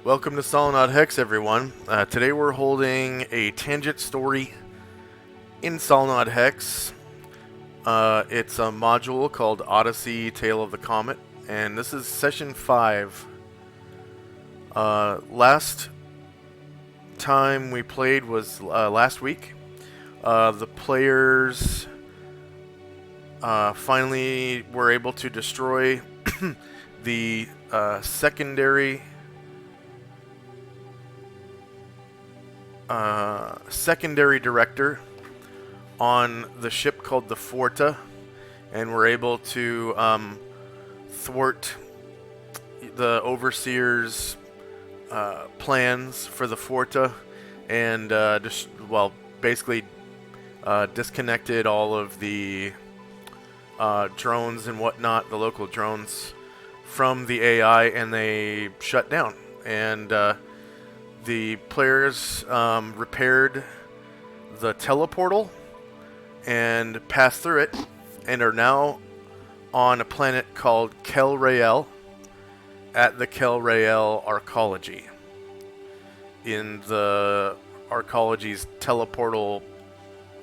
Welcome to Solynod Hex, everyone. Today we're holding a tangent story in Solynod Hex. It's a module called Odyssey, Tale of the Comet, and this is session 5. Last time we played was last week. The players finally were able to destroy the secondary director on the ship called the Forta, and were able to thwart the Overseer's plans for the Forta, and basically disconnected all of the drones and whatnot, the local drones, from the AI, and they shut down. And the players repaired the teleportal and passed through it, and are now on a planet called Kel Rael at the Kel Rael Arcology, in the Arcology's teleportal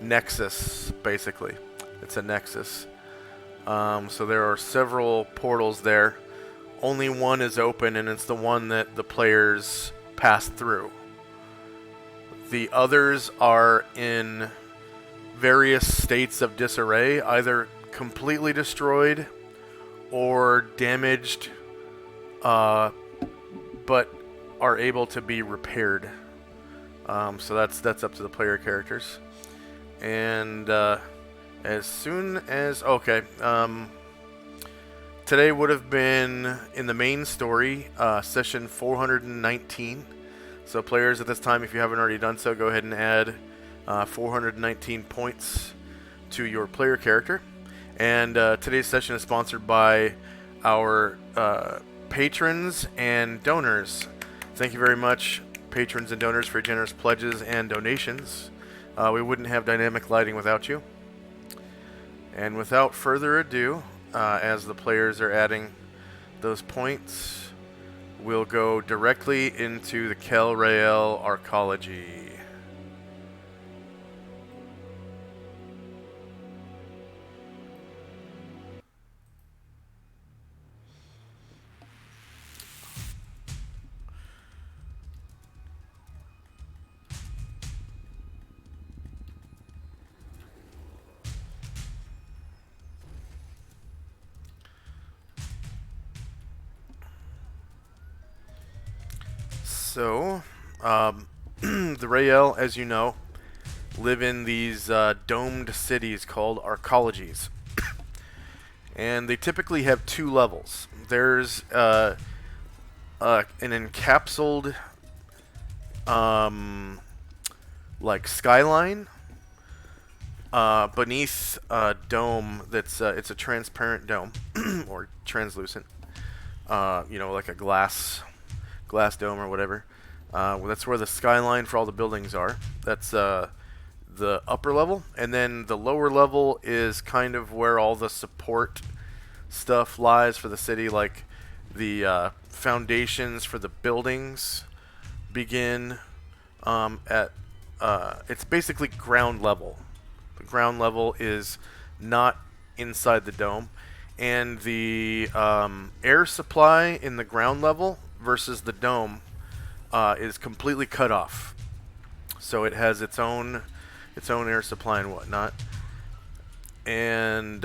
nexus, basically. It's a nexus. So there are several portals there. Only one is open, and it's the one that the players passed through. The others are in various states of disarray, either completely destroyed or damaged, but are able to be repaired. So that's up to the player characters. And as soon as today would have been in the main story, session 419. So players at this time, if you haven't already done so, go ahead and add 419 points to your player character. And today's session is sponsored by our patrons and donors. Thank you very much, patrons and donors, for your generous pledges and donations. We wouldn't have dynamic lighting without you. And without further ado, as the players are adding those points, we'll go directly into the Kel Rael Arcology. So, the Rael, as you know, live in these domed cities called arcologies. And they typically have two levels. There's an encapsulated skyline beneath a dome that's it's a transparent dome or translucent, like a glass dome or whatever. That's where the skyline for all the buildings are. That's the upper level, and then the lower level is kind of where all the support stuff lies for the city, like the foundations for the buildings begin at it's basically ground level. The ground level is not inside the dome, and the air supply in the ground level versus the dome is completely cut off. So it has its own air supply and whatnot. And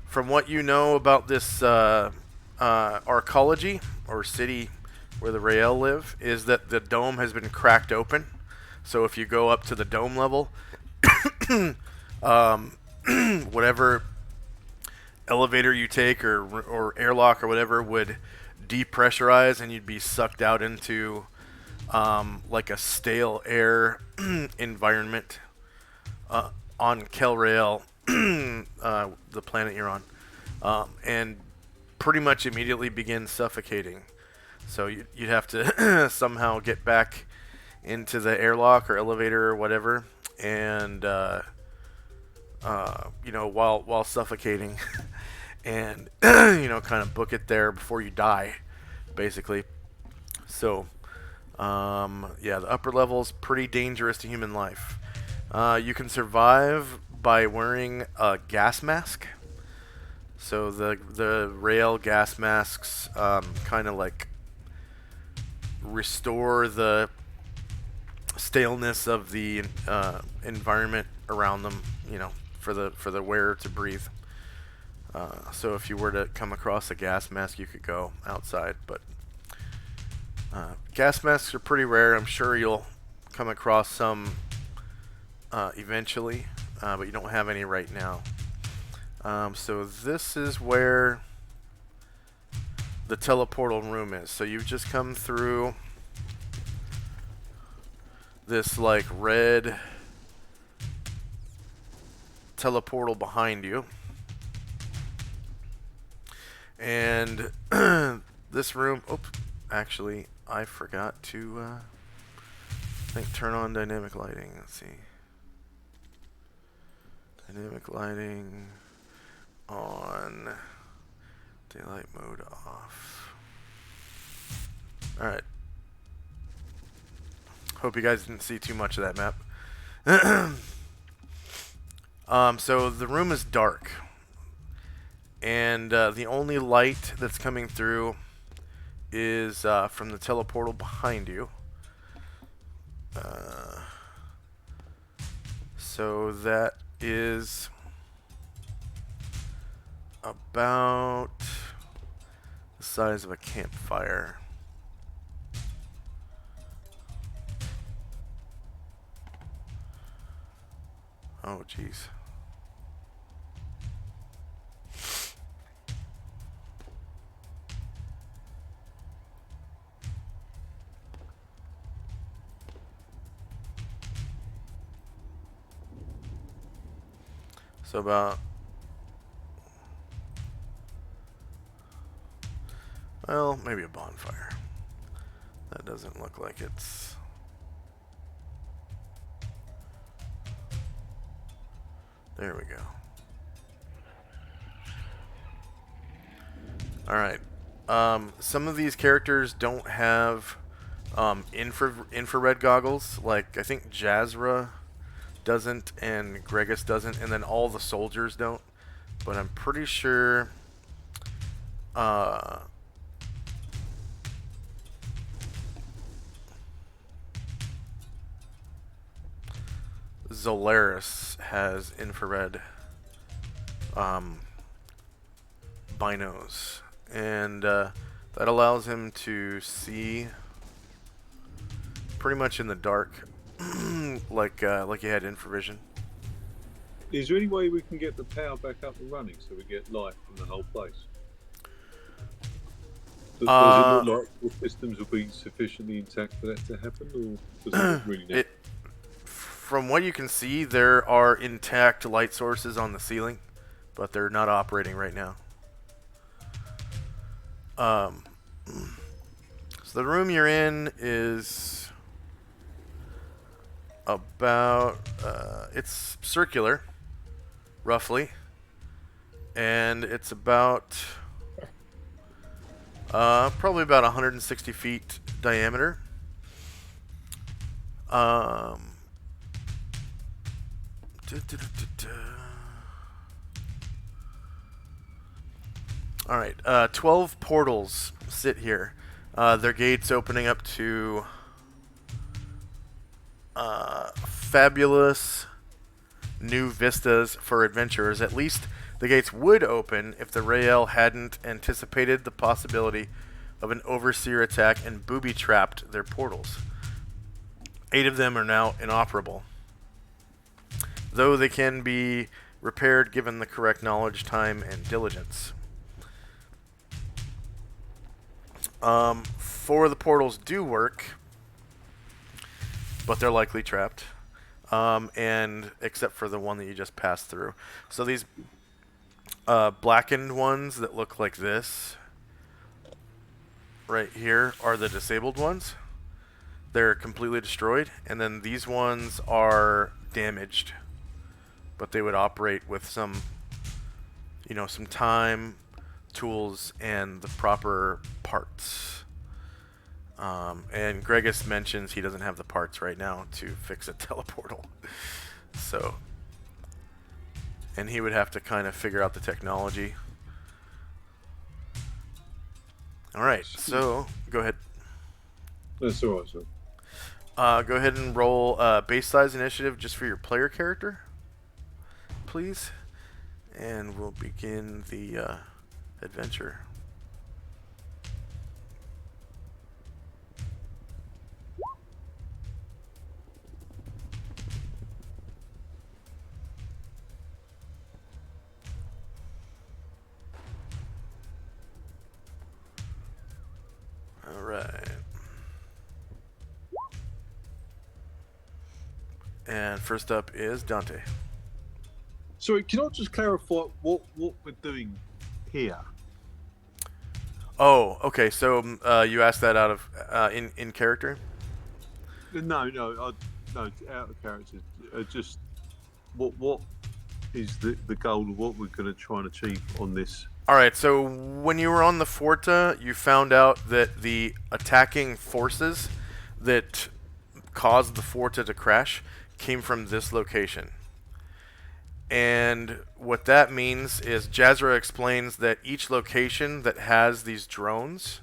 from what you know about this arcology, or city where the Rael live, is that the dome has been cracked open. So if you go up to the dome level, whatever elevator you take or airlock or whatever would depressurize, and you'd be sucked out into like a stale air environment on Kel Rael, the planet you're on, and pretty much immediately begin suffocating. So you'd have to somehow get back into the airlock or elevator or whatever, and while suffocating, and kind of book it there before you die, basically. So Yeah, the upper level is pretty dangerous to human life. You can survive by wearing a gas mask. So the rail gas masks kind of like restore the staleness of the environment around them. You know, for the wearer to breathe. So if you were to come across a gas mask, you could go outside. But gas masks are pretty rare. I'm sure you'll come across some eventually, but you don't have any right now. So this is where the teleportal room is. So you've just come through this like red teleportal behind you. And this room, oops, actually I forgot to I think turn on dynamic lighting. Let's see. Dynamic lighting on, daylight mode off. Alright. Hope you guys didn't see too much of that map. So the room is dark. And the only light that's coming through is from the teleportal behind you. So that is about the size of a campfire. Oh, jeez. So about, well, maybe a bonfire. That doesn't look like it's... There we go. Alright. Some of these characters don't have infrared goggles. Like, I think Jazra doesn't and Gregus doesn't, and then all the soldiers don't. But I'm pretty sure Zolaris has infrared binos, and that allows him to see pretty much in the dark, like he had infravision. Is there any way we can get the power back up and running so we get light from the whole place? Does it look like the systems will be sufficiently intact for that to happen, or does it look really net? From what you can see, there are intact light sources on the ceiling, but they're not operating right now. So the room you're in is about, it's circular, roughly, and it's about, probably about 160 feet diameter. Alright, 12 portals sit here. Their gates opening up to fabulous new vistas for adventurers. At least the gates would open if the Rael hadn't anticipated the possibility of an overseer attack and booby-trapped their portals. 8 of them are now inoperable, though they can be repaired given the correct knowledge, time, and diligence. 4 of the portals do work, but they're likely trapped, and except for the one that you just passed through. So these blackened ones that look like this right here are the disabled ones. They're completely destroyed, and then these ones are damaged, but they would operate with some, you know, some time, tools, and the proper parts. And Gregus mentions he doesn't have the parts right now to fix a teleportal. So, and he would have to kind of figure out the technology. All right, so go ahead. That's all right, sir. Go ahead and roll base size initiative just for your player character, please. And we'll begin the adventure. All right. And first up is Dante. Sorry, can I just clarify what we're doing here? Oh, okay. So you asked that out of in character. No, no, out of character. Just what is the goal of what we're going to try and achieve on this? All right. So when you were on the Forta, you found out that the attacking forces that caused the Forta to crash came from this location. And what that means is Jazra explains that each location that has these drones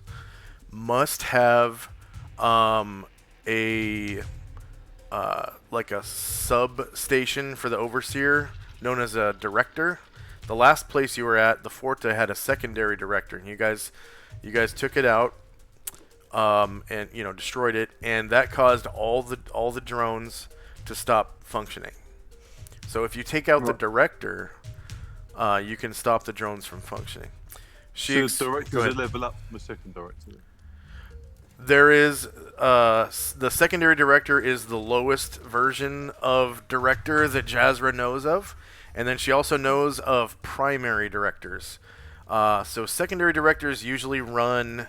must have a like a substation for the overseer known as a director. The last place you were at, the Forta had a secondary director, and you guys took it out and destroyed it, and that caused all the drones to stop functioning. So if you take out the director, you can stop the drones from functioning. So the director's a level up from the second director. There is the secondary director is the lowest version of director that Jazra knows of, and then she also knows of primary directors. So secondary directors usually run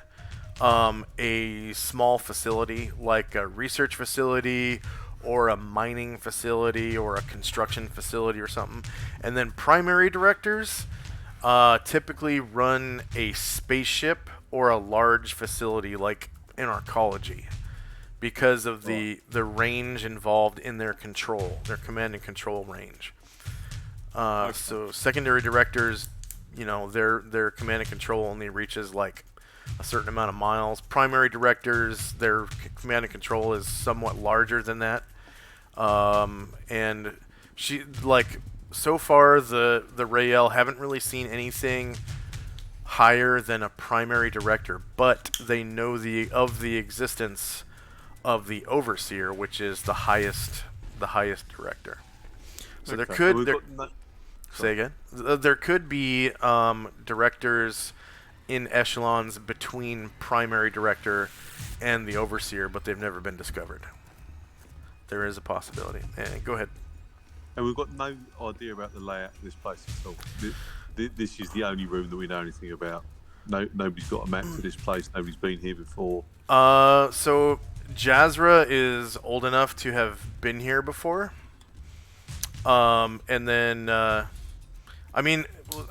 a small facility, like a research facility or a mining facility or a construction facility or something. And then primary directors typically run a spaceship or a large facility like in arcology because of the range involved in their control, their command and control range. So secondary directors, their command and control only reaches like a certain amount of miles. Primary directors, their command and control is somewhat larger than that. And so far the Rael haven't really seen anything higher than a primary director, but they know of the existence of the overseer, which is the highest director. So there could say again. There could be directors in echelons between primary director and the overseer, but they've never been discovered. There is a possibility. And go ahead. And we've got no idea about the layout of this place at all. This is the only room that we know anything about. Nobody's got a map for this place. Nobody's been here before. So Jazra is old enough to have been here before. And then, I mean,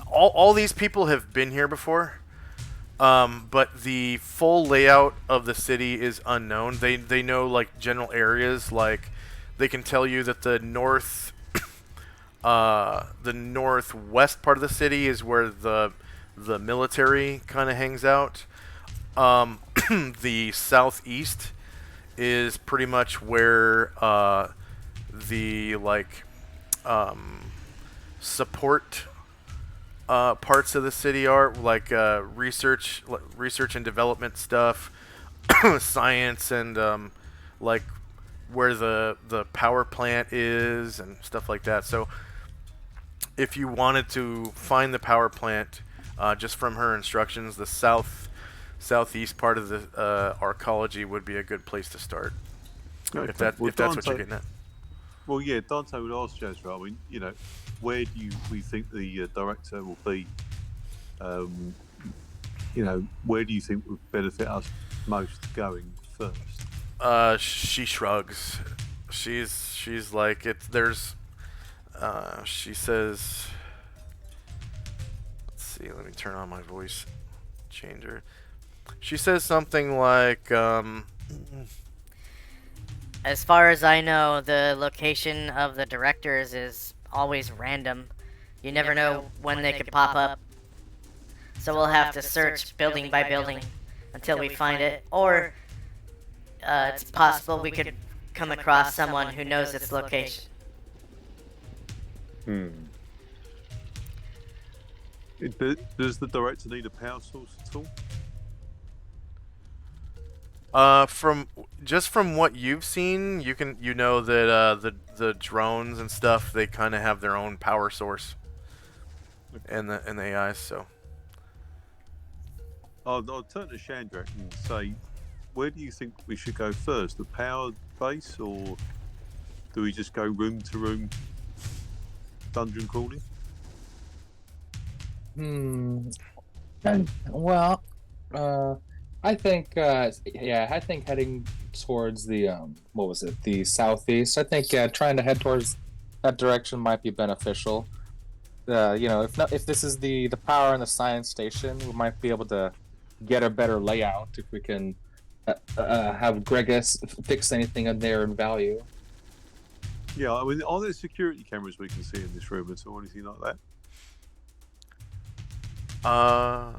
all these people have been here before. But the full layout of the city is unknown. They know like general areas, like they can tell you that the northwest part of the city is where the military kind of hangs out. The southeast is pretty much where the support parts of the city are, like research and development stuff, science, and like where the power plant is and stuff like that. So if you wanted to find the power plant, just from her instructions, the southeast part of the arcology would be a good place to start. Okay. If that's what you're getting at. Well, yeah, Dante would ask Jazra. I mean, where do we think the director will be? Where do you think would benefit us most going first? She shrugs. She's like she says, let's see, let me turn on my voice changer. She says something like, As far as I know, the location of the directors is always random. You never know when they could pop up. So we'll have to search building by building until we find it. Or it's possible we could come across someone who knows its location. Hmm. Does the director need a power source at all? from just from what you've seen, you know that the drones and stuff, they kind of have their own power source, and the AIs. So I'll turn to Chandrak and say, where do you think we should go first? The power base, or do we just go room to room dungeon crawling? Hmm. Well, uh, I think, yeah, I think heading towards the what was it, the southeast. I think, yeah, trying to head towards that direction might be beneficial. If not, if this is the power and the science station, we might be able to get a better layout if we can have Gregus fix anything in there in value. Yeah, I mean, are there security cameras we can see in this room at all, anything like that? uh,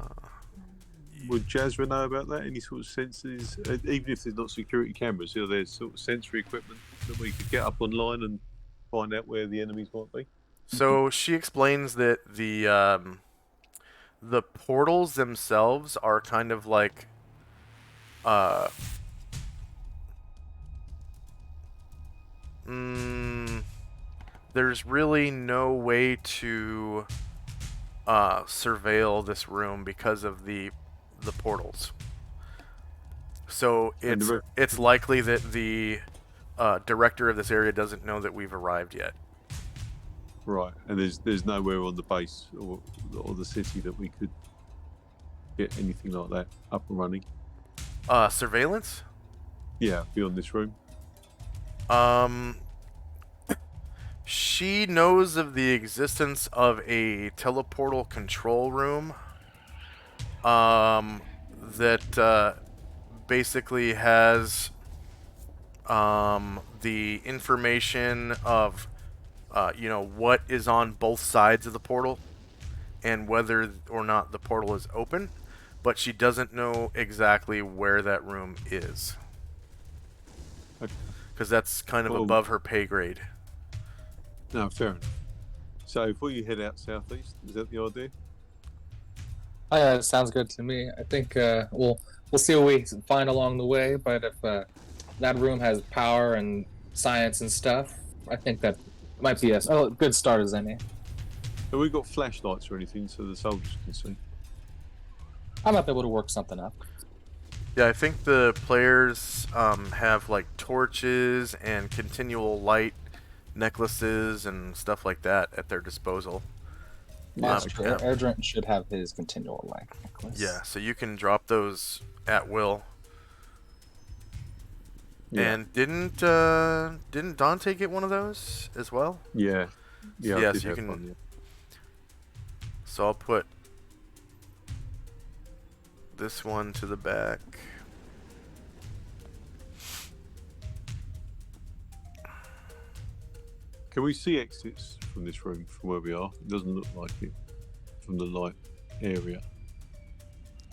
Would Jazra know about that? Any sort of sensors, even if there's not security cameras, there's sort of sensory equipment that we could get up online and find out where the enemies might be? so she explains that the portals themselves are kind of like uh mm, there's really no way to surveil this room because of the portals. So And the it's likely that the director of this area doesn't know that we've arrived yet. right, and there's nowhere on the base or the city that we could get anything like that up and running. Surveillance? Yeah, beyond this room. Um, she knows of the existence of a teleportal control room. That basically has the information of what is on both sides of the portal and whether or not the portal is open, but she doesn't know exactly where that room is Okay. because that's kind of Well, above her pay grade. no, fair enough. So if we head out southeast, is that the idea? Oh, yeah, it sounds good to me. I think we'll see what we find along the way. But if that room has power and science and stuff, I think that might be a good start as any. Have we got flashlights or anything so the soldiers can see? I might be able to work something up. Yeah, I think the players have like torches and continual light necklaces and stuff like that at their disposal. That's true. Yeah. Erdrent should have his continual light necklace. Yeah, so you can drop those at will. Yeah. And didn't Dante get one of those as well? Yeah. Yeah. Yeah, I did so you have can- one, yeah. So I'll put this one to the back. Can we see exits from this room from where we are? It doesn't look like it from the light area.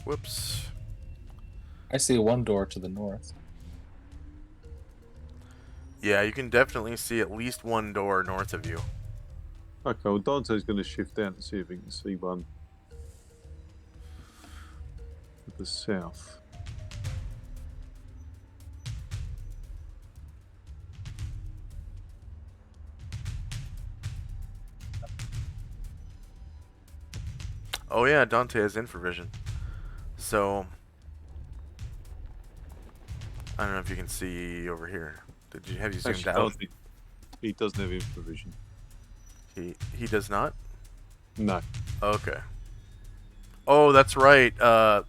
Whoops. I see one door to the north. Yeah, you can definitely see at least one door north of you. Okay, well, Dante's going to shift down to see if he can see one to the south. Oh yeah, Dante has infravision. So I don't know if you can see over here. Have you zoomed Actually, out? he doesn't have infravision. He does not? No. Okay. Oh, that's right. Zalaris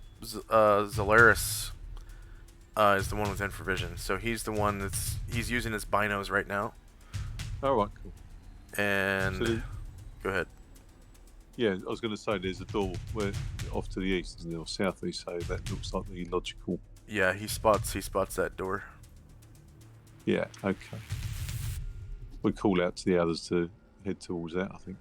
is the one with infravision. So he's the one he's using his binos right now. All right, cool. And So go ahead. yeah, I was going to say there's a door where off to the east, isn't it, or southeast? So that looks like the logical. Yeah, he spots that door. Yeah. Okay. We call out to the others to head towards that. I think.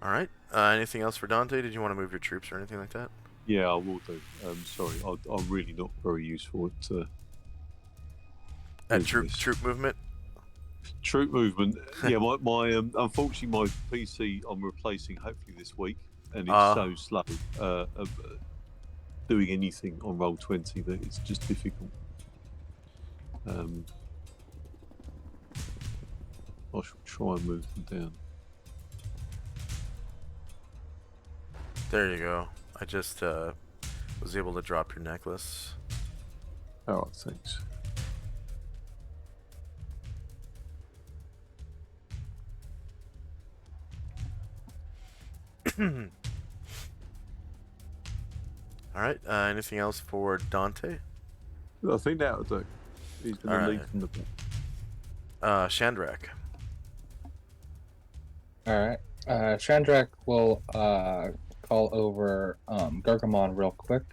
All right. Anything else for Dante? Did you want to move your troops or anything like that? Yeah, I will do. Sorry, I'm really not very useful at At using this. troop movement. Troop movement. Yeah, my unfortunately my PC I'm replacing hopefully this week, and it's so slow doing anything on Roll20 that it's just difficult. I shall try and move them down. There you go. I just was able to drop your necklace. All right, thanks. All right. Anything else for Dante? I think that'll do. He's going to All lead right. from the back. Shandrak. All right. Chandrak will call over Gargamon real quick.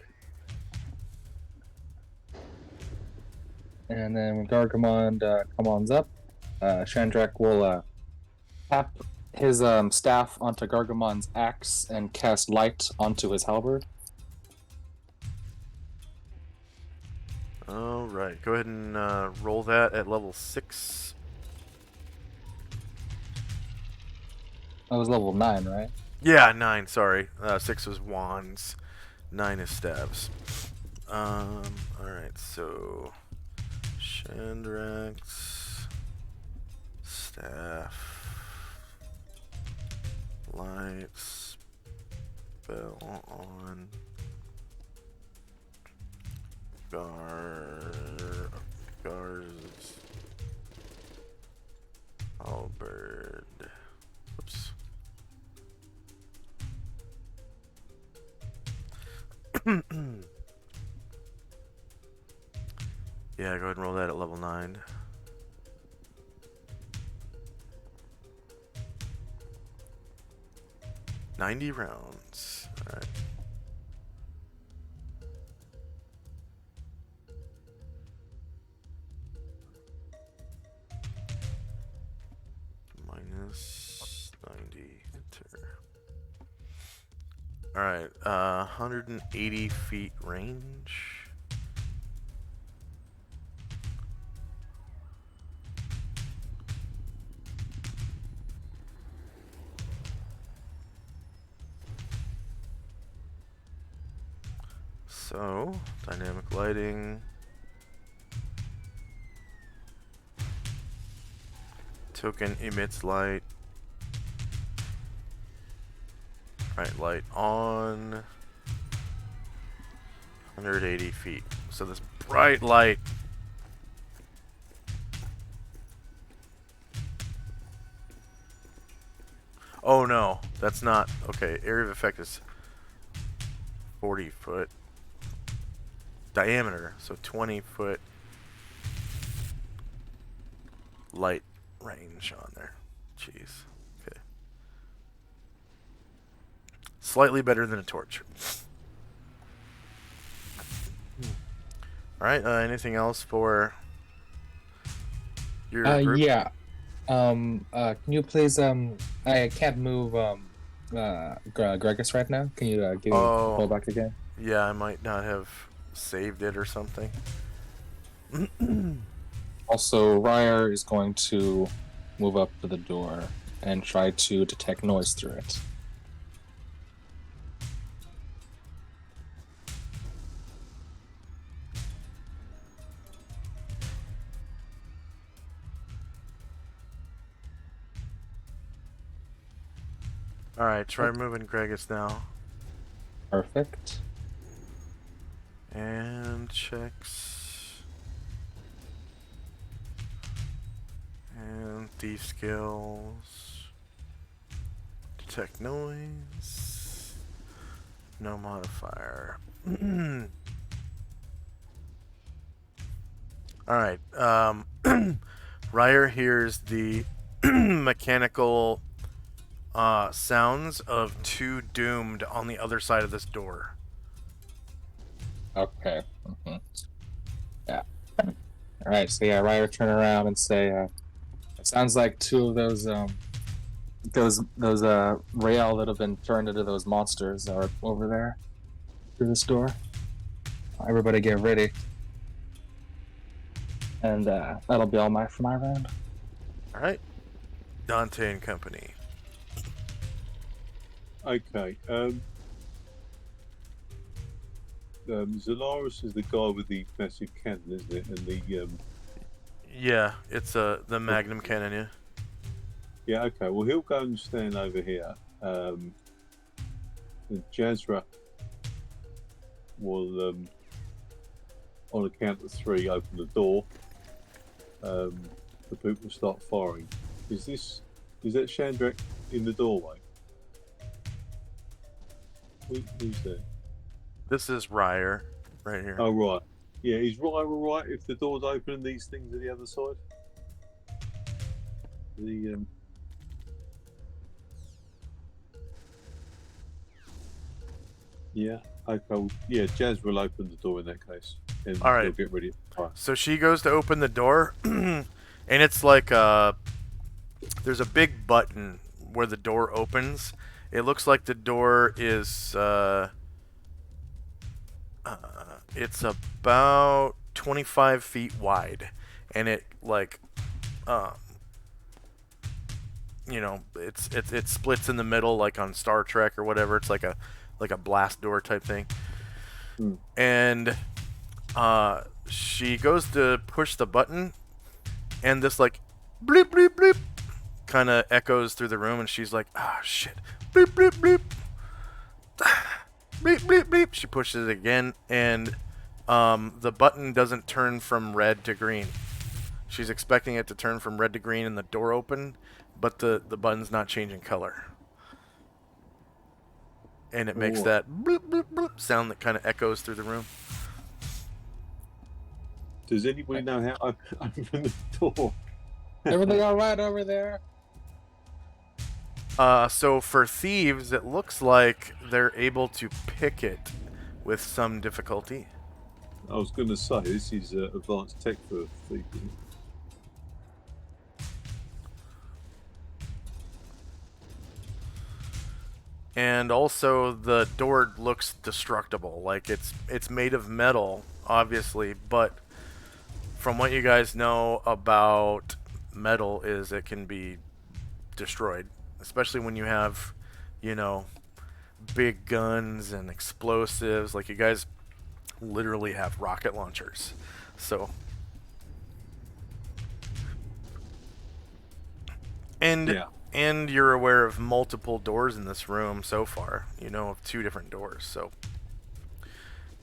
And then when Gargamon comes up, Chandrak will tap his staff onto Gargamon's axe and cast light onto his halberd. All right. Go ahead and roll that at level 6. That was level 9, right? Yeah, 9. Sorry. 6 is wands. 9 is staves. All right. So Shandrak's staff. Lights. Spell on. Gar's halberd. Oops. Yeah, go ahead and roll that at level 9. $90 rounds. Alright. Minus 90. Enter. Alright, 180 feet range. So, dynamic lighting. Token emits light. Right, light on. 180 feet. So this bright light. Oh no, that's not. Okay, area of effect is 40 foot. Diameter, so 20 foot light range on there. Jeez. Okay. Slightly better than a torch. Alright, anything else for your group? Yeah. Can you please I can't move Gregus right now. Can you give me pull back again? Yeah, I might not have saved it or something. Also, Ryer is going to move up to the door and try to detect noise through it. Alright, try moving Gregus now. Perfect. And checks. And thief skills. Detect noise. No modifier. Alright, Ryer hears the mechanical sounds of two doomed on the other side of this door. Okay. Yeah. All right. So yeah, Ryder turn around and say, "It sounds like two of those rail that have been turned into those monsters are over there through this door. Everybody get ready." And that'll be all for my round. All right, Dante and company. Okay. Zolaris is the guy with the massive cannon, isn't it? And the Yeah, it's the Magnum cannon. Yeah. yeah. Okay. Well, he'll go and stand over here. And Jazra will, on a count of three, open the door. The people start firing. Is that Chandrak in the doorway? Who's there? This is Ryer right here. Oh, right. Yeah, is Ryer all right if the door's open and these things are the other side? Yeah. Okay. Well, yeah, Jazz will open the door in that case, and All right. they'll get ready. So she goes to open the door, and it's like there's a big button where the door opens. It looks like the door is it's about 25 feet wide, and it like it splits in the middle like on Star Trek or whatever. It's like a blast door type thing. And she goes to push the button, and this like bleep bleep bleep kind of echoes through the room, and she's like, ah, shit, bleep bleep bleep, bleep bleep bleep. She pushes it again, and the button doesn't turn from red to green. She's expecting it to turn from red to green and the door open, but the button's not changing color. And it makes that bloop, bloop, bloop sound that kind of echoes through the room. Does anybody know how to open the door? Everything all right over there? So for thieves, it looks like they're able to pick it with some difficulty. I was going to say, this is advanced tech for thieves. And also the door looks destructible. Like it's made of metal, obviously, but from what you guys know about metal is it can be destroyed, especially when you have, big guns and explosives. Like, you guys literally have rocket launchers. So and you're aware of multiple doors in this room so far. You know of 2 different doors. So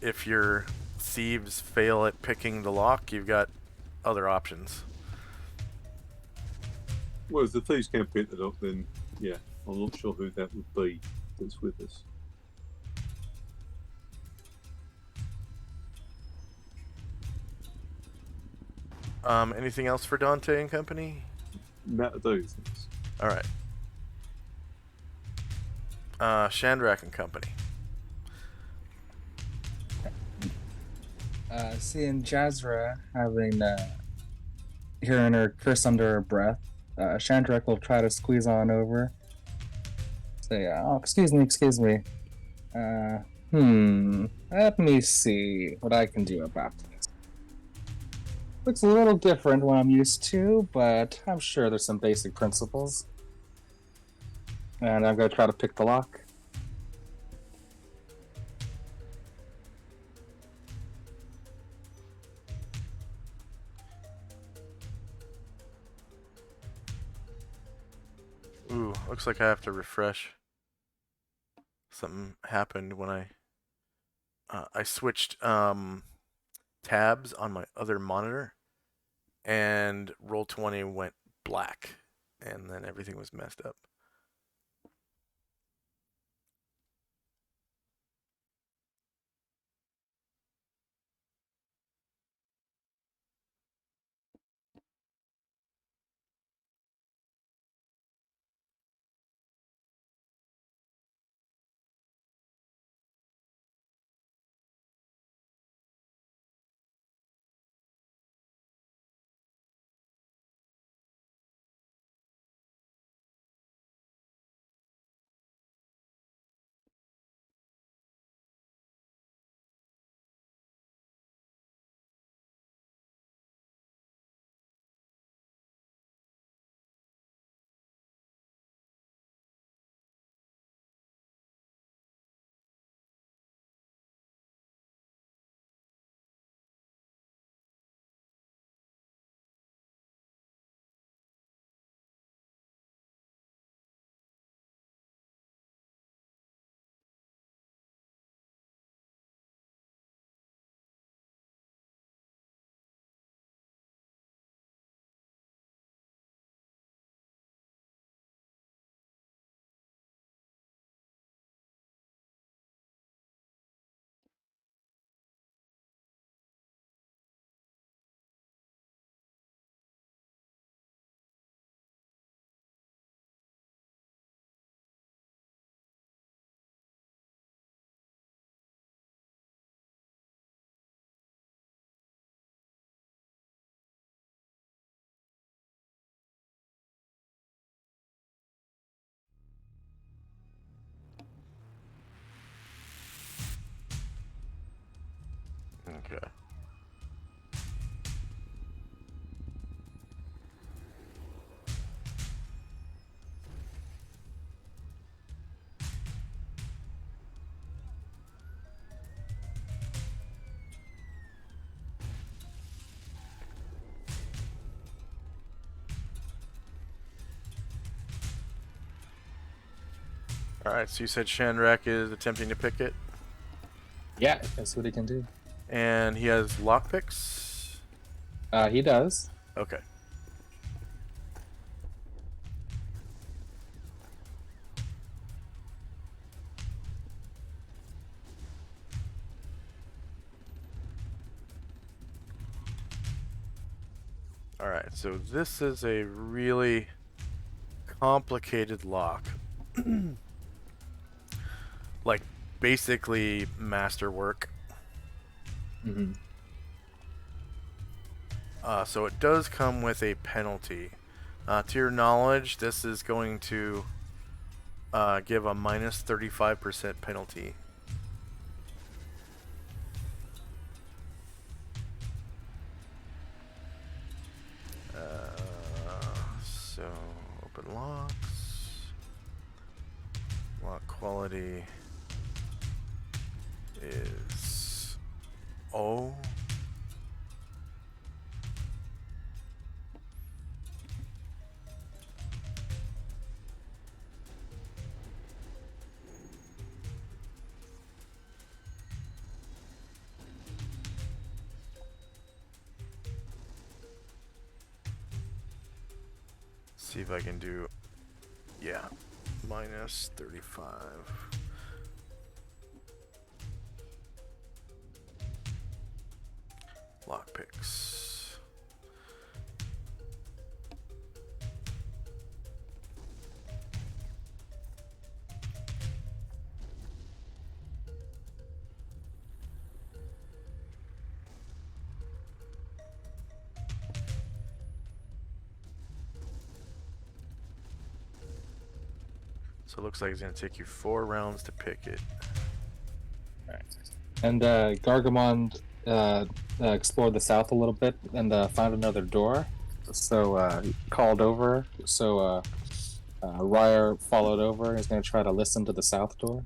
if your thieves fail at picking the lock, you've got other options. Well, if the thieves can't pick the lock, then yeah, I'm not sure who that would be that's with us. Anything else for Dante and company? That'll do things. All right. Chandrak and company. Seeing Jazra having hearing her curse under her breath, Chandrak will try to squeeze on over. Say, "Oh, excuse me. Let me see what I can do about this. Looks a little different than what I'm used to, but I'm sure there's some basic principles. And I'm gonna try to pick the lock." Ooh, looks like I have to refresh. Something happened when I switched tabs on my other monitor, and Roll20 went black, and then everything was messed up. Alright, so you said Shandrak is attempting to pick it, Yeah, that's what he can do. and he has lockpicks. He does. Okay. Alright, so this is a really complicated lock. Like, basically masterwork. Mm-hmm. So it does come with a penalty. To your knowledge, this is going to give a minus 35% penalty. So open locks. Lock quality is O. See if I can do, yeah, minus 35. Lockpicks. So it looks like it's going to take you 4 rounds to pick it. And Gargamond explored the south a little bit and found another door. So he called over. So Ryer followed over. He's going to try to listen to the south door.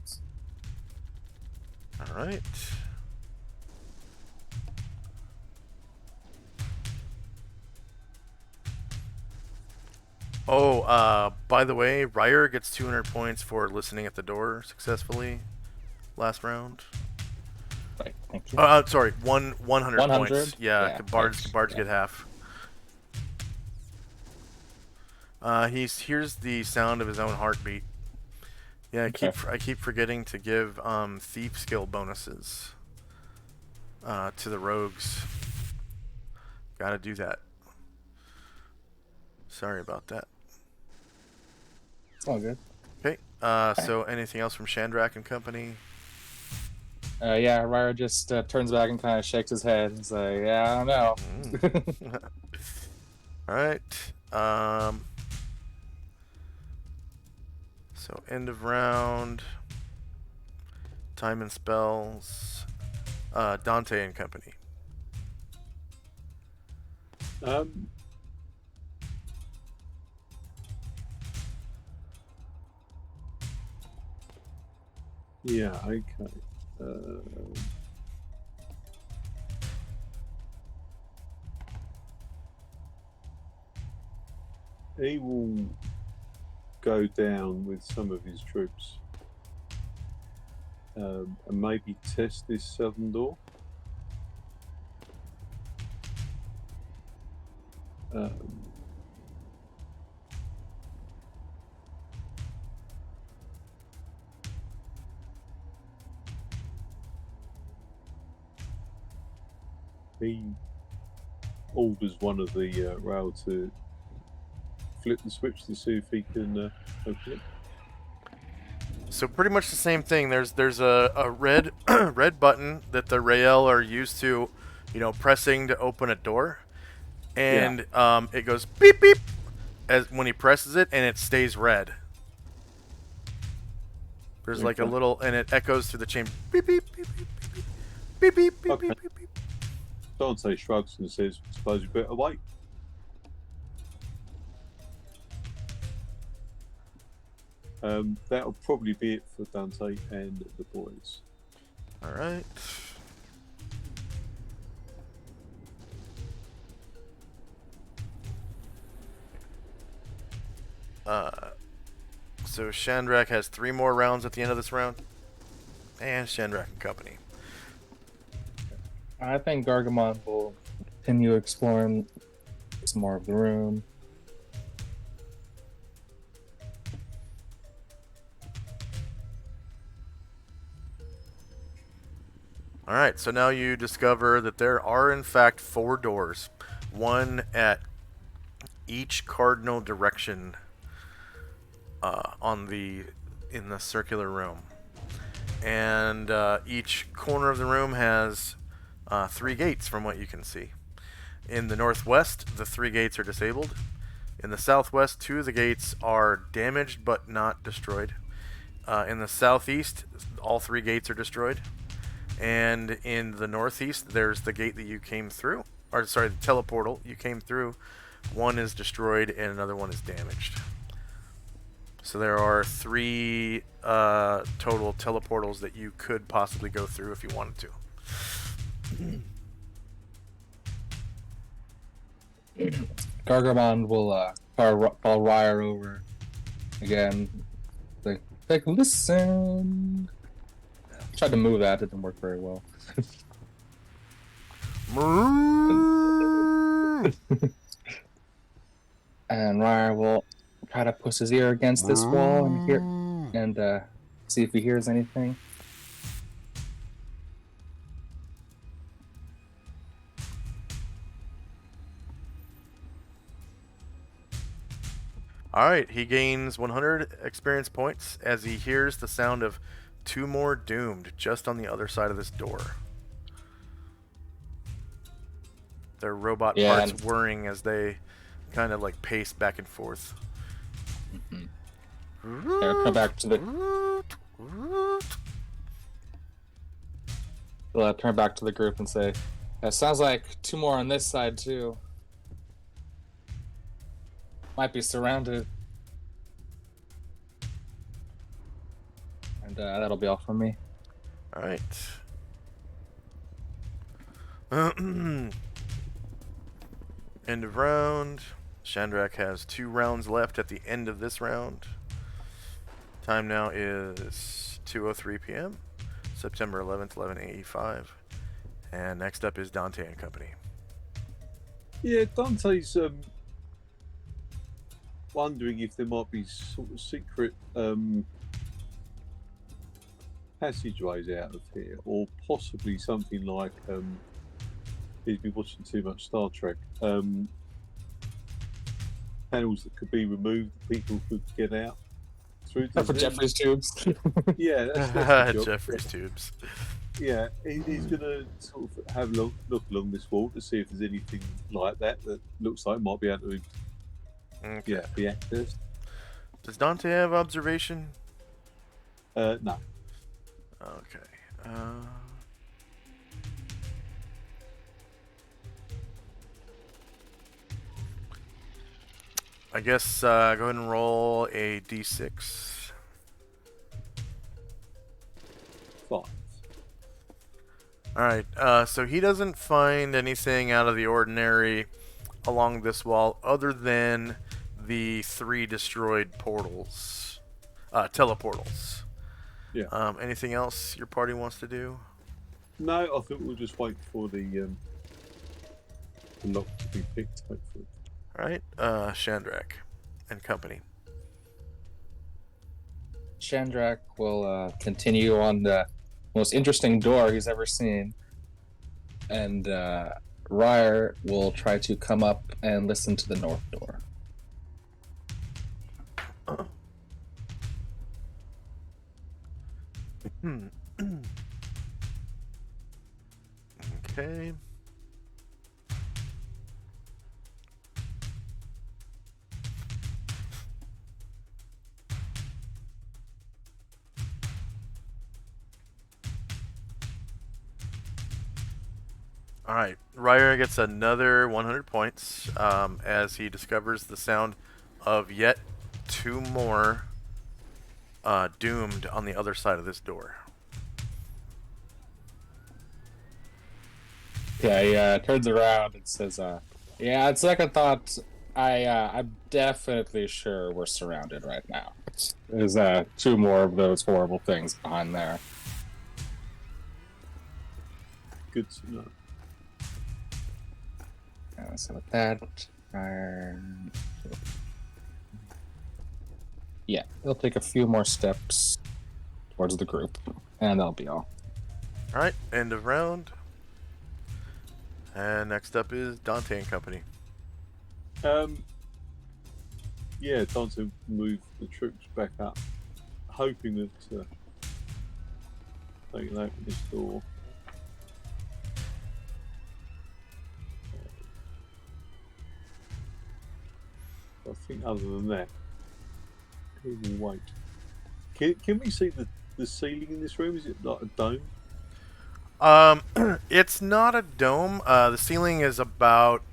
Alright. Oh, by the way, Ryer gets 200 points for listening at the door successfully last round. Right, thank you. Sorry, 100 100? points. Yeah, Yeah, bards yeah. get half. He hears the sound of his own heartbeat. Yeah, Okay. I keep forgetting to give thief skill bonuses to the rogues. Gotta do that. Sorry about that. It's all good. Okay. So anything else from Shandrak and company? Yeah, Ryer just turns back and kind of shakes his head. He's like, yeah, I don't know. All right. So end of round. Time and spells. Dante and company. Yeah, okay. He will go down with some of his troops and maybe test this southern door. He orders one of the rail to flip the switch to see if he can open it. So pretty much the same thing. There's a red red button that the Rael are used to, pressing to open a door, and it goes beep beep as when he presses it, and it stays red. There's like a little, and it echoes through the chamber. Beep beep beep beep beep beep beep beep Okay. beep beep beep. Dante shrugs and says, "Suppose we better wait." That'll probably be it for Dante and the boys. All right. so Shandrak has 3 more rounds at the end of this round. And Shandrak and company. I think Gargamon will continue exploring some more of the room. Alright, so now you discover that there are in fact 4 doors. One at each cardinal direction in the circular room. And each corner of the room has 3 gates from what you can see. In the northwest, the 3 gates are disabled. In the southwest, 2 of the gates are damaged but not destroyed. In the southeast, all 3 gates are destroyed. And in the northeast, there's the gate that you came through. Or, sorry, the teleportal you came through. One is destroyed and another one is damaged. So there are 3 total teleportals that you could possibly go through if you wanted to. Gargamon will call Ryer over again. Like, listen. Tried to move that, didn't work very well. And Ryer will try to push his ear against this wall and see if he hears anything. Alright, he gains 100 experience points as he hears the sound of 2 more doomed just on the other side of this door. Their robot parts whirring as they kind of like pace back and forth. I'll come back to the... We'll turn back to the group and say, "It sounds like 2 more on this side too. Might be surrounded." And that'll be all from me. Alright. End of round. Shandrak has 2 rounds left at the end of this round. Time now is 2:03 p.m. September 11th, 11:85. And next up is Dante and company. Yeah, Dante's wondering if there might be sort of secret passageways out of here, or possibly something like he's been watching too much Star Trek. Panels that could be removed, people could get out through. For Jeffrey's tubes. Yeah, that's Jeffrey's tubes. Yeah, he's gonna sort of have a look along this wall to see if there's anything like that looks like it might be able to be accessed. Does Dante have observation? No. Okay. I guess go ahead and roll a d6. 5. Alright, so he doesn't find anything out of the ordinary along this wall other than the 3 destroyed portals. Teleportals. Yeah. Anything else your party wants to do? No, I think we'll just wait for the lock to be picked, hopefully. Alright, Shandrak and company. Shandrak will continue on the most interesting door he's ever seen. And Ryer will try to come up and listen to the north door. Okay. Alright, Ryer gets another 100 points as he discovers the sound of yet 2 more doomed on the other side of this door. Yeah, he turns around and says, "Yeah, it's like I thought. I'm definitely sure we're surrounded right now. There's two more of those horrible things behind there. Good to know. So with that, yeah, they'll take a few more steps towards the group, and that'll be all. All right, end of round. And next up is Dante and Company. Yeah, time to move the troops back up, hoping that they can open this door. I think other than that, we will wait. Can we see the ceiling in this room? Is it like a dome? It's not a dome. The ceiling is about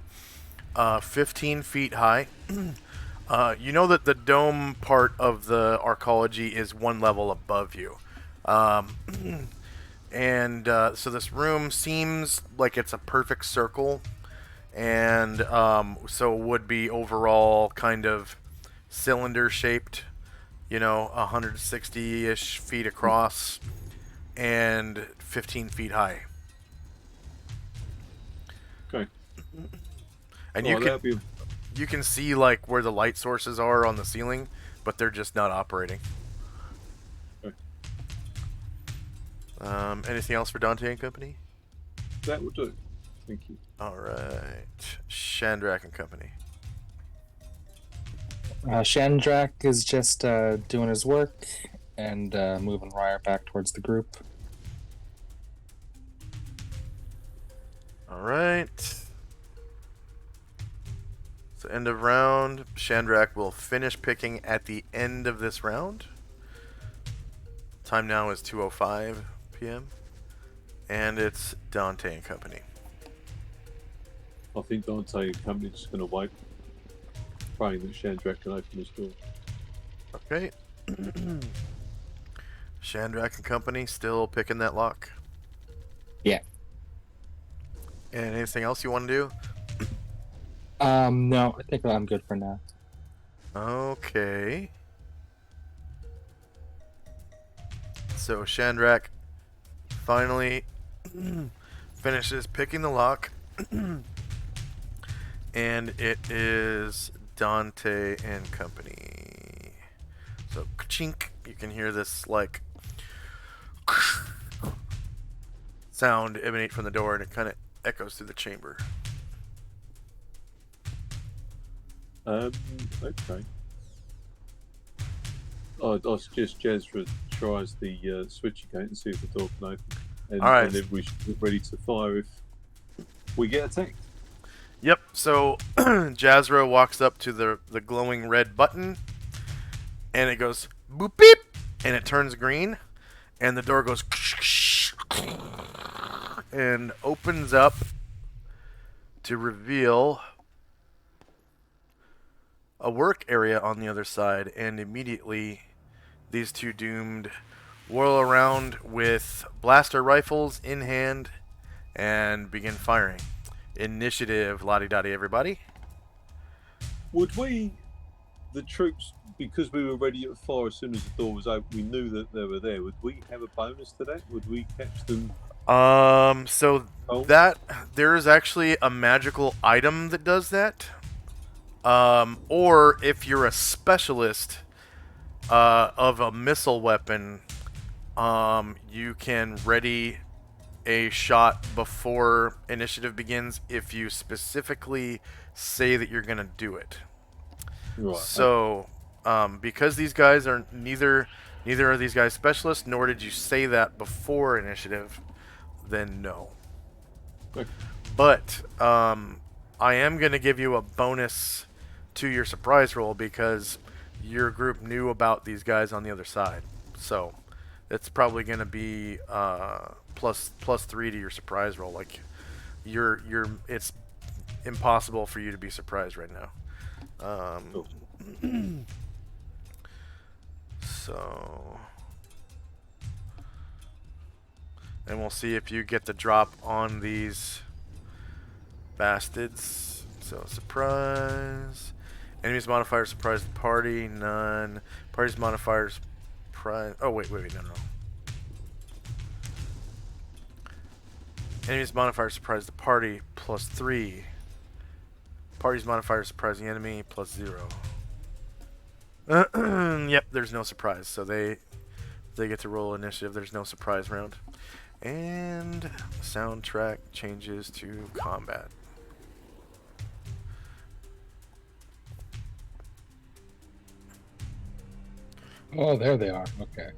15 feet high. You know that the dome part of the arcology is one level above you. And so this room seems like it's a perfect circle, and so would be overall kind of cylinder shaped, 160-ish feet across and 15 feet high. Okay. And Oh, you can see like where the light sources are on the ceiling, but they're just not operating. Okay. Anything else for Dante and Company? That will do. Thank you. All right, Chandrak and Company. Shandrak is just doing his work and moving Ryer back towards the group. All right. So end of round. Chandrak will finish picking at the end of this round. Time now is 2:05 p.m. And it's Dante and Company. I think Dante and Company just going to wait, praying that Chandrak can open this door. Okay. Chandrak and Company still picking that lock. Yeah. And anything else you want to do? No, I think I'm good for now. Okay. So Chandrak finally finishes picking the lock. And it is Dante and Company. So chink, you can hear this like sound emanate from the door, and it kind of echoes through the chamber. Okay. I'll suggest Jezra tries the switch again and see if the door can open. And, all right. And then we should get ready to fire if we get attacked. Yep, so Jazra walks up to the glowing red button, and it goes boop beep, and it turns green, and the door goes and opens up to reveal a work area on the other side, and immediately these two doomed whirl around with blaster rifles in hand and begin firing. Initiative, la-di-da-di, everybody. Would we, the troops, because we were ready to fire as soon as the door was open, we knew that they were there, would we have a bonus to that? Would we catch them? So that there is actually a magical item that does that. Or if you're a specialist of a missile weapon, you can ready a shot before initiative begins if you specifically say that you're gonna do it. Right. So, because these guys are neither are these guys specialists, nor did you say that before initiative, then no. Okay. But I am gonna give you a bonus to your surprise roll because your group knew about these guys on the other side. So it's probably gonna be plus 3 to your surprise roll. Like it's impossible for you to be surprised right now. Cool. So, and we'll see if you get the drop on these bastards. So surprise. Enemies modifier surprise the party. None. Party's modifier surprise. Oh wait, no. Enemies modifier surprise the party +3. Party's modifier surprise the enemy +0. Yep, there's no surprise, so they get to roll initiative. There's no surprise round. And soundtrack changes to combat. Oh, there they are. Okay.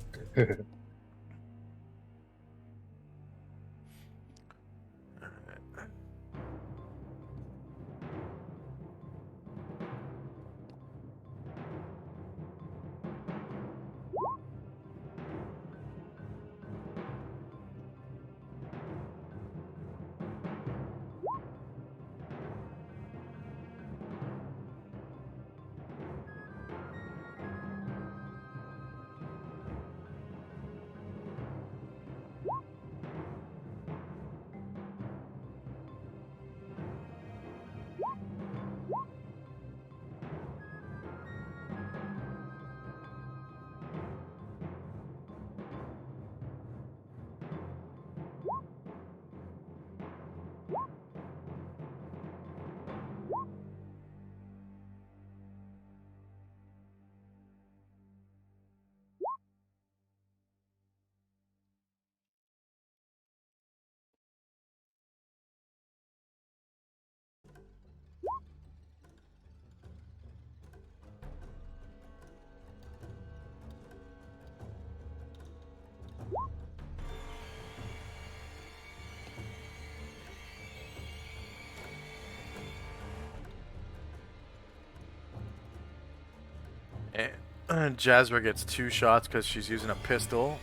And Jazra gets 2 shots because she's using a pistol.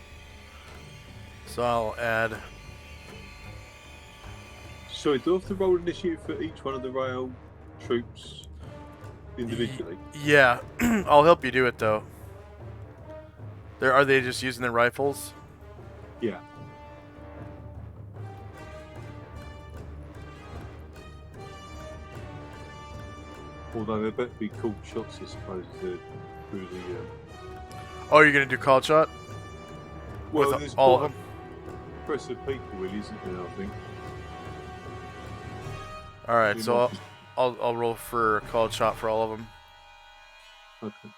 So I'll add. So do I have to roll initiative for each one of the rail troops individually? Yeah, I'll help you do it though. Are they just using their rifles? Yeah. Although they better be cool shots, I suppose. Through the. Oh, you're gonna do call shot? Well, With there's all quite of them? a press of people, really, isn't there? I think. All right, You so might I'll roll for a call shot for all of them. Okay.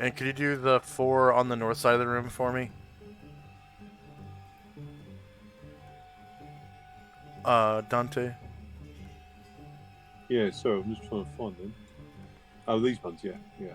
And could you do the 4 on the north side of the room for me? Dante. Yeah. Sorry, I'm just trying to find them. Oh, these ones. Yeah. Yeah.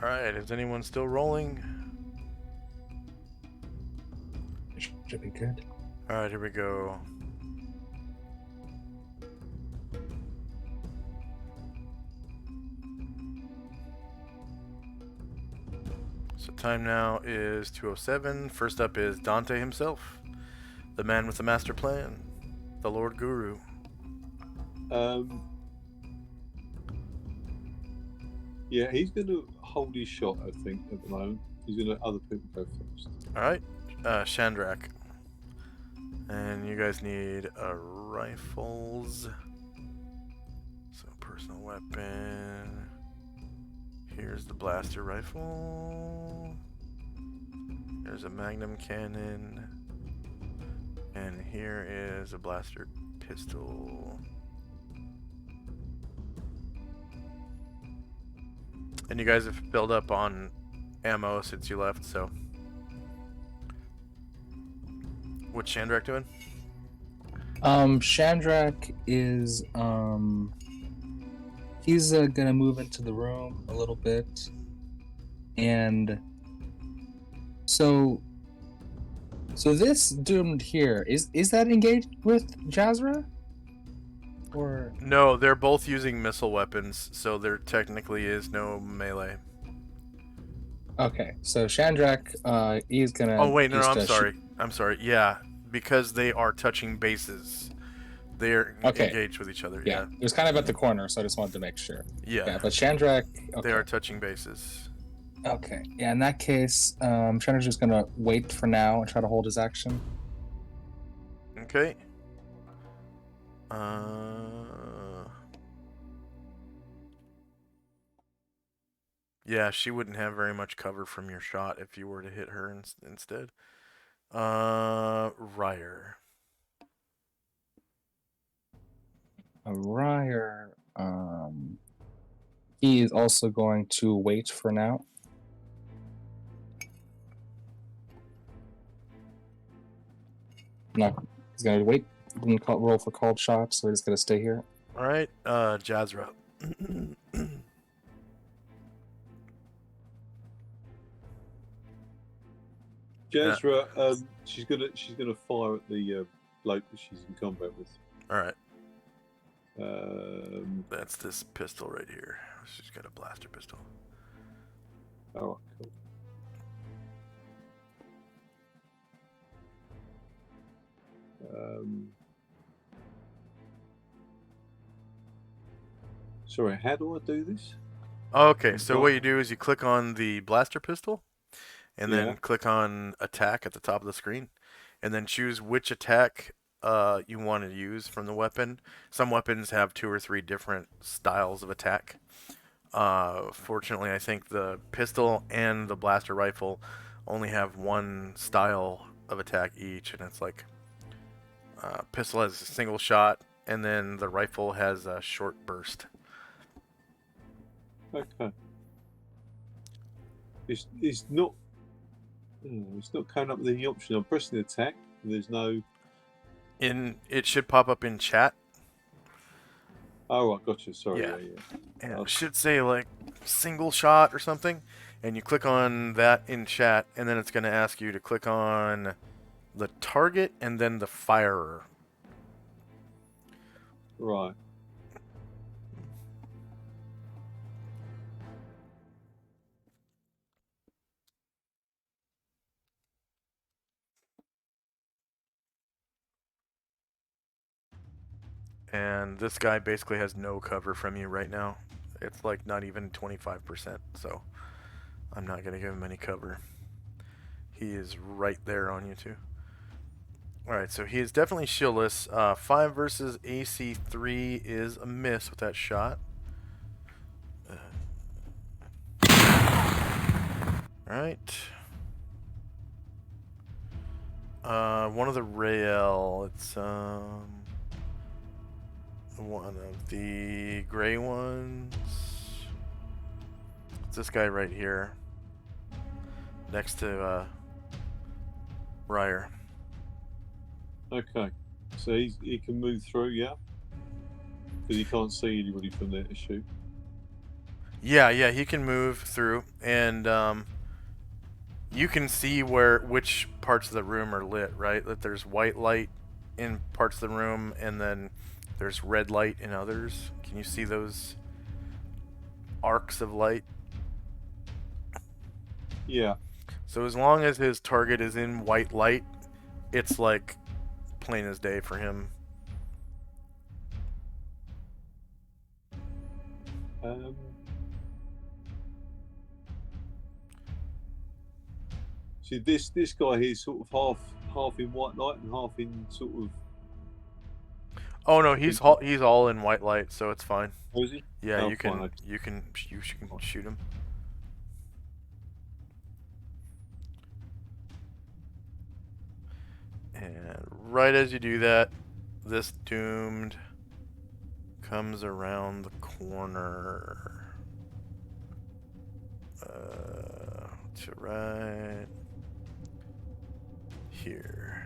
Alright, is anyone still rolling? Should be good. Alright, here we go. So time now is 2:07. First up is Dante himself, the man with the master plan, the Lord Guru. Yeah, he's going to hold his shot, I think, at the moment. He's going to let other people go first. Alright, Shandrak. And you guys need rifles. So, personal weapon. Here's the blaster rifle. Here's a magnum cannon. And here is a blaster pistol. And you guys have built up on ammo since you left, so. What's Shandrak doing? Shandrak is he's gonna move into the room a little bit, and so this doomed here is that engaged with Jazra, or No, they're both using missile weapons, so there technically is no melee. okay? So Shandrak, he's gonna. Oh wait, no, just, I'm sorry. I'm sorry. Yeah, because they are touching bases. They're Okay. engaged with each other. Yeah, it was kind of at the corner, so I just wanted to make sure. Yeah. Yeah, but Shandrak. Okay. They are touching bases. Okay. Yeah, in that case, Shandrak's just gonna wait for now and try to hold his action. Okay. Yeah, she wouldn't have very much cover from your shot if you were to hit her instead. Ryer. Ryer, he is also going to wait for now. No, he's gonna wait. Didn't roll for called shots, so he's gonna stay here. All right, Jazra. Jazra, she's gonna fire at the bloke that she's in combat with. All right, Um, that's this pistol right here. She's got a blaster pistol. all right, cool. Sorry, how do I do this? Okay, so what you do is you click on the blaster pistol, and then Yeah. click on attack at the top of the screen, and then choose which attack you want to use from the weapon. Some weapons have 2 or 3 different styles of attack. Fortunately, I think the pistol and the blaster rifle only have one style of attack each, and it's like pistol has a single shot, and then the rifle has a short burst. Okay. It's not coming up with any option. I'm pressing attack. And there's no. It should pop up in chat. Oh, I gotcha. Sorry. Yeah. Yeah. And Okay. it should say like single shot or something, and you click on that in chat, and then it's going to ask you to click on the target and then the firer. Right. And this guy basically has no cover from you right now. It's like not even 25%, so I'm not going to give him any cover. He is right there on you too. Alright, so he is definitely shieldless. 5 versus AC 3 is a miss with that shot. Alright. One of the rail, it's one of the gray ones. It's this guy right here. Next to Ryer. Okay. So he can move through, yeah? Because he can't see anybody from there to shoot. Yeah, he can move through, and you can see which parts of the room are lit, right? That there's white light in parts of the room, and then there's red light in others. Can you see those arcs of light? Yeah. So as long as his target is in white light, it's like plain as day for him. Um, see, this guy here is sort of half in white light and half in sort of. Oh no, he's all in white light, so it's fine. Oh, is he? Yeah, Oh, you fine, can okay. you can shoot him. And right as you do that, this doomed comes around the corner. To right here.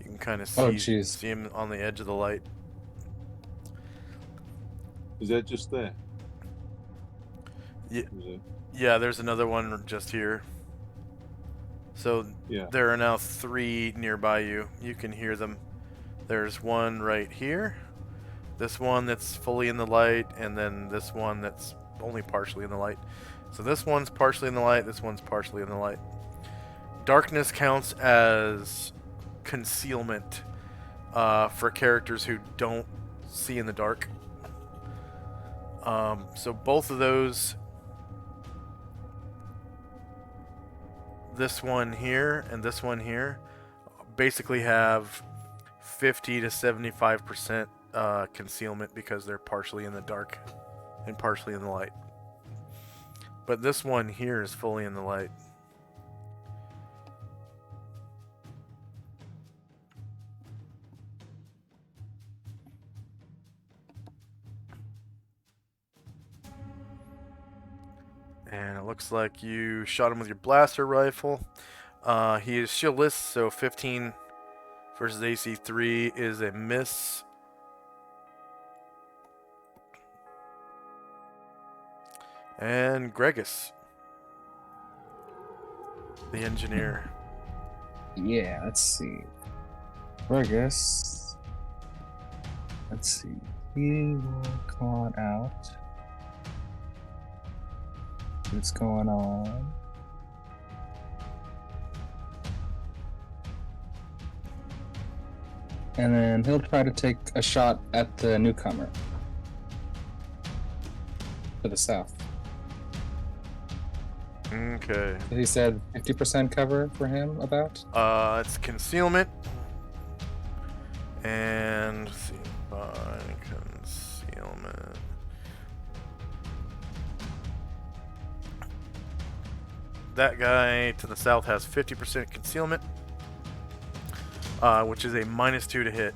You can kind of Oh, see jeez. him on the edge of the light. Is that just there? Yeah, Is it? yeah. There's another one just here. So Yeah. there are now 3 nearby you. You can hear them. There's one right here. This one that's fully in the light, and then this one that's only partially in the light. So this one's partially in the light, this one's partially in the light. Darkness counts as concealment for characters who don't see in the dark. So both of those, this one here and this one here, basically have 50 to 75% concealment because they're partially in the dark and partially in the light. But this one here is fully in the light. And it looks like you shot him with your blaster rifle. He is shieldless, so 15 versus AC 3 is a miss. And Gregus, the engineer. Yeah, let's see. Fergus. Let's see. He will call it out. What's going on? And then he'll try to take a shot at the newcomer to the south. Okay. So he said 50% cover for him, about? It's concealment. And let's see, by concealment. That guy to the south has 50% concealment, which is a -2 to hit.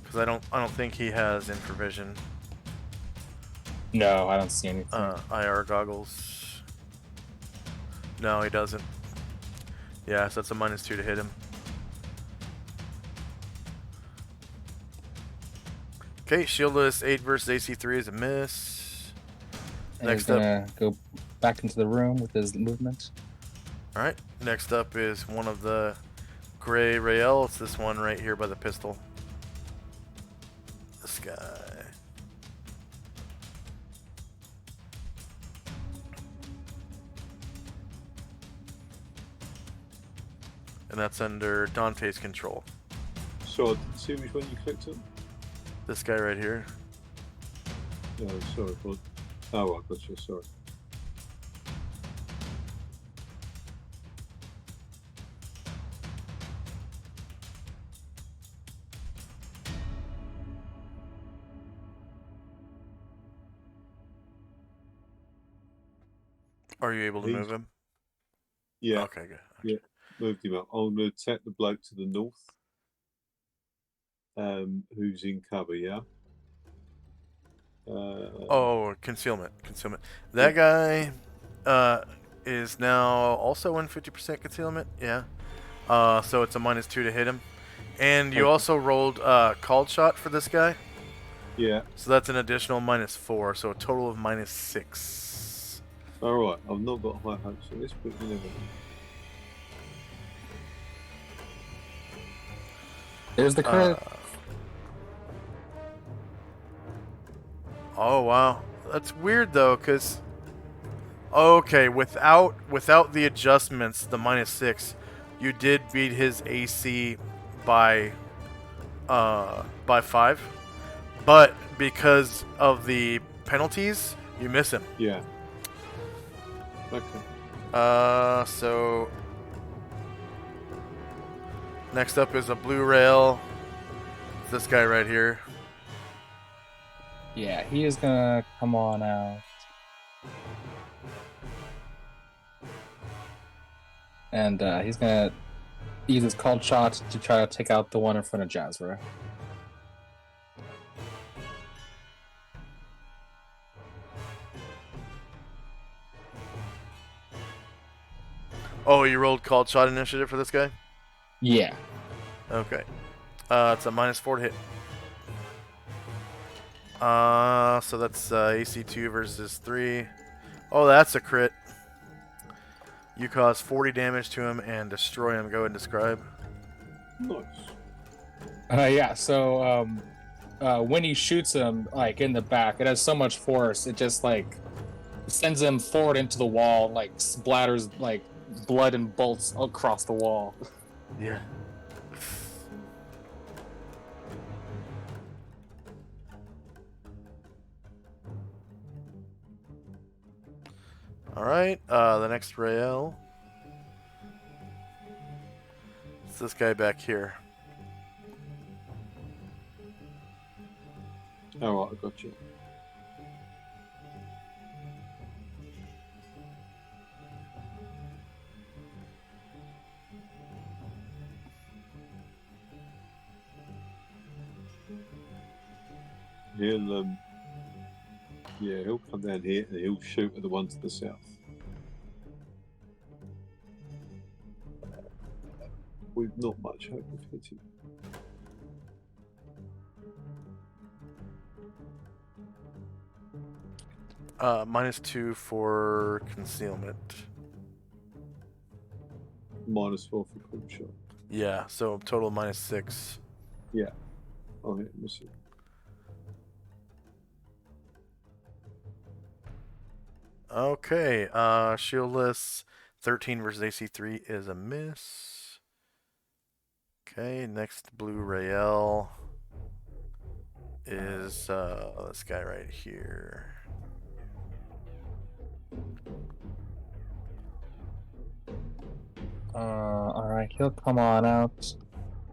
Because I don't think he has infravision. No, I don't see anything. IR goggles. No, he doesn't. Yeah, so that's a -2 to hit him. Okay, shieldless 8 versus AC 3 is a miss. And Next he's gonna go back into the room with his movement. Alright, next up is one of the gray Rael. It's this one right here by the pistol. This guy. And that's under Dante's control. So I didn't see which one you clicked on. This guy right here. No, sorry. Oh, I gotcha. Sorry. Are you able to He's- move him? Yeah, Okay, good. Yeah. moved him up. I'm going to attack the bloke to the north, who's in cover. Yeah. Oh, concealment. That guy is now also in 50% concealment. Yeah. So it's a -2 to hit him. And you Okay. also rolled called shot for this guy. Yeah. So that's an additional -4, so a total of -6. All right. I've not got high hopes for this, but you never know. There's the crit. Oh wow, that's weird though, cause okay, without the adjustments, the -6, you did beat his AC by 5, but because of the penalties, you miss him. Yeah. Okay. So next up is a blue rail. It's this guy right here. Yeah, he is gonna come on out. And he's gonna use his called shot to try to take out the one in front of Jazra. Oh, you rolled called shot initiative for this guy? Yeah. Okay. It's a -4 to hit. So that's AC 2 versus 3. Oh, that's a crit. You cause 40 damage to him and destroy him. Go ahead and describe. Nice. Yeah, so when he shoots him, like, in the back, it has so much force, it just, like, sends him forward into the wall, like, splatters, like, blood and bolts across the wall. Yeah. Alright, the next rail. It's this guy back here. All right, I got you. He'll come down here and he'll shoot at the one to the south. We've not much hope of hitting. -2 for concealment. -4 for call shot. Yeah, so total -6. Yeah. I'll hit miss it. Okay, shieldless 13 versus AC 3 is a miss. Okay, next blue rail is this guy right here. Alright, he'll come on out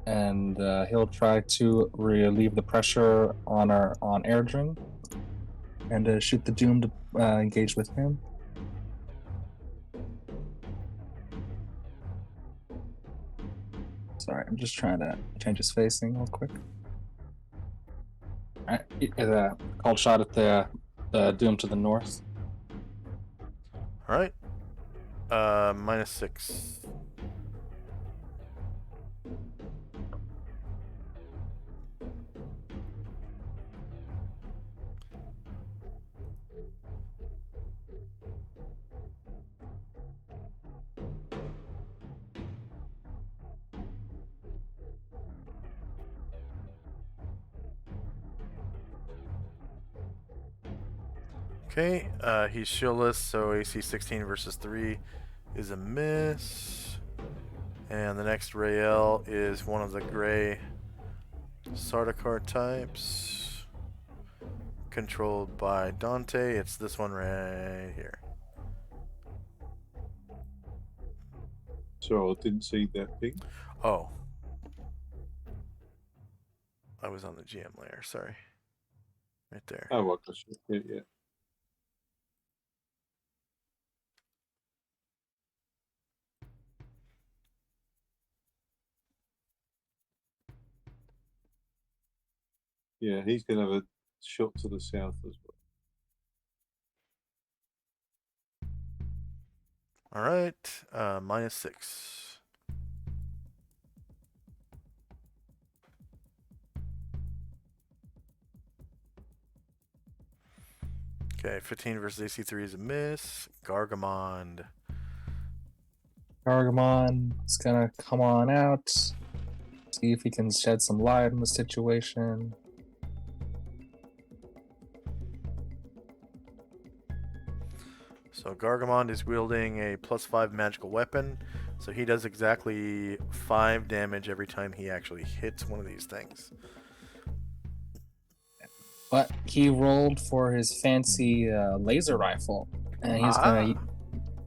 and he'll try to relieve the pressure on Erdrin and shoot the Doom to engage with him. Sorry, I'm just trying to change his facing real quick. Alright, called shot at the Doom to the north. Alright. -6. Okay, he's shieldless, so AC 16 versus 3 is a miss. And the next Rael is one of the gray Sardaukar types, controlled by Dante. It's this one right here. So I didn't see that ping. Oh. I was on the GM layer, sorry. Right there. Oh, I got you. Yeah. Yeah, he's going to have a shot to the south as well. Alright, -6. Okay, 15 versus AC3 is a miss. Gargamond. Gargamon is gonna come on out. See if he can shed some light on the situation. So Gargamond is wielding a +5 magical weapon. So he does exactly 5 damage every time he actually hits one of these things. But he rolled for his fancy laser rifle, and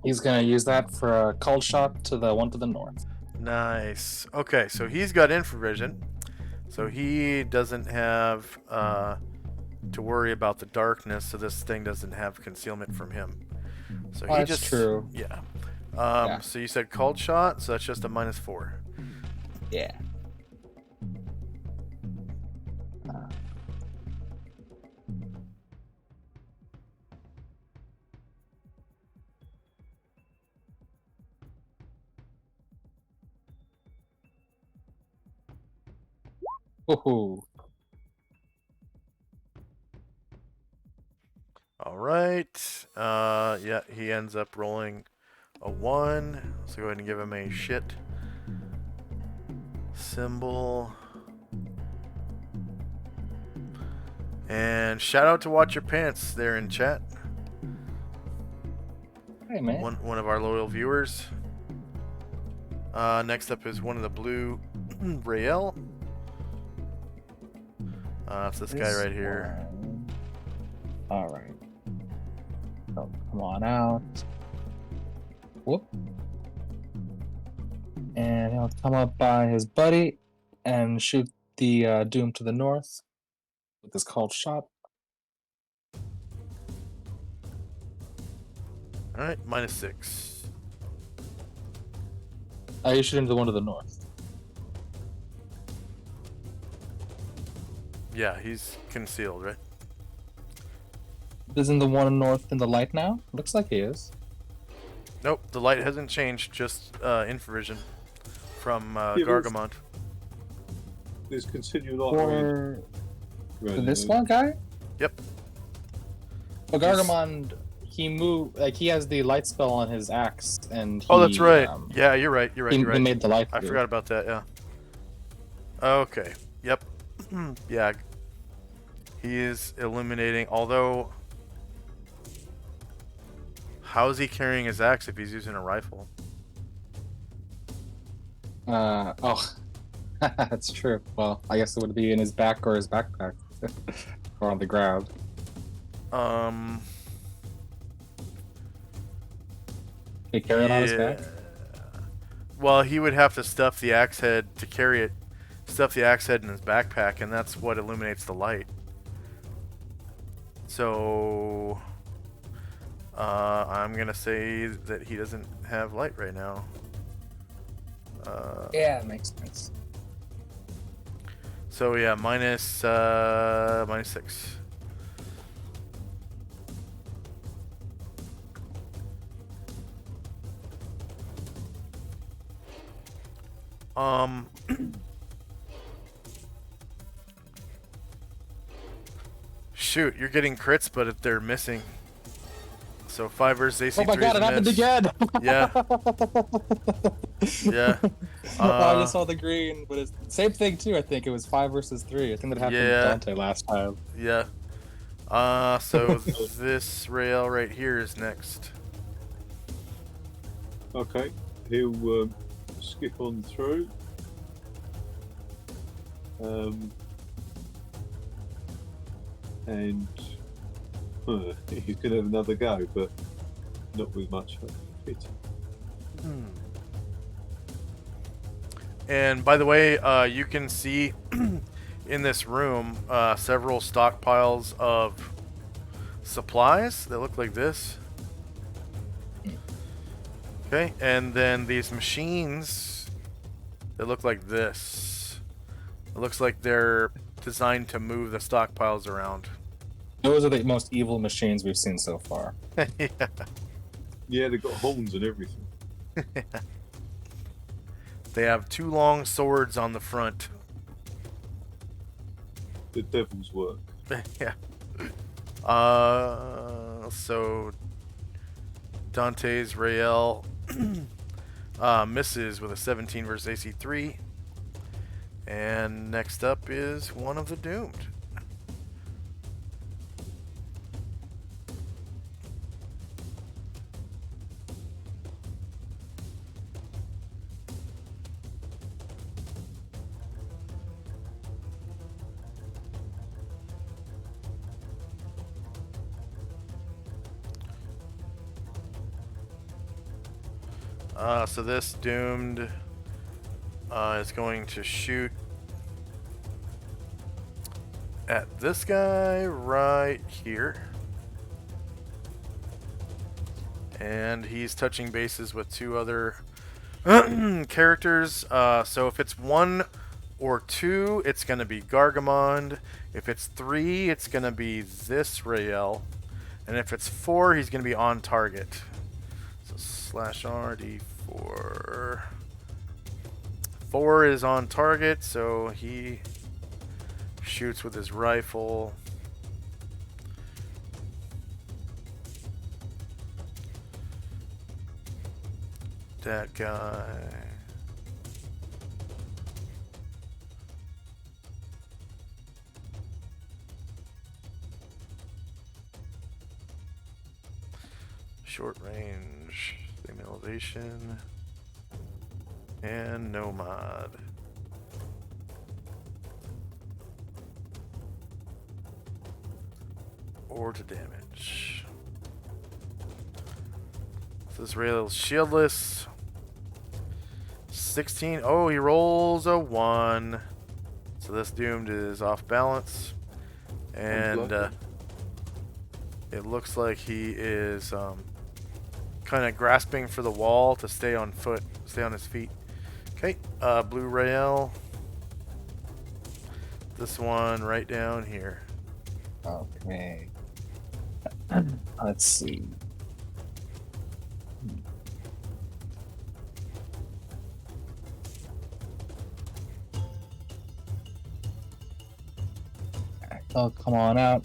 he's gonna use that for a cold shot to the one to the north. Nice. Okay, so he's got infravision. So he doesn't have to worry about the darkness, so this thing doesn't have concealment from him. So he That's just true. Yeah. Yeah. So you said cold shot, so that's just a -4. Yeah. Woohoo. All right. Yeah, he ends up rolling a 1. So go ahead and give him a shit symbol. And shout out to Watch Your Pants there in chat. Hey man. One of our loyal viewers. Next up is one of the blue Rael. It's this guy right here. All right. So come on out. Whoop. And he'll come up by his buddy and shoot the Doom to the north with his cold shot. All right, -6. You shoot him the one to the north. Yeah, he's concealed, right? Isn't the one north in the light now? Looks like he is. Nope, the light hasn't changed, just infravision from Yeah, but Gargamond. There's continual light. For this one guy? Yep. Well, Gargamon, he moved, like, he has the light spell on his axe, and he, Oh, that's right. Yeah, you're right. You're right. he, You're he right. made the light. I forgot about that. Yeah. Okay. Yep. Yeah. He is illuminating. Although, how is he carrying his axe if he's using a rifle? Oh, that's true. Well, I guess it would be in his back or his backpack, or on the ground. He carry it on his back. Well, he would have to stuff the axe head to carry it. Stuff the axe head in his backpack, and that's what illuminates the light. So, I'm gonna say that he doesn't have light right now. Yeah, makes sense. So yeah, -6. Shoot, you're getting crits, but they're missing. So 5 versus AC3. Oh my god, it happened again! Yeah. Yeah. I just saw the green, but it's same thing too. I think it was 5 versus 3. I think that happened Yeah. to Dante last time. Yeah. So this rail right here is next. Okay, he'll skip on through. And he's going to have another go, but not with much fit. And by the way, you can see in this room several stockpiles of supplies that look like this. Okay, and then these machines that look like this. It looks like they're designed to move the stockpiles around. Those are the most evil machines we've seen so far. Yeah. Yeah, they've got horns and everything. They have 2 long swords on the front. The devil's work. Yeah. So Dante's Rael misses with a 17 versus AC 3. And next up is one of the doomed. So this doomed is going to shoot at this guy right here. And he's touching bases with two other characters. So if it's 1 or 2, it's going to be Gargamond. If it's 3, it's going to be this Rael. And if it's 4, he's going to be on target. So /RD4. 4 is on target, so he shoots with his rifle. That guy. Short range, same elevation, and no mod. Or to damage. So this rail is shieldless. 16. Oh, he rolls a 1. So this doomed is off balance. And it looks like he is kind of grasping for the wall to stay on his feet. Okay, blue rail. This one right down here. Okay. Let's see. I'll come on out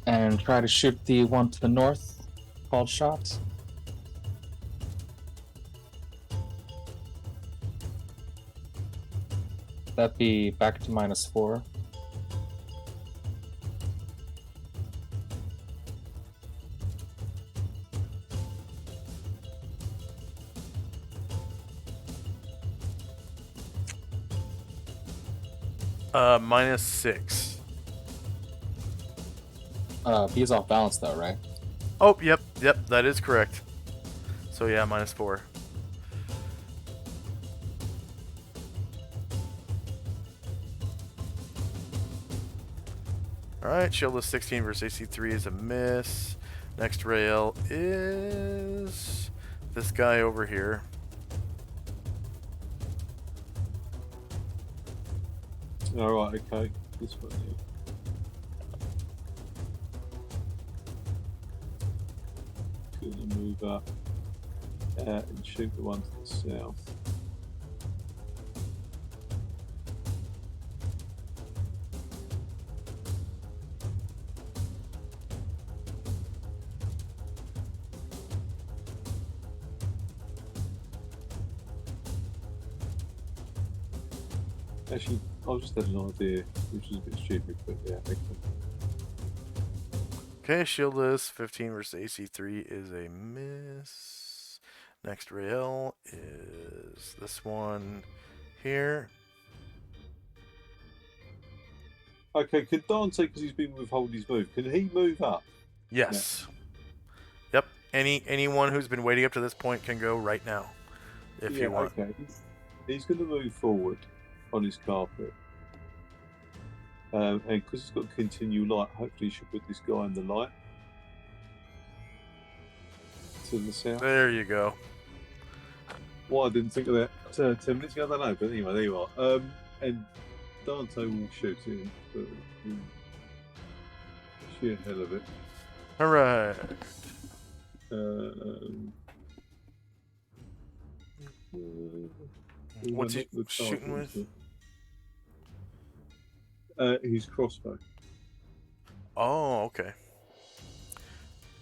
and try to shoot the one to the north called shot. That'd be back to -4. -6. He's off balance though, right? Oh, yep, that is correct. So yeah, -4. Alright, shieldless 16 versus AC 3 is a miss. Next rail is this guy over here. Alright, okay. This one here. Gonna move up and shoot the one to the south. Actually, I just had an idea, which is a bit stupid, but yeah, okay. Okay, shieldless 15 versus AC 3 is a miss. Next rail is this one here. Okay, can Dante, because he's been withholding his move, can he move up? Yes. Yep. Anyone who's been waiting up to this point can go right now, if you want. Okay. He's going to move forward on his carpet. And because it's got continue light, hopefully he should put this guy in the light. To the south. There you go. Why I didn't think of that 10 minutes ago, I don't know, but anyway, there you are. And Dante will shoot him, but sheer hell of it. Alright. What's he shooting with? His crossbow. Oh, okay.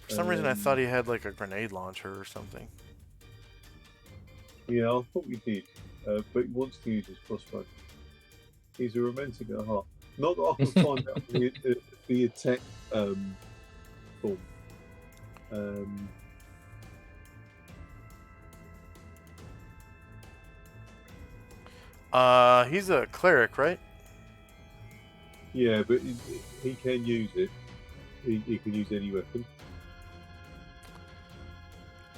For some reason, I thought Um, he had like a grenade launcher or something. Yeah, I thought we did, but he wants to use his crossbow. He's a romantic at heart. Not that I can find out the attack form. Um, He's a cleric, right? yeah, but he can use it. He can use any weapon.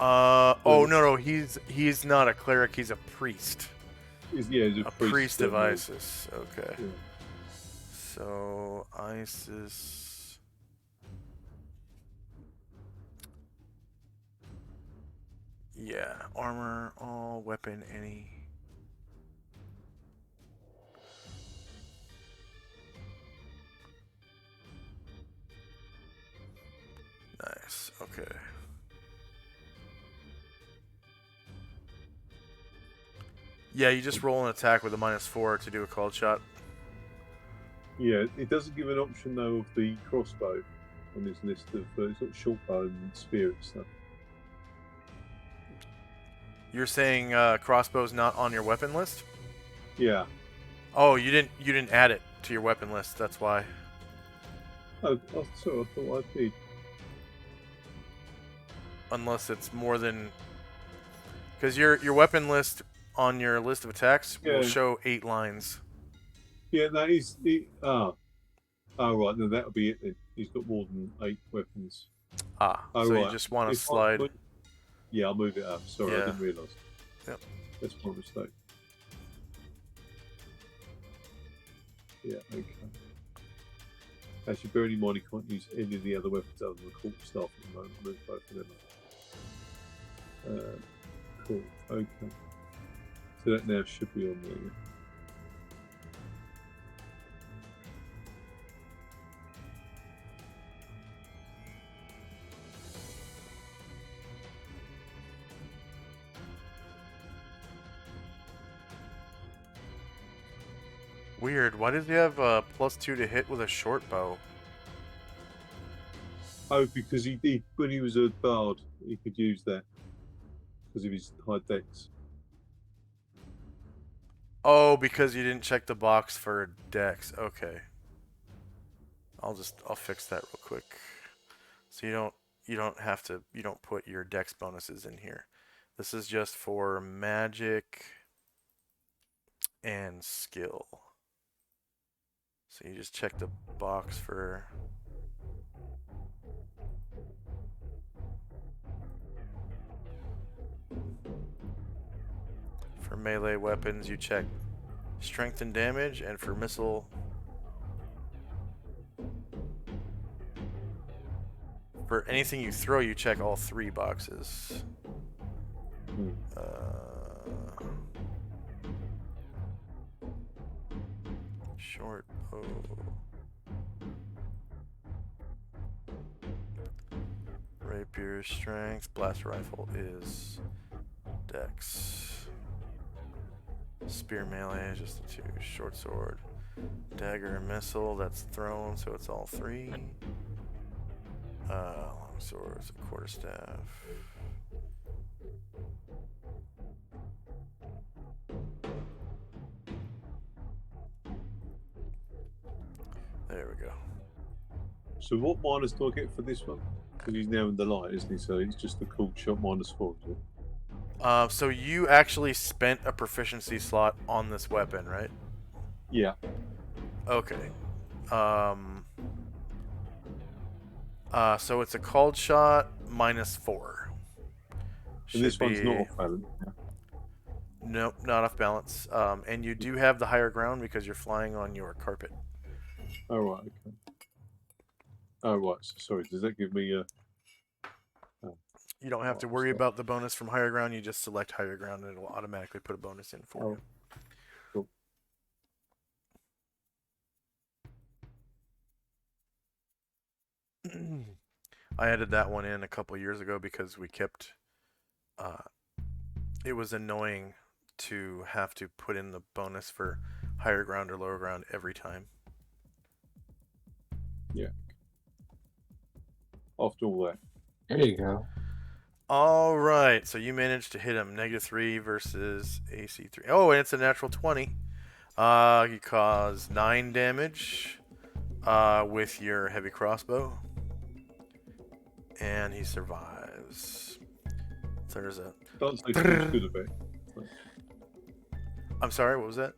Oh no, he's not a cleric. He's a priest. He's a A priest. priest of Isis. Okay. Yeah. So Isis. Yeah, armor, all weapon, any. Nice. Okay. Yeah, you just roll an attack with a -4 to do a called shot. Yeah, it doesn't give an option though of the crossbow on his list of it's got short bow and spear and stuff. You're saying crossbow's not on your weapon list? Yeah. Oh, you didn't add it to your weapon list. That's why. Oh, sorry, I thought I did. Unless it's more than, because your weapon list on your list of attacks will Yeah. show 8 lines. Yeah, that is the Oh right, then that'll be it then. He's got more than 8 weapons. Ah, Oh, so right. you just want to If I slide. put- Yeah, I'll move it up. Sorry, I Yeah. didn't realise. Yep. That's my mistake. Yeah, okay. Actually, bearing in mind he can't use any of the other weapons other than the court staff at the moment. Move both of them up. Cool, okay. So that now should be on there, yeah. Weird. Why does he have +2 to hit with a short bow? Oh, because he when he was a bard, he could use that because of his high dex. Oh, because you didn't check the box for dex. Okay. I'll fix that real quick. So you don't put your dex bonuses in here. This is just for magic and skill. So you just check the box for melee weapons, you check strength and damage, and for missile for anything you throw, you check all 3 boxes. Short bow. Rapier strength. Blaster rifle is dex. Spear melee, just the 2. Short sword. Dagger and missile, that's thrown, so it's all 3. Long swords, a quarterstaff. There we go. So what minus do I get for this one? Because he's now in the light, isn't he? So it's just the cool shot -4, is it? So you actually spent a proficiency slot on this weapon, right? Yeah. Okay. So it's a called shot -4. And this one's not off balance. Nope, not off balance. And you do have the higher ground because you're flying on your carpet. Oh, right, okay. Oh, right, so, sorry, does that give me a... You don't have to worry about the bonus from higher ground, you just select higher ground and it will automatically put a bonus in for you. Cool. I added that one in a couple years ago because we kept... it was annoying to have to put in the bonus for higher ground or lower ground every time. Yeah. after all that. There you go. All right, so you managed to hit him. -3 versus AC3. Oh, and it's a natural 20. You cause 9 damage with your heavy crossbow, and he survives. So there's a. Dante feels good about it. I'm sorry, what was that?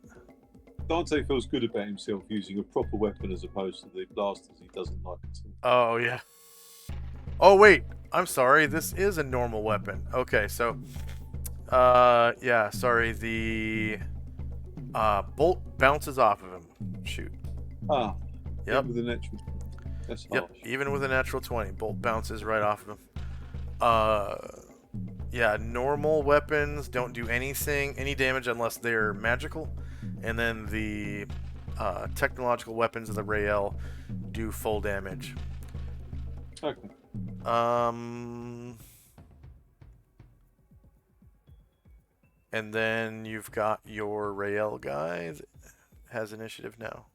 Dante feels good about himself using a proper weapon as opposed to the blasters he doesn't like at all. Oh, yeah. Oh, wait. I'm sorry. This is a normal weapon. Okay, so... yeah, sorry. The bolt bounces off of him. Shoot. Ah, Yep. with a natural. That's Yep. harsh. Even with a natural 20, bolt bounces right off of him. Yeah, normal weapons don't do any damage unless they're magical. And then the technological weapons of the Rael do full damage. Okay. And then you've got your Rael guy that has initiative now.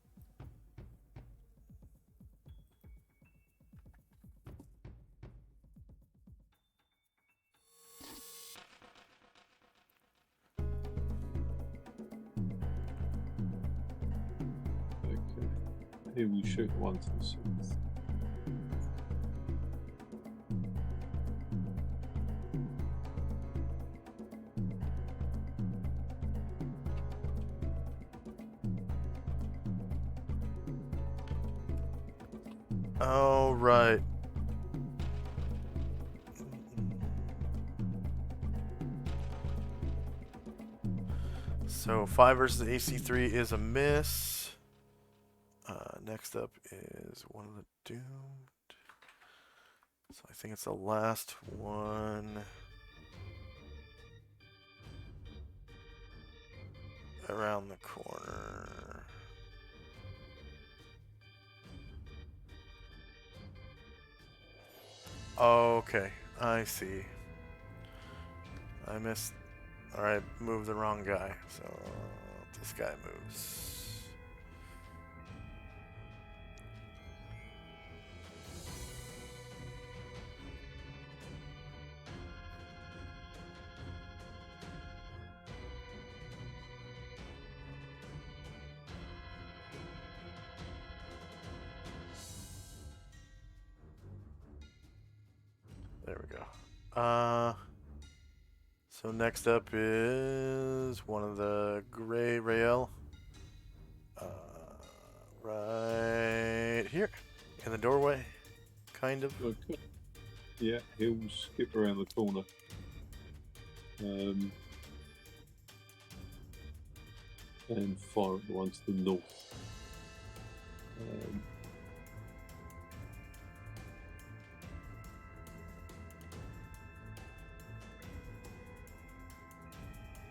Okay. Here we shoot one to the south. Oh, right. So 5 versus AC3 is a miss. Next up is one of the doomed. So I think it's the last one. Around the corner. Okay, I see. I missed. Alright, moved the wrong guy. So this guy moves. There we go. So next up is one of the gray Rael. Right here. In the doorway. Kind of. Okay. Yeah, he'll skip around the corner. And fire at the one to the north.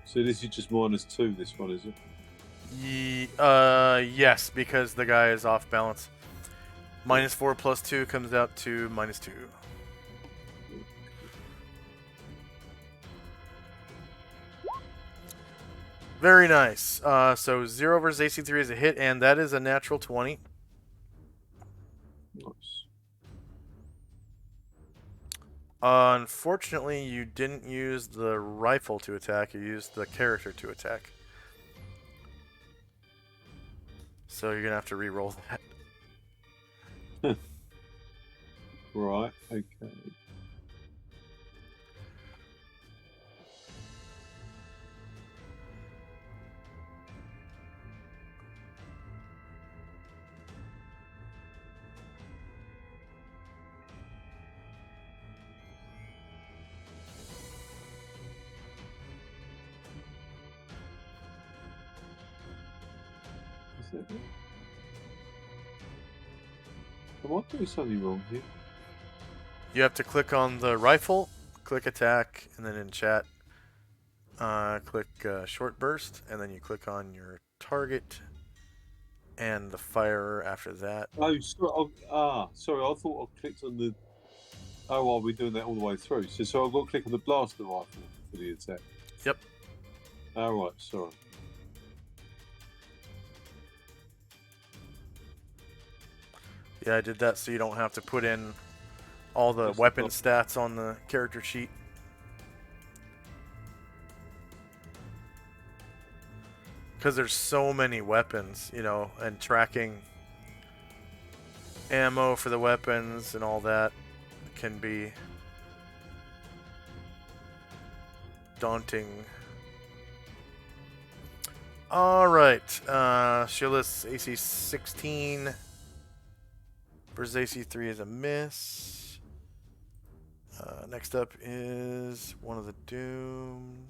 So this is just -2, this one, is it? Yes, because the guy is off balance. -4 plus 2 comes out to -2. Very nice. So 0 versus AC3 is a hit, and that is a natural 20. Nice. Unfortunately, you didn't use the rifle to attack, you used the character to attack. So you're going to have to re-roll that. Right, okay. Is that it? Am I doing something wrong here? You have to click on the rifle, click attack, and then in chat, click short burst, and then you click on your target and the firer after that. Oh, sorry. Sorry. I thought I clicked on the. Oh, are we doing that all the way through? So I've got to click on the blaster rifle for the attack. Yep. All right. Sorry. Yeah, I did that so you don't have to put in all the That's the weapon problem. stats on the character sheet. Because there's so many weapons, you know, and tracking ammo for the weapons and all that can be daunting. Alright, Shieldless AC 16 versus AC 3 is a miss. Next up is one of the Doomed.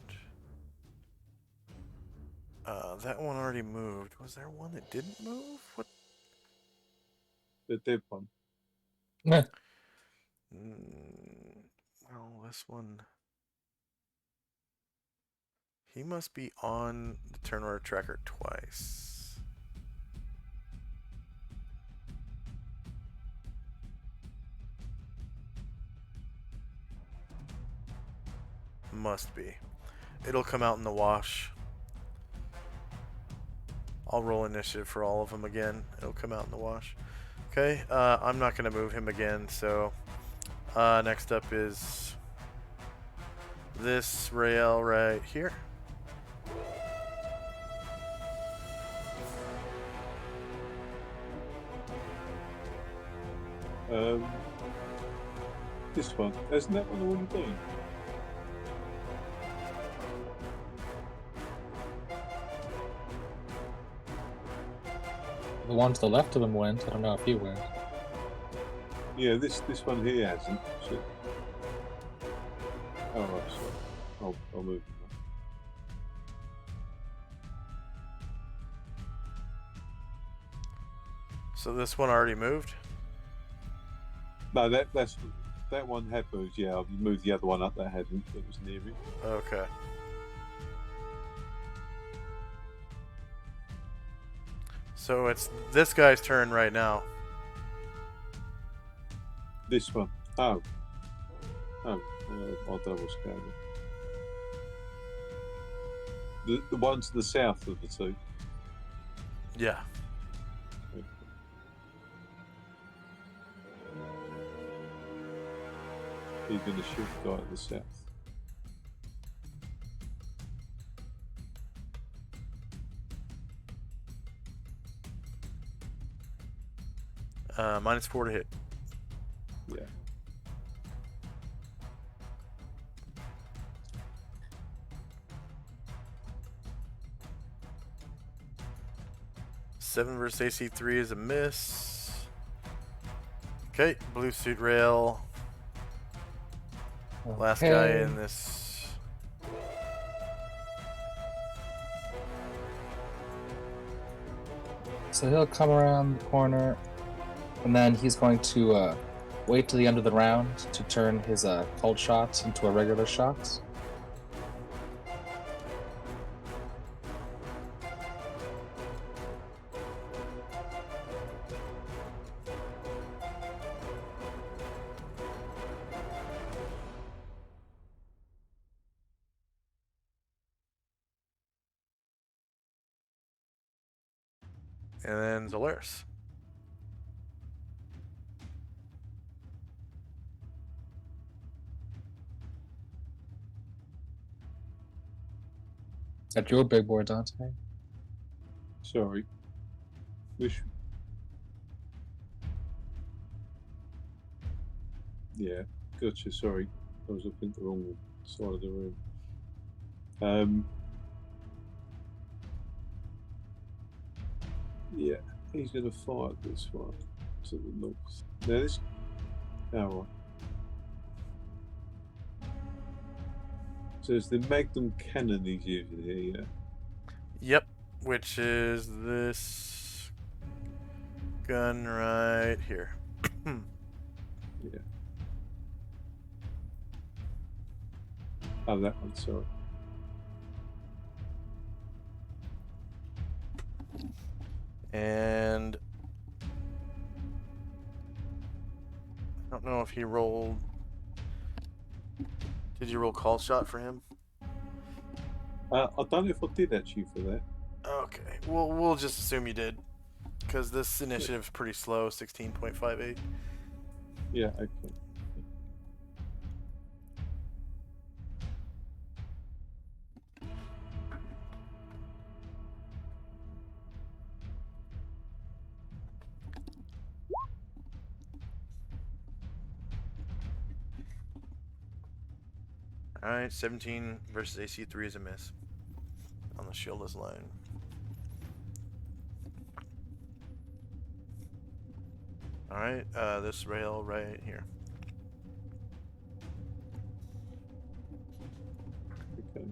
That one already moved. Was there one that didn't move? What? The dead one. Meh. Well, this one. He must be on the turn order tracker twice. Must be. It'll come out in the wash. I'll roll initiative for all of them again. It'll come out in the wash. Okay, I'm not going to move him again, so next up is this rail right here. This one. Isn't that one already doing? The one to the left of him went. I don't know if he went. Yeah, this one here hasn't. Shit. Oh, right, sorry. I'll move him. So this one already moved? No, that one had moved. Yeah, I'll move the other one up. That hadn't. That was near me. Okay. So it's this guy's turn right now. This one. Oh. I'll double scan it. The one to the south of the two. Yeah. He's going to shoot the guy at the south. -4 to hit. Yeah. Seven versus AC 3 is a miss. Okay, blue suit rail. Last guy Okay. in this. So he'll come around the corner, and then he's going to wait till the end of the round to turn his cold shots into a regular shots. And then Zolaris. At your big board, Dante. Sorry. Which? Yeah, gotcha. Sorry, I was looking at the wrong side of the room. Yeah, he's going to fire this one to the north. Now this. Oh, right. So it's the Magnum cannon he's using here. Yeah. Yep, which is this gun right here. Yeah. Oh, that one. Sorry. And I don't know if he rolled. Did you roll call shot for him? I don't know if I did actually for that. Okay, we'll just assume you did, because this initiative's pretty slow, 16.58. Yeah, okay. Alright, 17 versus AC 3 is a miss. On the shieldless line. Alright, this rail right here. Okay.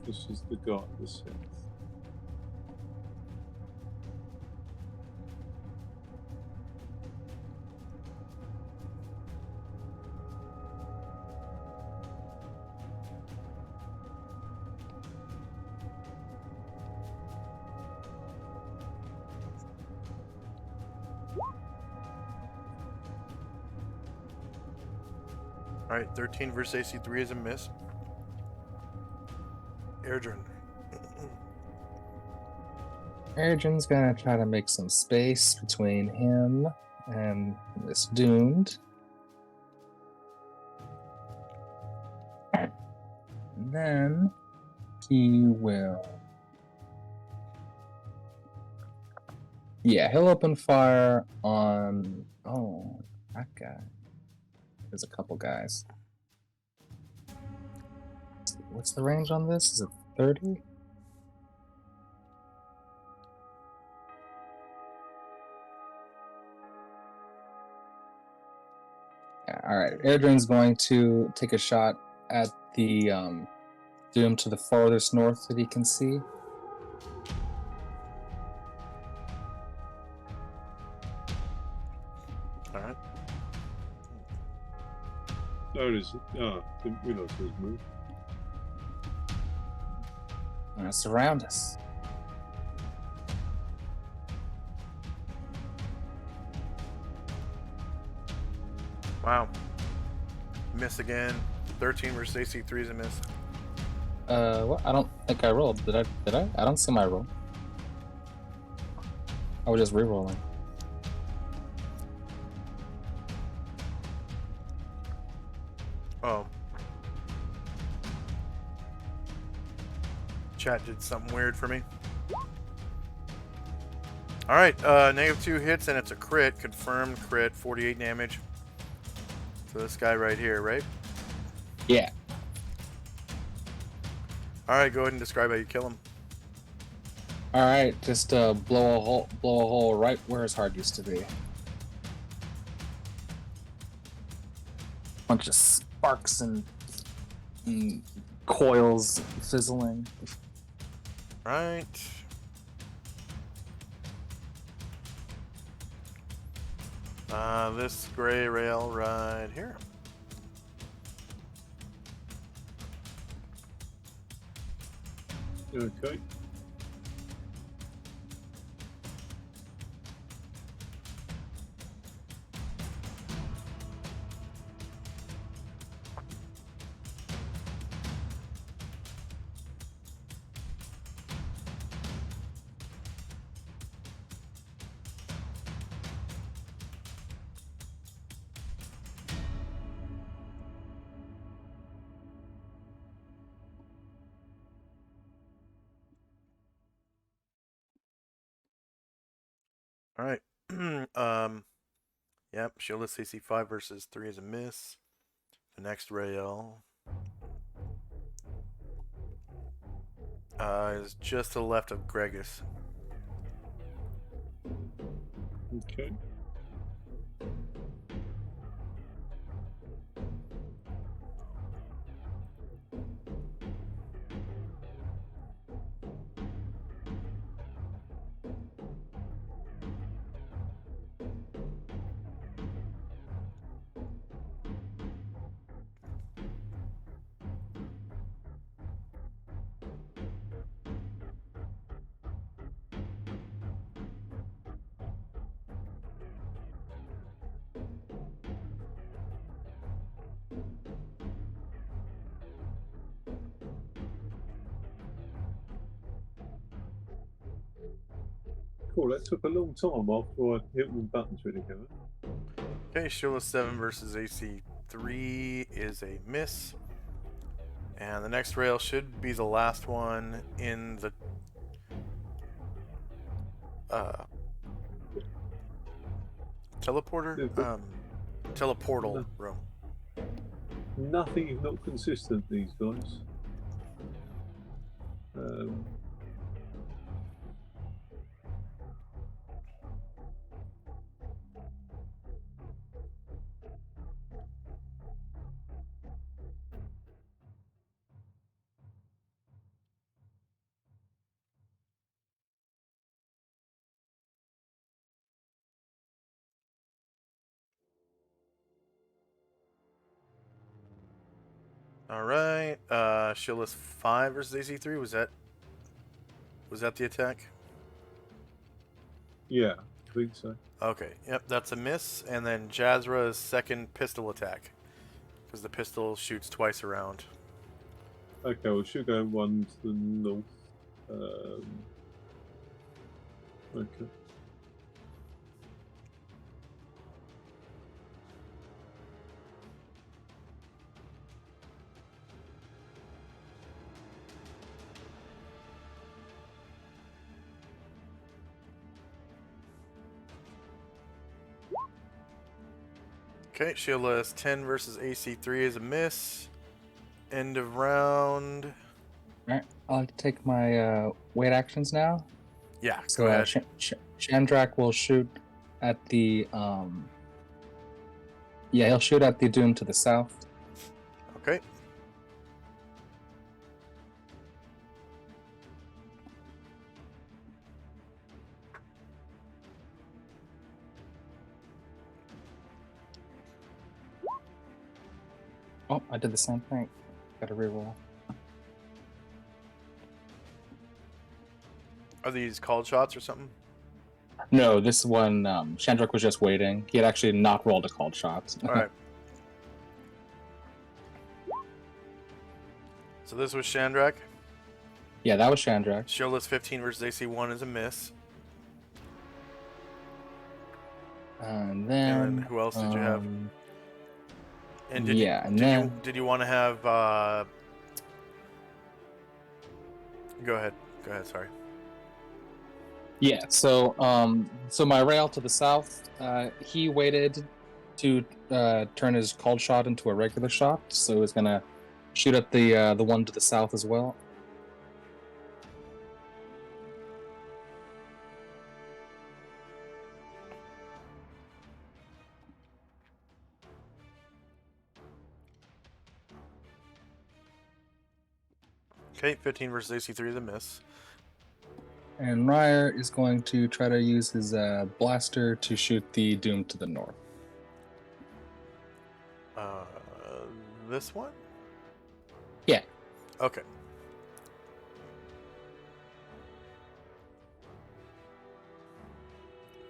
This is the guy, the south. Alright, 13 versus AC 3 is a miss. Airdrin. Arjun's gonna try to make some space between him and this doomed. And then he will. Yeah, he'll open fire on. Oh, that guy. There's a couple guys. What's the range on this? Is it 30? Yeah, all right. Airdrin's going to take a shot at the doom to the farthest north that he can see. Alright. Oh, it is. Didn't realise there was move. Surround us. Wow. Miss again. 13 versus AC 3 is a miss. What? I don't think I rolled. Did I? I don't see my roll. I was just re-rolling. Oh. Chat did something weird for me. Alright, -2 hits and it's a crit. Confirmed crit, 48 damage. So this guy right here, right? Yeah. Alright, go ahead and describe how you kill him. All right, just blow a hole right where his heart used to be. Bunch of sparks and coils fizzling. Right. This gray rail right here. Okay. Alright. Yep, shieldless AC 5 versus 3 is a miss. The next rail is just to the left of Gregus. Okay. Cool, that took a long time after I hit all the buttons really go. Okay, shieldless 7 versus AC 3 is a miss. And the next rail should be the last one in the teleporter, Yeah, but teleportal no, room. nothing is not consistent. These guys. Um, All right. Shieldless 5 versus AC3. Was that the attack? yeah, I think so. Okay. Yep, that's a miss. And then Jazra's second pistol attack, because the pistol shoots twice around. Okay, we should go one to the north. Okay. Okay, Shieldless 10 versus AC3 is a miss. End of round. Alright, I'll take my wait actions now. Yeah, So go ahead. Chandrak will shoot at the yeah, he'll shoot at the doom to the south. Okay. Oh, I did the same thing. Gotta reroll. Are these called shots or something? No, this one, Chandrak was just waiting. He had actually not rolled a called shot. All right. So this was Chandrak. Yeah, that was Chandrak. Shieldless 15 versus AC1 is a miss. And then, And who else did you have? And did you want to have? Go ahead. Go ahead. Sorry. Yeah, so my rail to the south, he waited to turn his called shot into a regular shot, so he's gonna shoot at the one to the south as well. Okay, 15 versus AC3 is a miss. And Ryer is going to try to use his blaster to shoot the doom to the north. This one? Yeah. Okay.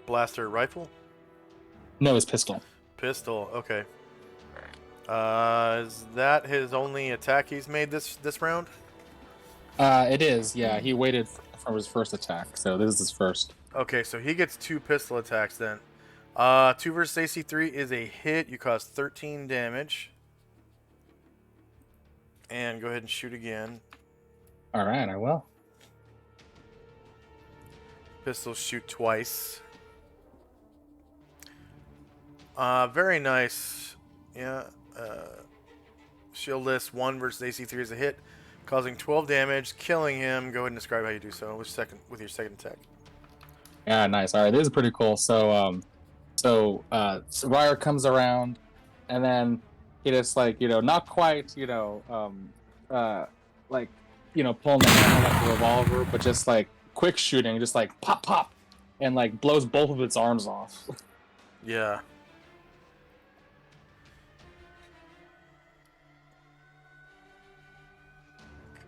Blaster rifle? No, his pistol. Pistol, okay. Is that his only attack he's made this round? It is, yeah. He waited for his first attack, so this is his first. Okay, so he gets 2 pistol attacks then. 2 versus AC3 is a hit. You cause 13 damage. And go ahead and shoot again. Alright, I will. Pistols shoot twice. Very nice. Yeah. Shieldless 1 versus AC3 is a hit, causing 12 damage, killing him. Go ahead and describe how you do so with your second attack. Yeah, nice. Alright, this is pretty cool. So Ryer comes around, and then he just not quite, pulling the hammer like a revolver, but just like quick shooting, just like pop pop, and like blows both of its arms off. Yeah.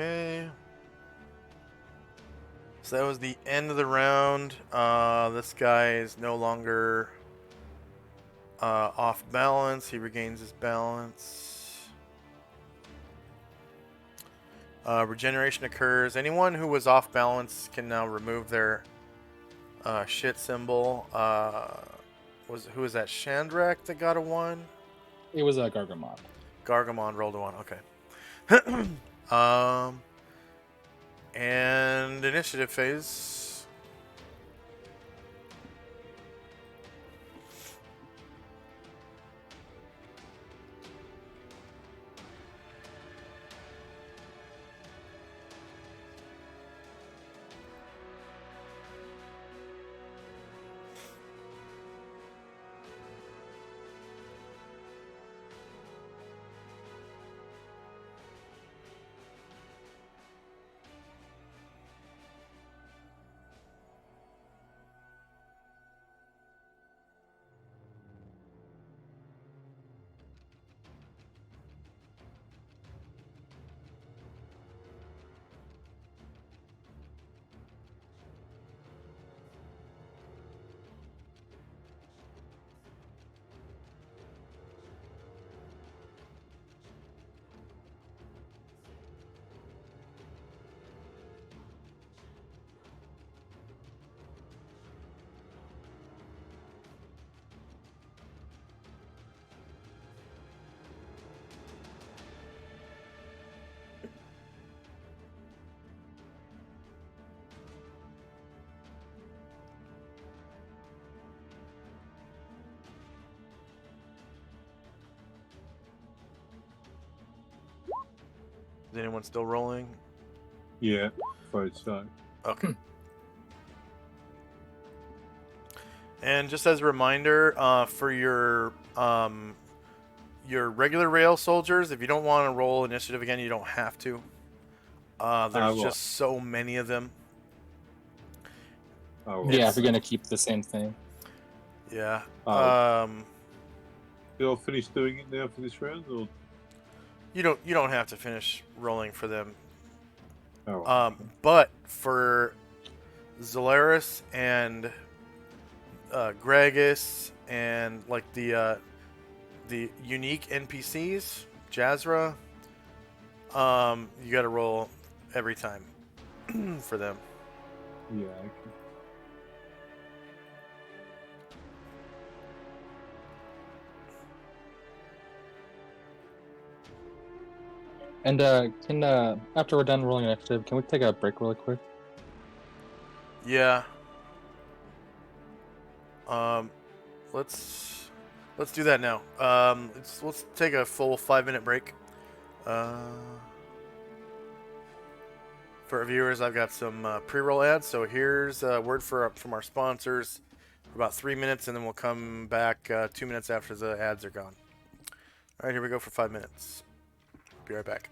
Okay. So that was the end of the round. This guy is no longer off balance. He regains his balance. Regeneration occurs. Anyone who was off balance can now remove their shit symbol. Who was that? Chandrak that got a 1? It was a Gargamon. Gargamon rolled a 1. Okay. Um, and initiative phase. Is anyone still rolling? Yeah, afraid so. Okay. And just as a reminder, for your regular rail soldiers, if you don't want to roll initiative again, you don't have to. There's right. just so many of them. Oh, right. Yeah, if you're gonna keep the same thing. Yeah. Oh. Did I finish doing it now for this round, or? You don't have to finish rolling for them. Oh, right. Okay. But for Zolaris and Gregus and like the unique NPCs, Jazra, you got to roll every time for them. Yeah, okay. And can after we're done rolling initiative, can we take a break really quick? Yeah. Let's do that now. Let's take a full 5-minute break. For our viewers, I've got some pre-roll ads. So here's a word from our sponsors for about 3 minutes, and then we'll come back 2 minutes after the ads are gone. All right, here we go for 5 minutes. Be right back.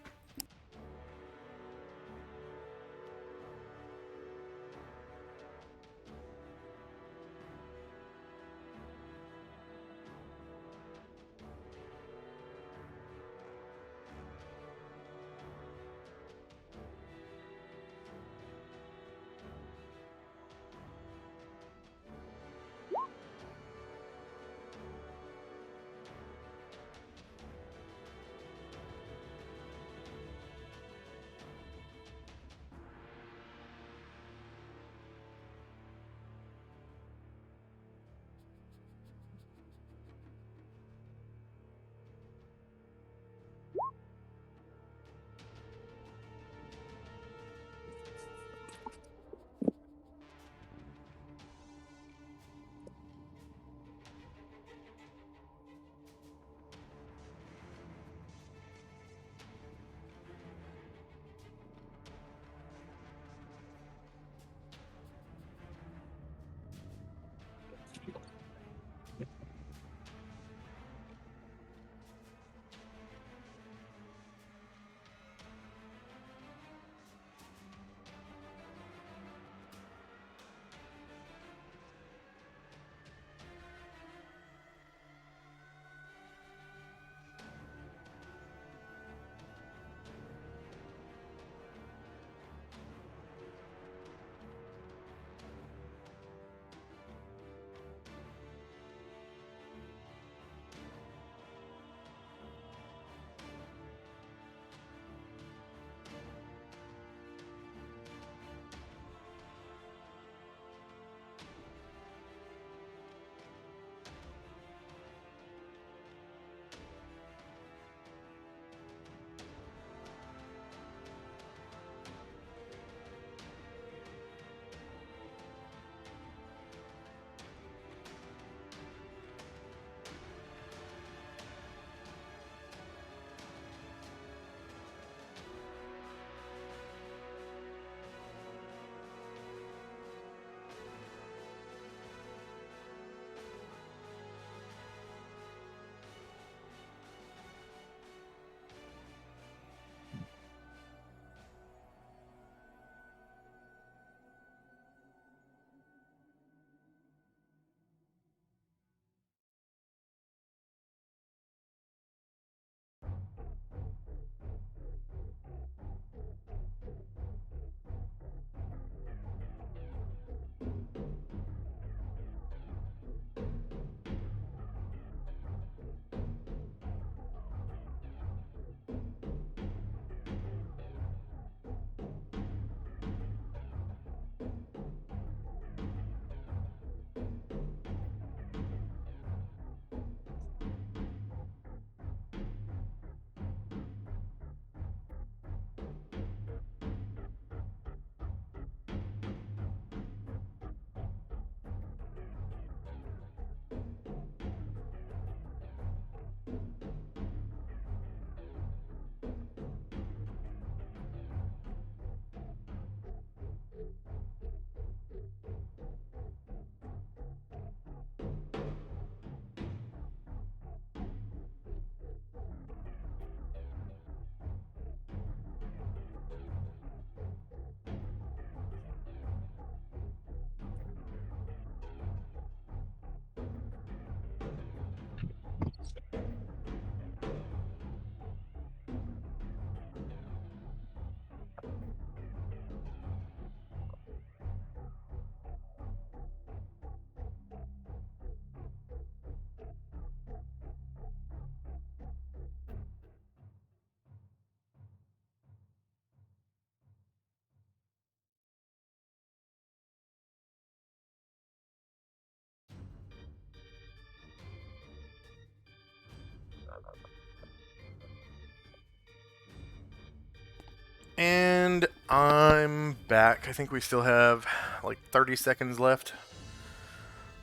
And I'm back. I think we still have like 30 seconds left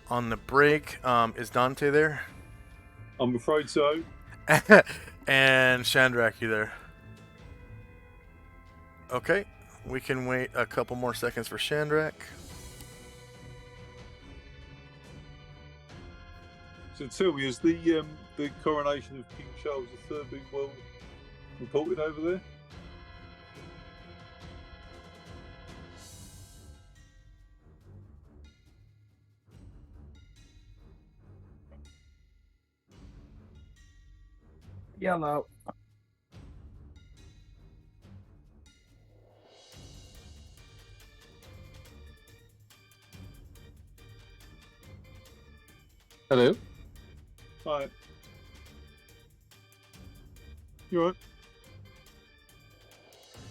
on the break. Is Dante there? I'm afraid so. And Chandrak, you there? Okay, we can wait a couple more seconds for Chandrak. So tell me, is the coronation of King Charles III being well reported over there? Yellow. Hello? Hi. You alright?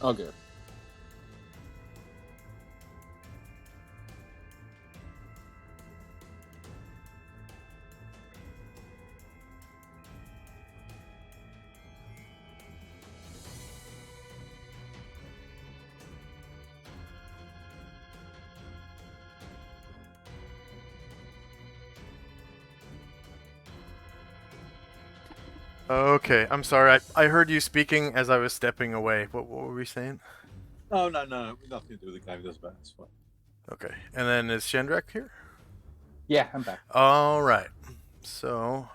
Oh, good. Okay, I'm sorry. I heard you speaking as I was stepping away. What were we saying? Oh, no. Nothing to do with the game. It doesn't matter. It's fine. Okay, and then is Chandrak here? Yeah, I'm back. All right. So,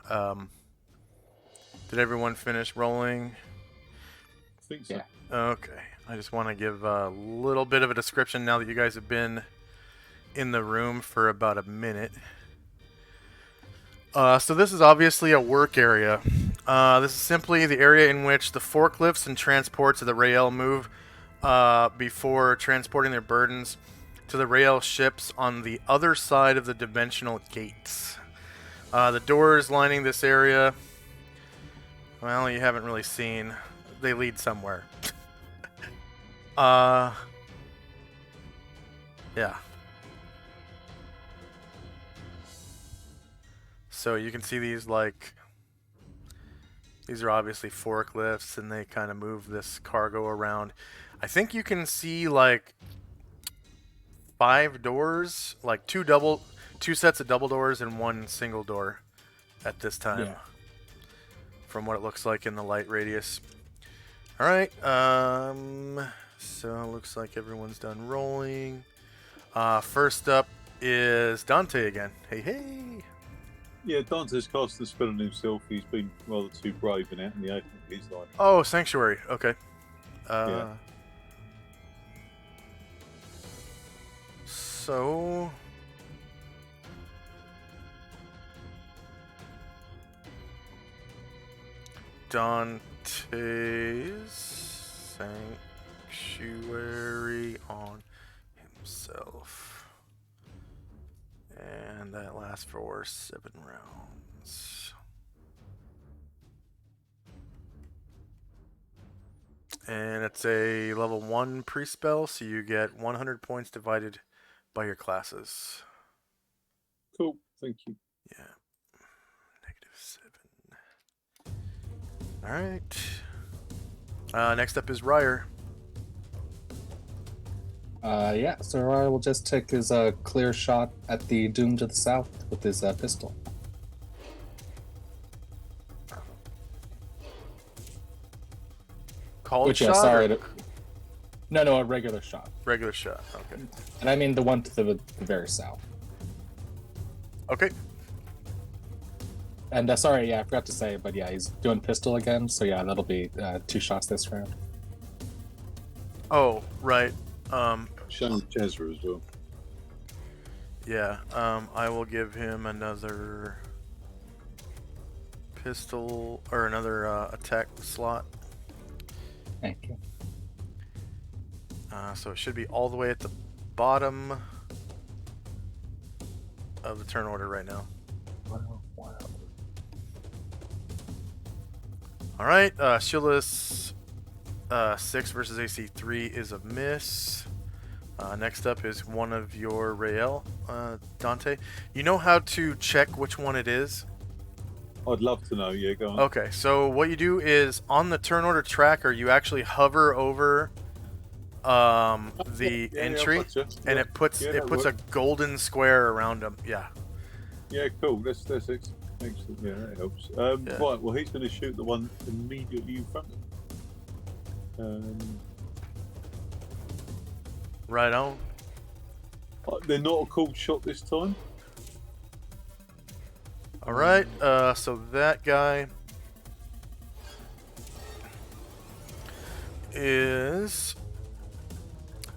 did everyone finish rolling? I think so. Yeah. Okay. I just want to give a little bit of a description now that you guys have been in the room for about a minute. So this is obviously a work area. This is simply the area in which the forklifts and transports of the rail move before transporting their burdens to the rail ships on the other side of the dimensional gates. The doors lining this area, well, you haven't really seen. They lead somewhere. Yeah. So you can see these, like, these are obviously forklifts, and they kind of move this cargo around. I think you can see, like, 5 doors, like two sets of double doors and one single door at this time. Yeah. From what it looks like in the light radius. All right. So it looks like everyone's done rolling. First up is Dante again. Hey. Yeah, Dante's cast the spell on himself. He's been rather too brave and out in the open. He's like, Oh, Sanctuary. Okay. Yeah. So Dante's Sanctuary on himself. And that lasts for 7 rounds. And it's a level 1 pre-spell, so you get 100 points divided by your classes. cool, thank you. Yeah. -7. Alright. Next up is Ryer. Yeah, so Ryan will just take his clear shot at the doom to the south with his pistol. Called Which, shot yeah, sorry. or No, a regular shot. regular shot? Okay. And I mean the one to the very south. Okay. And sorry, yeah, I forgot to say, but yeah, he's doing pistol again, so yeah, that'll be 2 shots this round. Oh, right. Shown Jezra as well. Yeah. I will give him another pistol or another attack slot. Thank you. So it should be all the way at the bottom of the turn order right now. Wow. All right. Sheila's 6 versus AC 3 is a miss. Next up is one of your Rael, Dante. You know how to check which one it is? I'd love to know. Yeah, go on. Okay, so what you do is on the turn order tracker, you actually hover over the Yeah, entry, I've got you. and Yeah. it puts Yeah, it that puts a works. golden square around him. Yeah. Yeah, cool. That's excellent. Yeah, that helps. Yeah. Right. Well, he's going to shoot the one immediately in front of him. Right on. They're not a cool shot this time. All right. So that guy is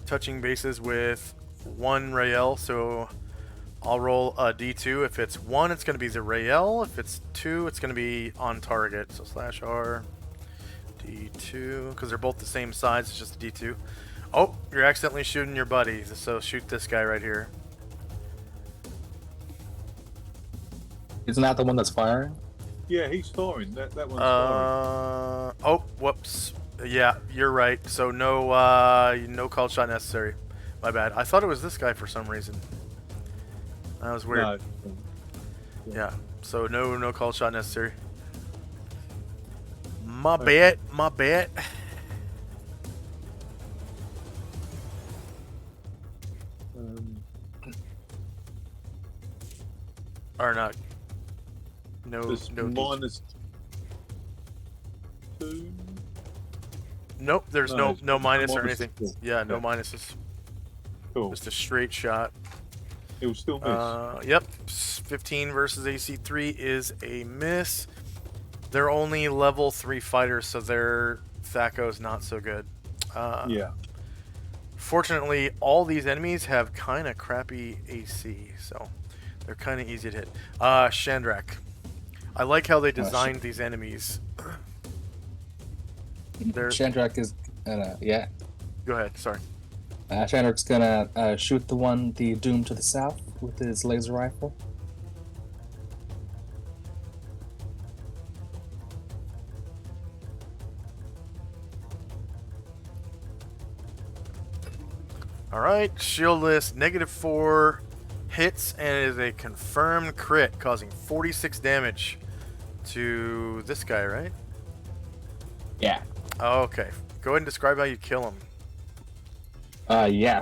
touching bases with one Rael, so I'll roll a d2. If it's 1, it's going to be the Rael. If it's 2, it's going to be on target. So /r d2, because they're both the same size, it's just a d2. Oh, you're accidentally shooting your buddy, so shoot this guy right here. Isn't that the one that's firing? Yeah, he's firing. That one's firing. Oh, whoops. Yeah, you're right. So no no call shot necessary. My bad. I thought it was this guy for some reason. That was weird. No. Yeah. So no call shot necessary. My Okay. bad. Or not. There's No. -2. Nope. There's no minus or anything. -2. Yeah, no Okay. minuses. Cool. Just a straight shot. It will still miss. Yep. 15 versus AC3 is a miss. They're only level 3 fighters, so their THAC0's not so good. Yeah. Fortunately, all these enemies have kind of crappy AC, so they're kind of easy to hit. Shandrak. I like how they designed these enemies. Shandrak is gonna Go ahead, sorry. Shandrak's gonna shoot the Doom to the south with his laser rifle. Alright, shieldless, -4 hits, and it is a confirmed crit, causing 46 damage to this guy, right? Yeah. Okay, go ahead and describe how you kill him.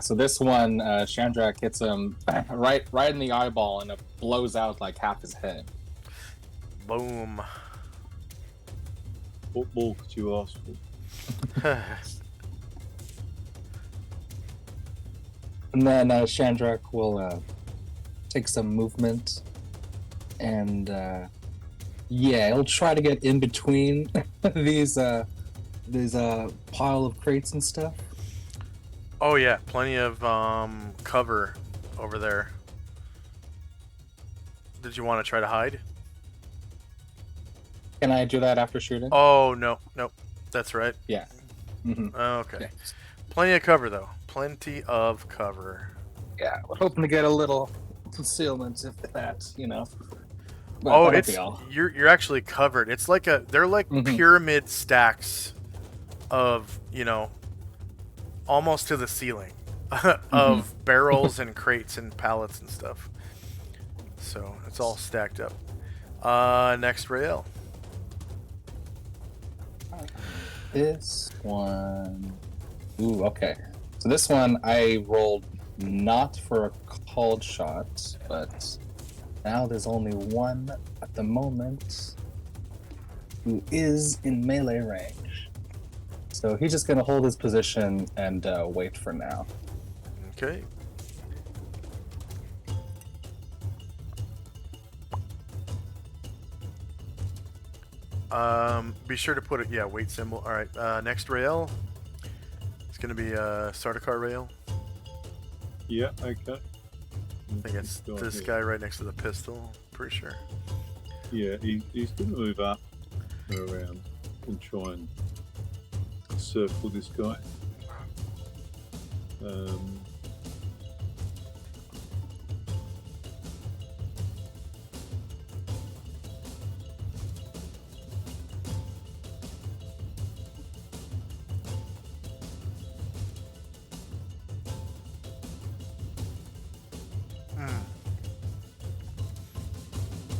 So this one, Shandrak hits him right in the eyeball, and it blows out like half his head. Boom. What more could you ask for? And then Shandrak will take some movement, and he'll try to get in between these pile of crates and stuff. Oh yeah, plenty of cover over there. Did you want to try to hide? Can I do that after shooting? Oh no, that's right. Yeah. Mm-hmm. Okay. Yeah. Plenty of cover though. Plenty of cover. Yeah, we're hoping to get a little concealment, if that, But Oh, that'll it's be all. you're actually covered. It's like they're like Mhm. pyramid stacks of, almost to the ceiling of barrels and crates and pallets and stuff. So it's all stacked up. Next rail. This one. Ooh, okay. So this one I rolled not for a called shot, but now there's only one at the moment who is in melee range. So he's just gonna hold his position and wait for now. Okay. Be sure to put it, wait symbol. All right, next rail. It's gonna be Sardaukar rail. Yeah, okay. I think it's this guy right next to the pistol. Pretty sure. Yeah, he's going to move up and around and try and circle this guy. Hmm.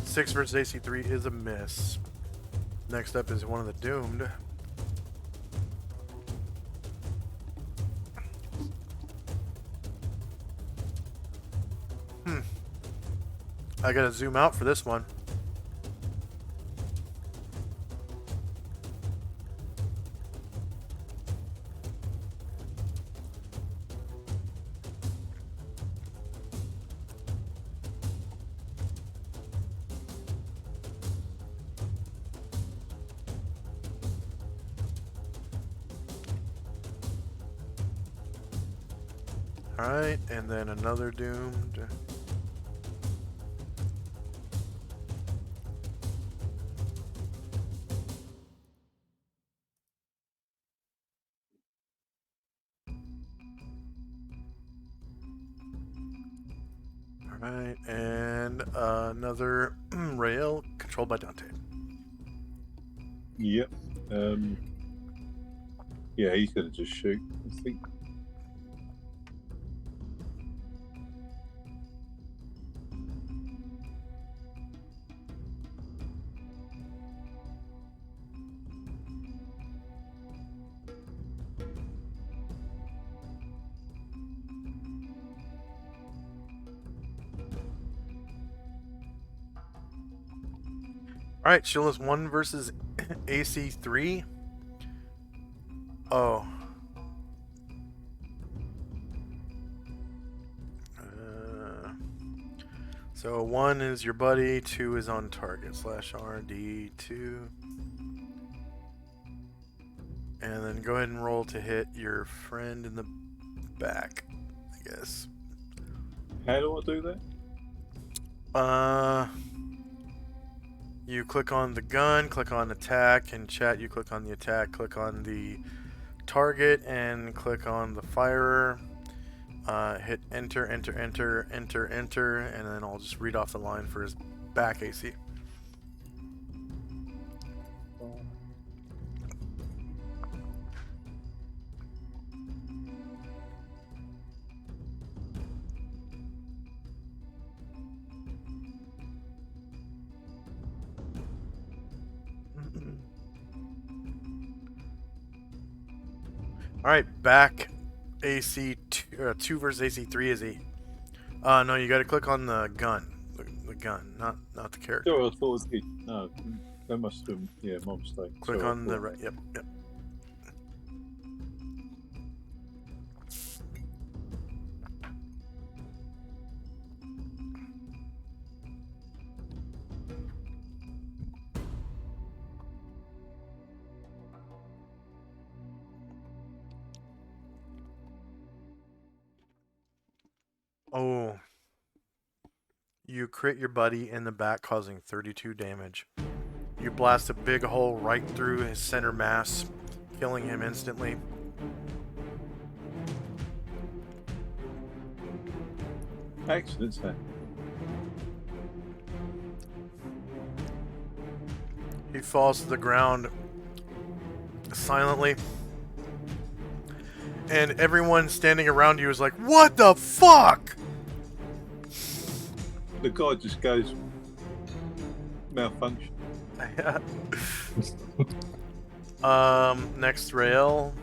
6 versus AC3 is a miss. Next up is one of the doomed. I gotta zoom out for this one. Alright, and then another doomed. Alright, and another rail controlled by Dante. Yep. Yeah, he's going to just shoot, I think. Alright, Sheila's 1 versus AC3. Oh. So 1 is your buddy, 2 is on target, /RD2. And then go ahead and roll to hit your friend in the back, I guess. How do I do that? You click on the gun, click on attack, and chat you click on the attack, click on the target, and click on the firer. Hit enter, enter, enter, enter, enter, and then I'll just read off the line for his back AC. Alright, back AC 2 versus AC 3 is E. No, you gotta click on the gun. The gun, not the character. Sure, I thought it. No, that must have been, yeah, my mistake. Click Sorry, on the right. Yep. Oh. You crit your buddy in the back, causing 32 damage. You blast a big hole right through his center mass, killing him instantly. Excellent, sir. He falls to the ground silently. And everyone standing around you is like, "What the fuck?" The guy just goes malfunction. Next rail.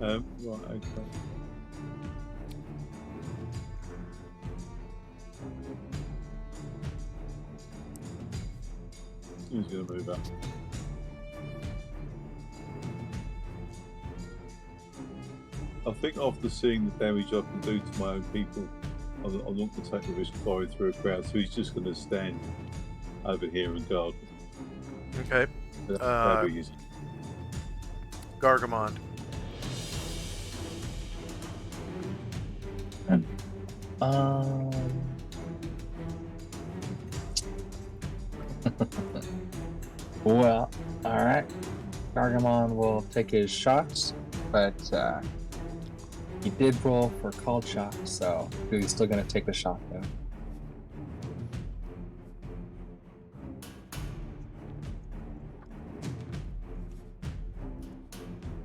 Right, okay. He's going to move up. I think after seeing the damage I can do to my own people, I'm not going to take the risk firing through a crowd, so he's just going to stand over here and guard. Okay. That's how he is. Gargamond. Well, alright. Gargamon will take his shots, but he did roll for called shot, so he's still gonna take the shot though.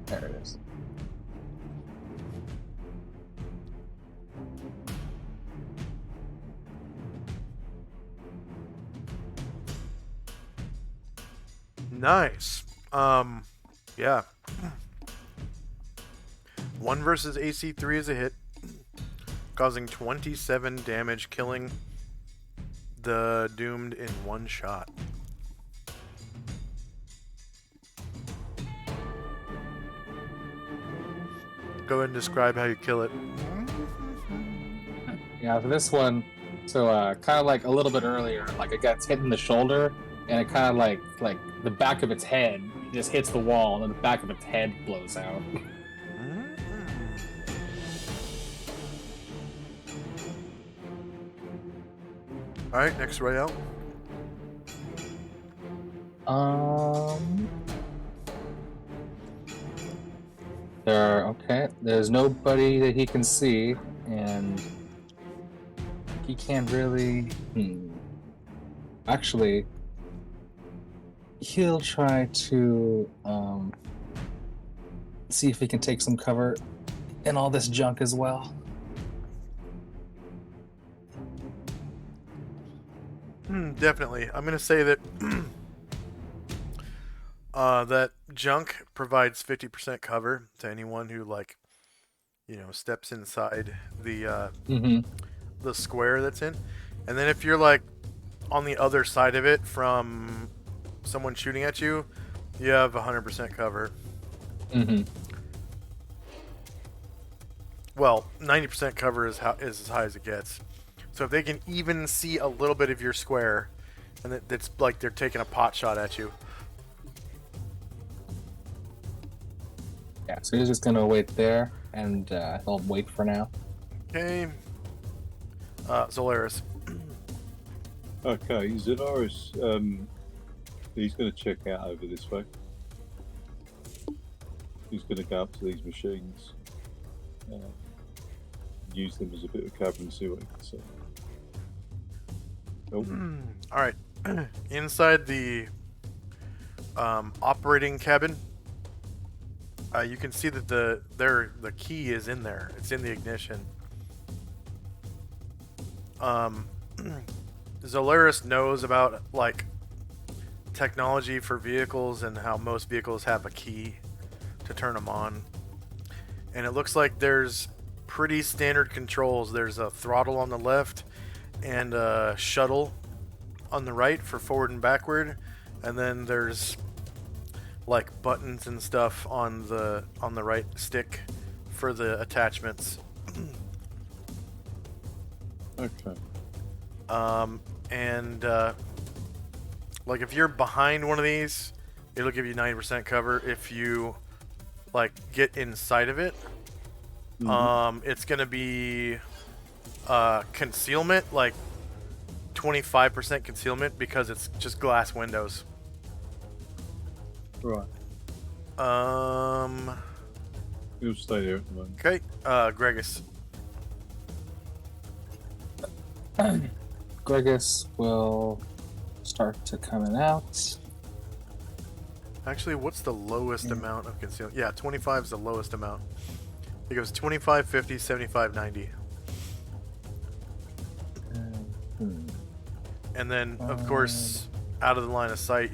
There it is. Nice. Yeah. 1 versus AC3 is a hit, causing 27 damage, killing the doomed in 1 shot. Go ahead and describe how you kill it. Yeah, for this one, so kind of like a little bit earlier, like it gets hit in the shoulder, and it kind of like the back of its head just hits the wall, and then the back of its head blows out. All right, next royale. Okay. There's nobody that he can see, and he can't really. Actually, he'll try to see if he can take some cover in all this junk as well. Definitely. I'm gonna say that that junk provides 50% cover to anyone who steps inside the the square that's in, and then if you're like on the other side of it from someone shooting at you, you have 100% cover. Well, 90% cover is as high as it gets. So if they can even see a little bit of your square, and it's like they're taking a pot shot at you. Yeah, so he's just gonna wait there, and he'll wait for now. Okay. Zolaris. Okay, Zolaris, he's going to check out over this way. He's going to go up to these machines, use them as a bit of cover and see what he can see. Nope. All right. Inside the operating cabin, you can see that the key is in there. It's in the ignition. Zolaris knows about like technology for vehicles and how most vehicles have a key to turn them on. And it looks like there's pretty standard controls. There's a throttle on the left and a shuttle on the right for forward and backward, and then there's like buttons and stuff on the right stick for the attachments. Okay. And like if you're behind one of these, it'll give you 90% cover. If you like get inside of it, it's gonna be concealment, like 25% concealment, because it's just glass windows. Right. He'll stay there at the moment. Okay, Gregus. Gregus will start to coming out. Actually, what's the lowest amount of concealment? Yeah, 25 is the lowest amount. It goes 25, 50, 75, 90. And then, of course, out of the line of sight,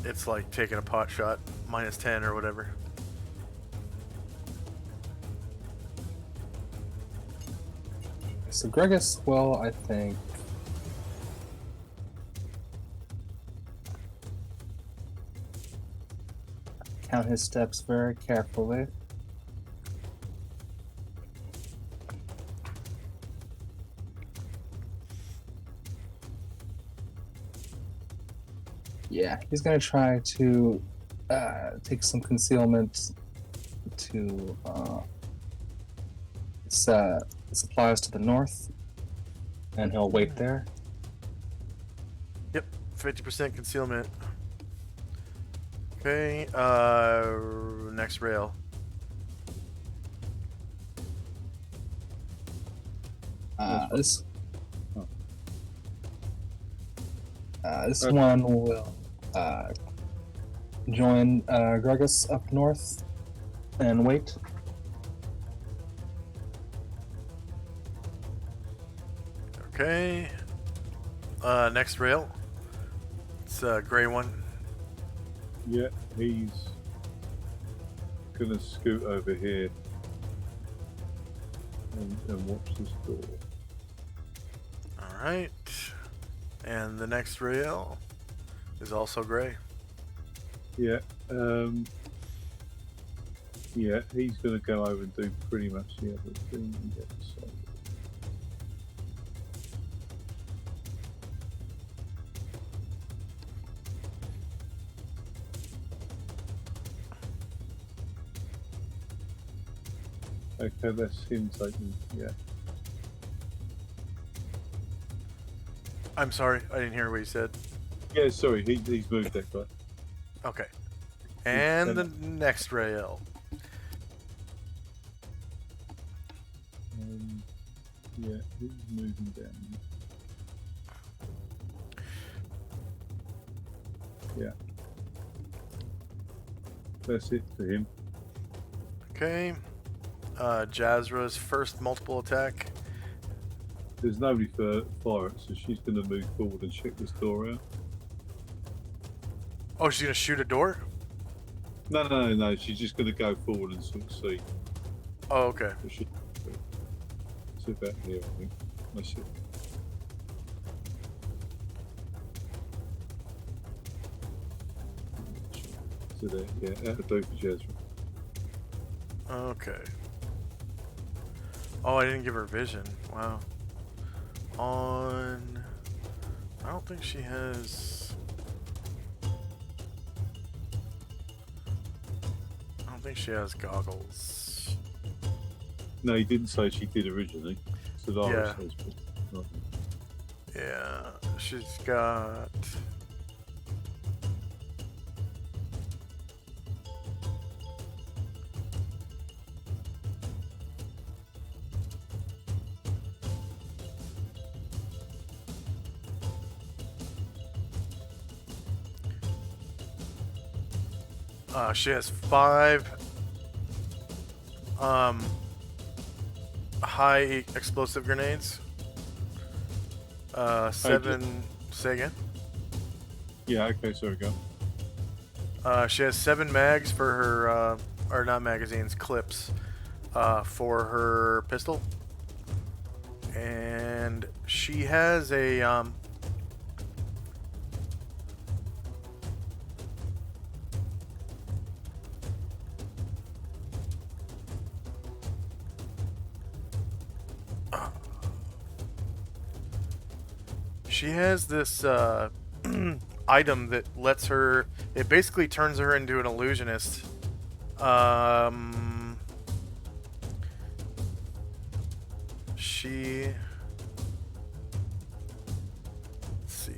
it's like taking a pot shot, minus 10 or whatever. So Gregus will, I think, count his steps very carefully. Yeah, he's gonna try to take some concealment to supplies to the north, and he'll wait there. Yep, 50% concealment. Okay, next rail. This one will join Gregus up north and wait. Okay. Next rail. It's a gray one. Yeah, he's gonna scoot over here and watch this door. Alright. And the next rail is also gray. Yeah. Yeah, he's gonna go over and do pretty much the other thing. Yeah, so. Okay, that's him taking. Yeah. I'm sorry, I didn't hear what you said. Yeah, sorry, he's moved that guy. Okay. And the next rail. Yeah, he's moving down. Yeah. That's it for him. Okay. Jazra's first multiple attack. There's nobody for it, so she's going to move forward and check this door out. Oh, she's gonna shoot a door? No. She's just going to go forward and sort of see. Oh, okay. It's about here, I think. That's it. So there, yeah, that'll do for Jazra. Okay. Oh, I didn't give her vision. Wow. On... I don't think she has... I don't think she has goggles. No, he didn't say she did originally. Solaris Yeah. says, but not. Yeah, she's got... she has 5 high explosive grenades. 7. Say again. Yeah, okay, sorry, go. She has 7 mags for her, or not magazines, clips, for her pistol. And she has a, she has this item that lets her. It basically turns her into an illusionist. She. Let's see.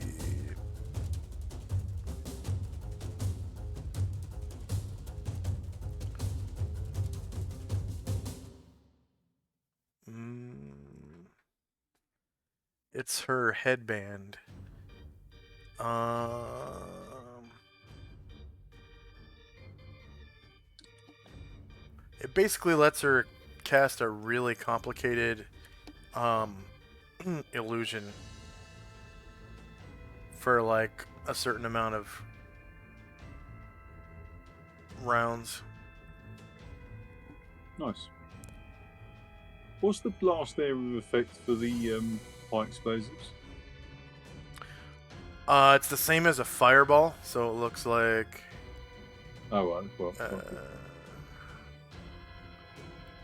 It's her headband. It basically lets her cast a really complicated illusion for like a certain amount of rounds. Nice. What's the blast area of effect for the high explosives? It's the same as a fireball, so it looks like. Oh, right. Well,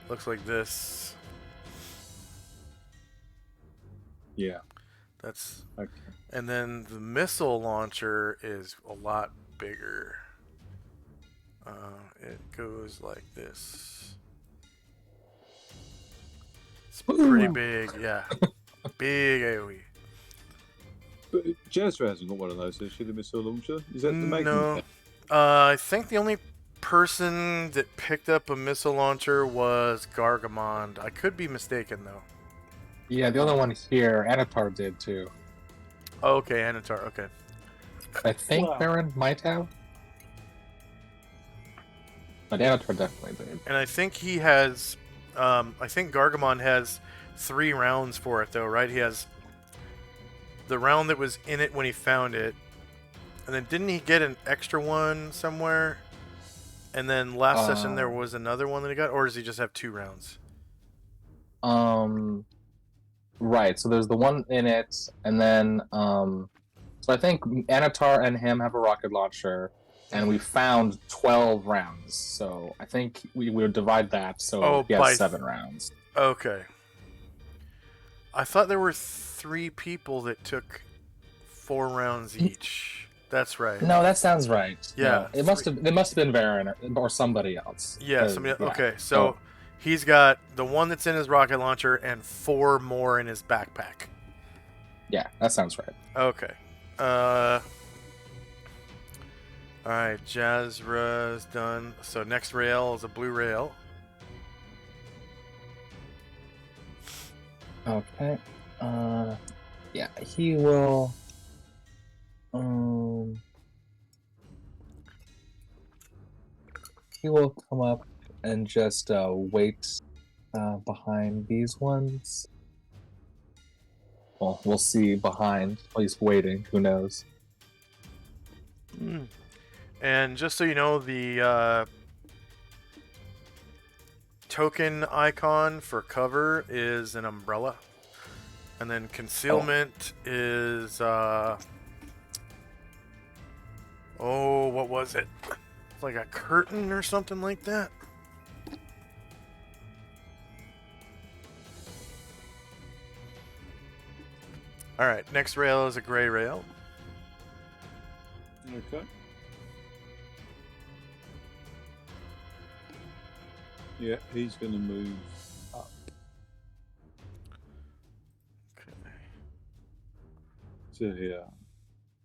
Looks like this. yeah. That's. Okay. And then the missile launcher is a lot bigger. It goes like this. It's pretty big, yeah. Big AoE. But Jazra hasn't got one of those, has she? The missile launcher? Is that the Magnum? No. I think the only person that picked up a missile launcher was Gargamond. I could be mistaken, though. Yeah, the other one here, Anatar did too. Oh, okay, Anatar, okay. I think Wow. Baron might have. But Anatar definitely did. And I think he has... I think Gargamon has 3 rounds for it, though, right? He has the round that was in it when he found it, And then didn't he get an extra one somewhere? And then last session there was another one that he got, or does he just have 2 rounds? Right. So there's the one in it, and then so I think Anatar and him have a rocket launcher, and we found 12 rounds. So I think we would divide that. So he has 7 rounds. Okay. I thought there were 3 people that took 4 rounds each. That's right. No, that sounds right. Yeah, no, it must have been Varen or somebody else. Yeah, somebody. Yeah. Okay, so he's got the one that's in his rocket launcher and 4 more in his backpack. Yeah, that sounds right. Okay. All right, Jazra's done. So next rail is a blue rail. Okay. Yeah, he will. He will come up and just wait behind these ones. Well, we'll see behind. He's waiting. Who knows? And just so you know, the token icon for cover is an umbrella. And then concealment is... what was it? It's like a curtain or something like that. Alright, next rail is a gray rail. Okay. Yeah, he's going to move up. Okay. To here.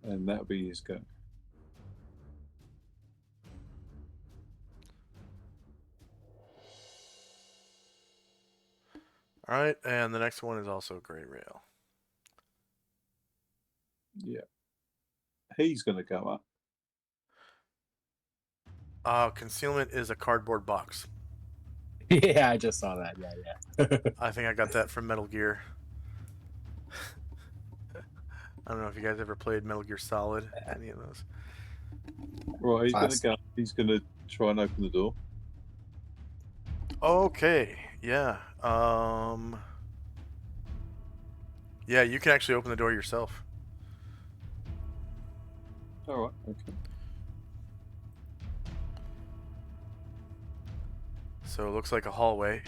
And that'll be his go. Alright, and the next one is also gray rail. Yeah. He's going to go up. Concealment is a cardboard box. Yeah, I just saw that. Yeah. I think I got that from Metal Gear. I don't know if you guys ever played Metal Gear Solid, any of those. Right, he's going to go. He's going to try and open the door. Okay, yeah. Yeah, you can actually open the door yourself. Alright, okay. So it looks like a hallway.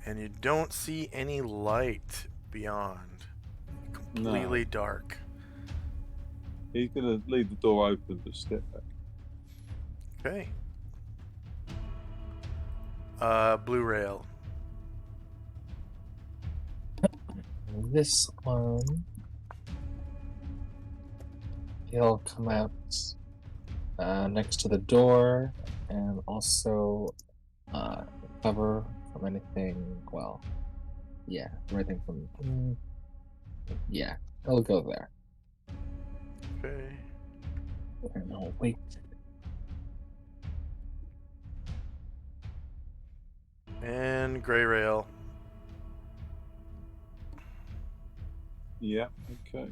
And you don't see any light beyond. Completely dark. He's going to leave the door open but step back. Okay. Blue rail. This one, he'll come out next to the door and also cover from anything. Well, yeah, everything from. Yeah, he'll go there. Okay. And I'll wait. And gray rail. Yeah, okay.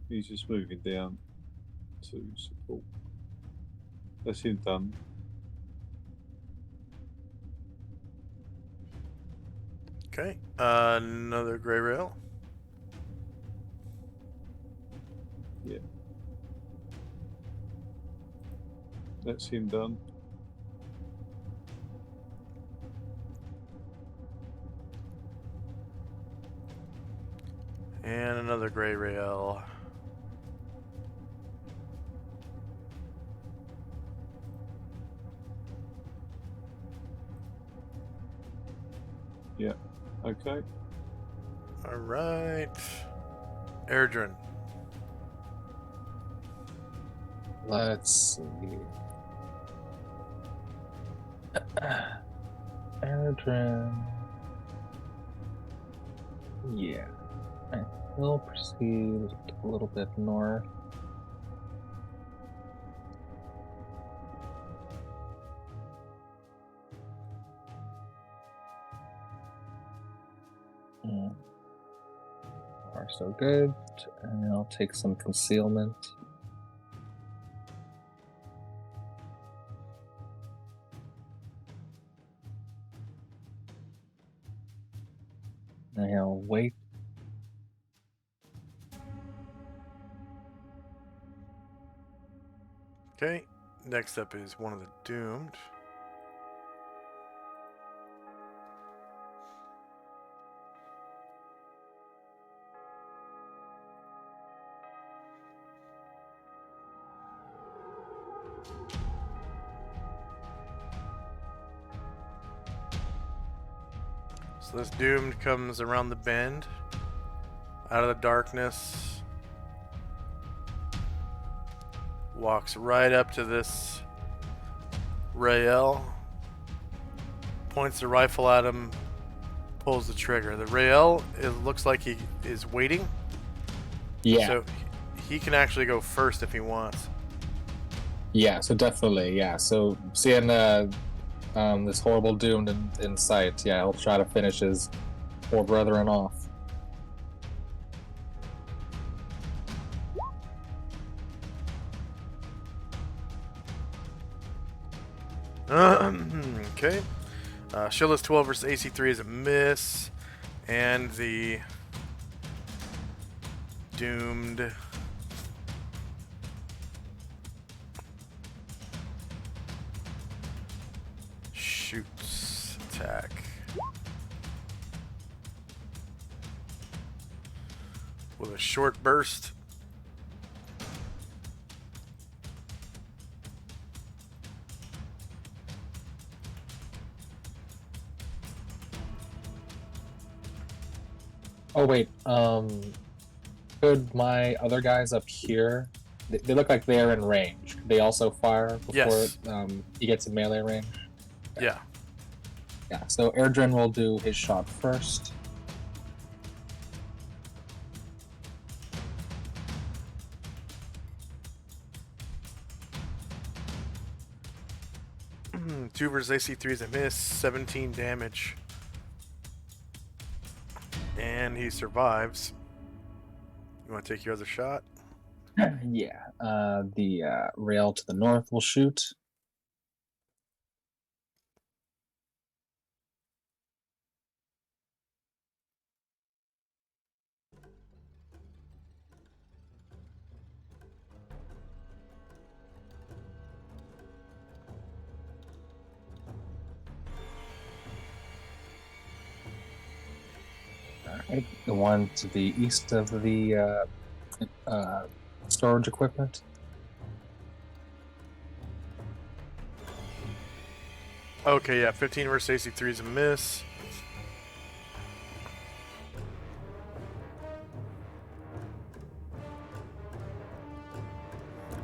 He's just moving down to support. That's him done. Okay. Another gray rail. Yeah. That's him done. And another gray rail. Yeah. Okay. All right. Erdrin. Let's see. Adrian. Yeah. We'll proceed a little bit north. Mm. Are so good, and I'll take some concealment. And I'll wait. Okay. Next up is one of the doomed. So this doomed comes around the bend, out of the darkness, walks right up to this Rael, points the rifle at him, pulls the trigger. The Rael, it looks like he is waiting. Yeah. So he can actually go first if he wants. Yeah, so definitely, yeah. So seeing this horrible doomed in sight, yeah, he'll try to finish his poor brethren off. Okay. Shieldless 12 versus AC3 is a miss. And the doomed shoots attack. With a short burst. Oh wait, could my other guys up here? They look like they're in range. Could they also fire before Yes. he gets in melee range? Yeah. Yeah. So Airdrin will do his shot first. Two versus AC3 is a miss. 17 damage. And he survives. You want to take your other shot? Yeah. The rail to the north will shoot. Alright, the one to the east of the storage equipment. Okay, yeah. 15 versus AC3 is a miss.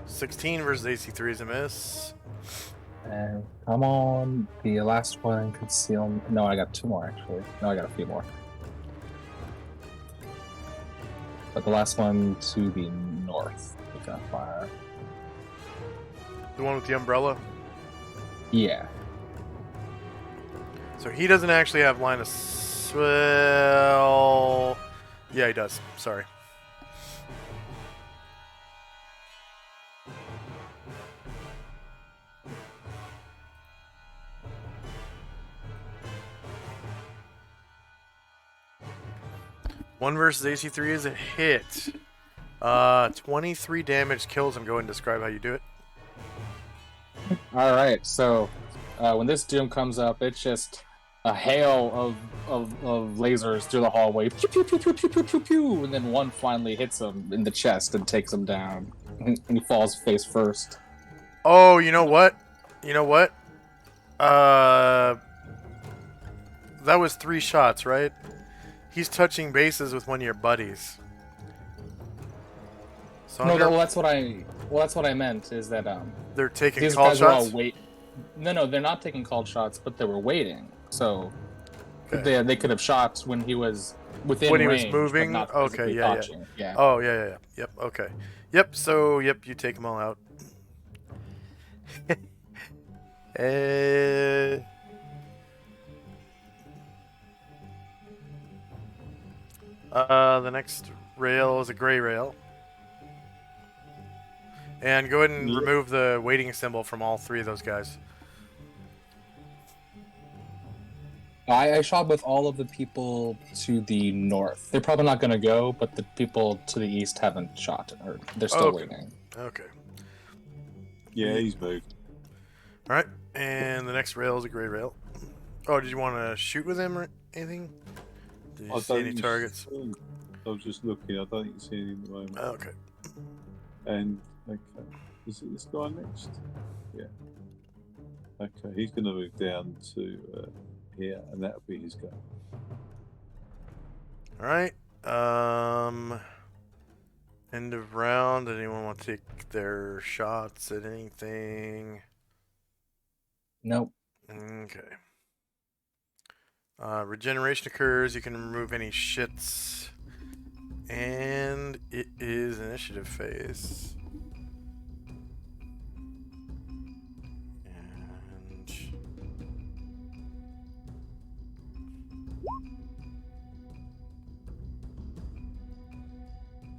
$16 versus AC3 is a miss. And come on, the last one conceal. No, I got two more actually. No, I got a few more. But the last one to the north is gonna fire. The one with the umbrella. Yeah. So he doesn't actually have line of... Well... Yeah, he does. Sorry. One versus AC3 is a hit. 23 damage kills him. Go ahead and describe how you do it. All right. So when this doom comes up, it's just a hail of lasers through the hallway. Pew, pew, pew, pew, pew, pew, pew, pew, and then one finally hits him in the chest and takes him down. And he falls face first. Oh, you know what? You know what? That was 3 shots, right? He's touching bases with one of your buddies. So No, well, that's what I meant. Is that they're taking these call guys are all shots? wait. No, they're not taking called shots, but they were waiting. So Okay. they could have shot when he was within When he range, was moving? but not Okay, physically yeah. touching. Yeah. Oh, yeah. Yep, okay. Yep, so, yep, you take them all out. The next rail is a gray rail. And go ahead and Yeah. remove the waiting symbol from all three of those guys. I shot with all of the people to the north. They're probably not going to go, but the people to the east haven't shot, or they're still Okay. waiting. Okay. Yeah, he's moved. All right. And the next rail is a gray rail. Oh, did you want to shoot with him or anything? Did you see any targets? I was just looking. I don't think you see any at the moment. Okay. And okay, is it this guy next? Yeah. Okay, he's going to move down to here, and that'll be his go. All right. End of round. Anyone want to take their shots at anything? Nope. Okay. Regeneration occurs. You can remove any shits. And it is initiative phase. And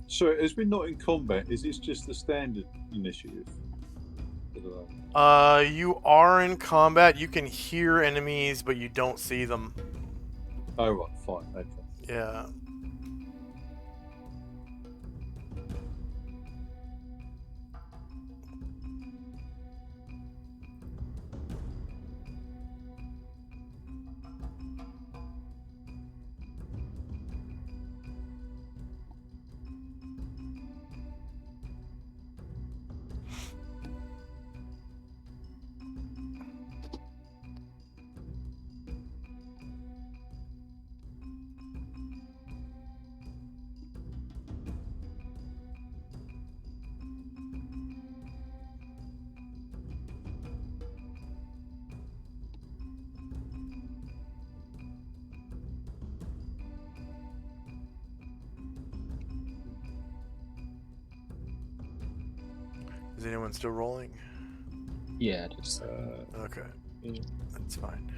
So, as we're not in combat, is this just the standard initiative? you are in combat. You can hear enemies, but you don't see them. Oh, right, fine. Okay. Yeah. Is anyone still rolling? Yeah, just Okay. Yeah. That's fine.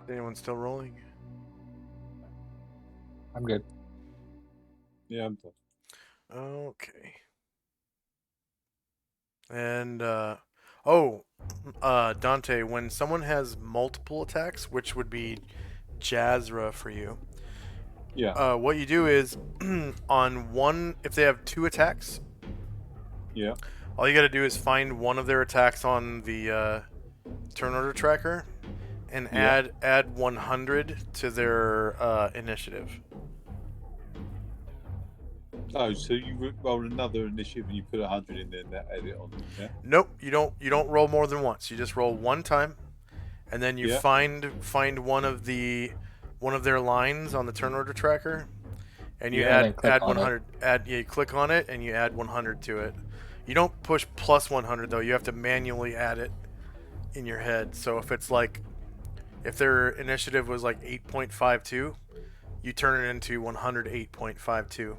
Is anyone still rolling? I'm good. Yeah, I'm done. Okay. And Dante, when someone has multiple attacks, which would be Jazra for you, Yeah, what you do is on one, if they have two attacks, yeah, all you got to do is find one of their attacks on the turn order tracker, and Yeah. add 100 to their initiative. Oh, so you roll another initiative and you put 100 in there and that add it on. Yeah. Nope, you don't. You don't roll more than once. You just roll one time, and then you Yeah. find one of their lines on the turn order tracker, and you Yeah. And then click add on it. 100. You click on it and you add 100 to it. You don't push plus 100 though. You have to manually add it in your head. So if their initiative was like 8.52, you turn it into 108.52.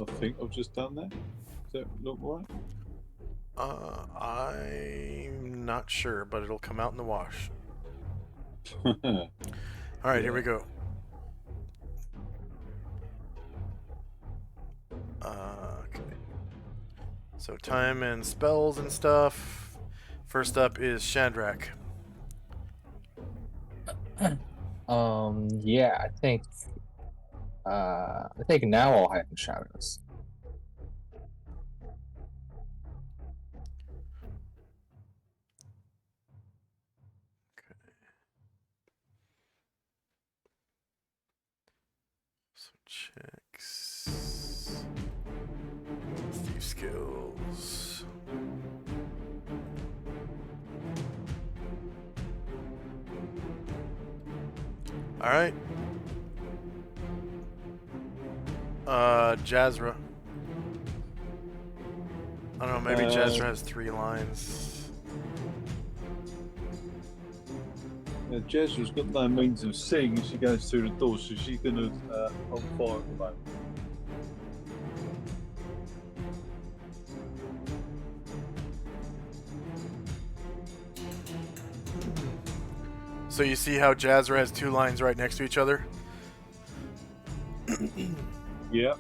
I think I've just done that. Does that look right? I'm not sure, but it'll come out in the wash. Yeah. All right, here we go. Okay. So time and spells and stuff. First up is Shadrach. Yeah, I think now I'll hide in shadows. So checks. All right. Jazra. I don't know, maybe Jazra has 3 lines. Jezra's got no means of seeing if she goes through the door, so she's going to hold fire at the moment. So you see how Jazra has 2 lines right next to each other? Yeah.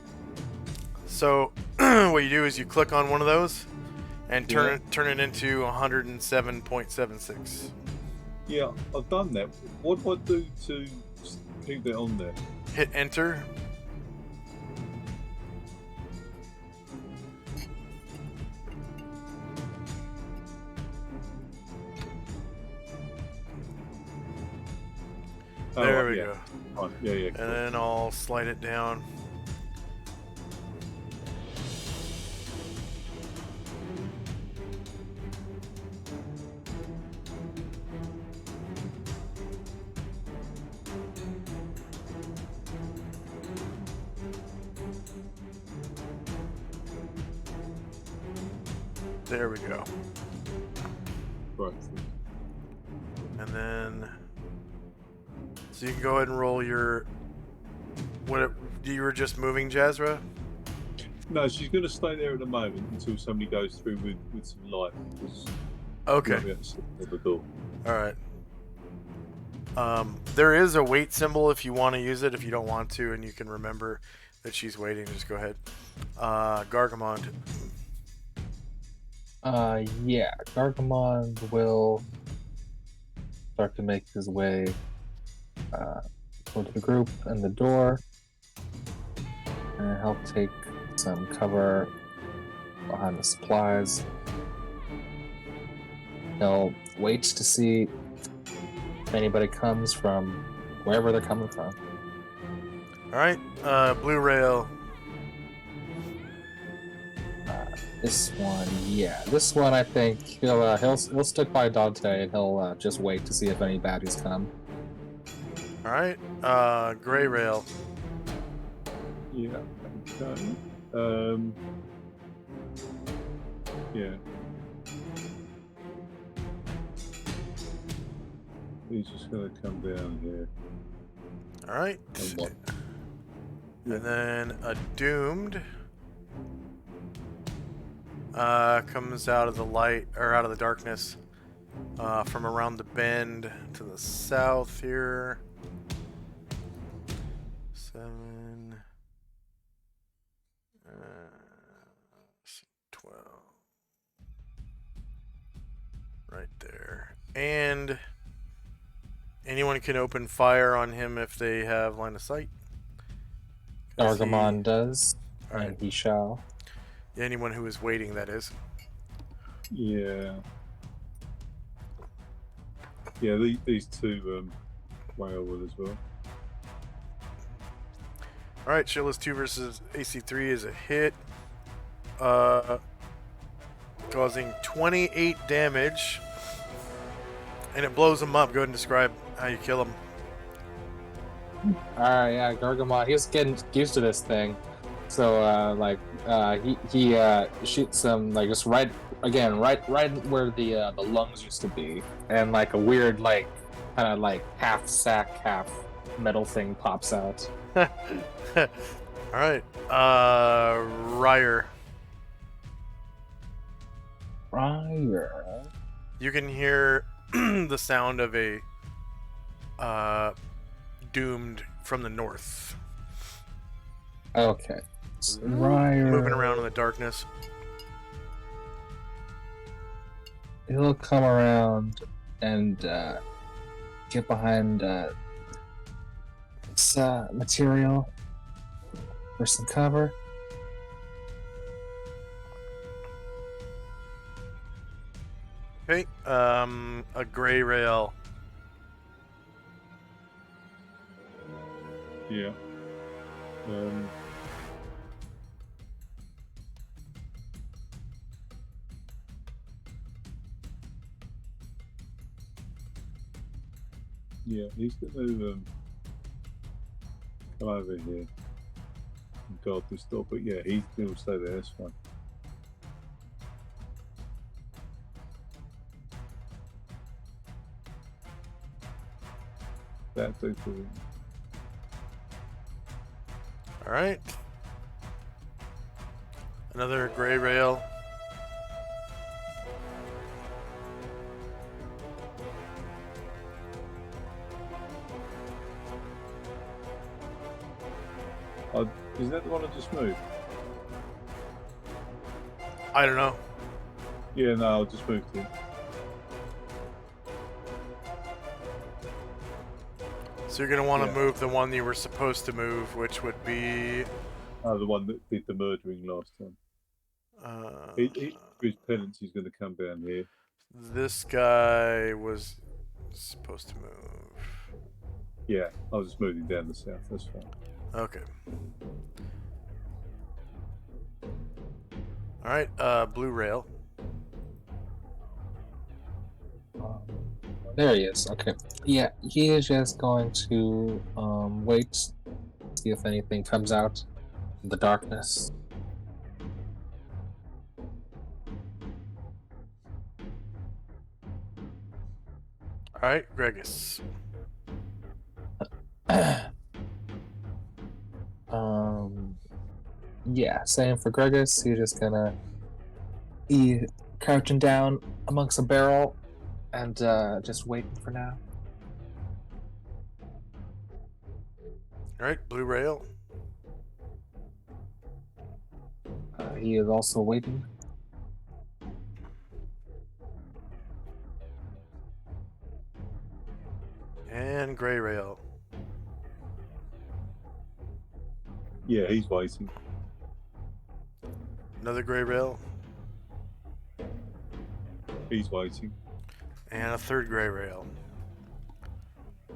So what you do is you click on one of those and Yeah. turn it into 107.76. Yeah, I've done that. What do I do to keep that on there? Hit enter. Oh, There right, we yeah. go. Right, yeah, And cool. then I'll slide it down. There we go. Right. And then, so you can go ahead and roll your. You were just moving Jazra? No, she's going to stay there at the moment until somebody goes through with some light. Okay. At the door. All right. There is a wait symbol if you want to use it. If you don't want to, and you can remember that she's waiting, just go ahead. Gargamond. Yeah, Gargamond will start to make his way toward the group and the door, and he'll take some cover behind the supplies. He'll wait to see if anybody comes from wherever they're coming from. All right. Blue Rail. This one, yeah. This one, I think he'll stick by Dante and he'll just wait to see if any baddies come. All right. Gray Rail. Yeah. Okay. Yeah. He's just going to come down here. All right. And what? And then a Doomed comes out of the light, or out of the darkness, from around the bend to the south here. 7, 12. Right there. And anyone can open fire on him if they have line of sight. Gargamon does, Alright. and he shall. Anyone who is waiting, that is. Yeah. Yeah, these two whale will as well. Alright, Shilla's 2 versus AC3 is a hit. Causing 28 damage. And it blows him up. Go ahead and describe how you kill him. Alright, yeah, Gargamon, he's getting used to this thing. So, he shoots him, like, just right where the lungs used to be. And, like, a weird, like, kind of, like, half sack, half metal thing pops out. Alright. Ryer. Ryer. You can hear the sound of a Doomed from the north. Okay. So Ryer. Moving around in the darkness. He'll come around and get behind this material for some cover. Okay. A gray rail. Yeah. Yeah, he's going to Come over here and guard this door. But yeah, he'll stay there. That's fine. That'll do for him. All right. Another gray rail. Is that the one I just moved? I don't know. Yeah, no, I just moved it. So you're gonna want to Yeah. move the one you were supposed to move, which would be. The one that did the murdering last time. His penance, he's going to come down here. This guy was supposed to move. Yeah, I was just moving down the south. That's fine. Okay. All right. Blue rail. There he is. Okay. Yeah, he is just going to wait, see if anything comes out in the darkness. All right, Gregus. Yeah, same for Gregus. He's just gonna be crouching down amongst a barrel and just waiting for now. All right, blue rail. He is also waiting. And gray rail. Yeah, he's waiting. Another gray rail. He's waiting. And a third gray rail.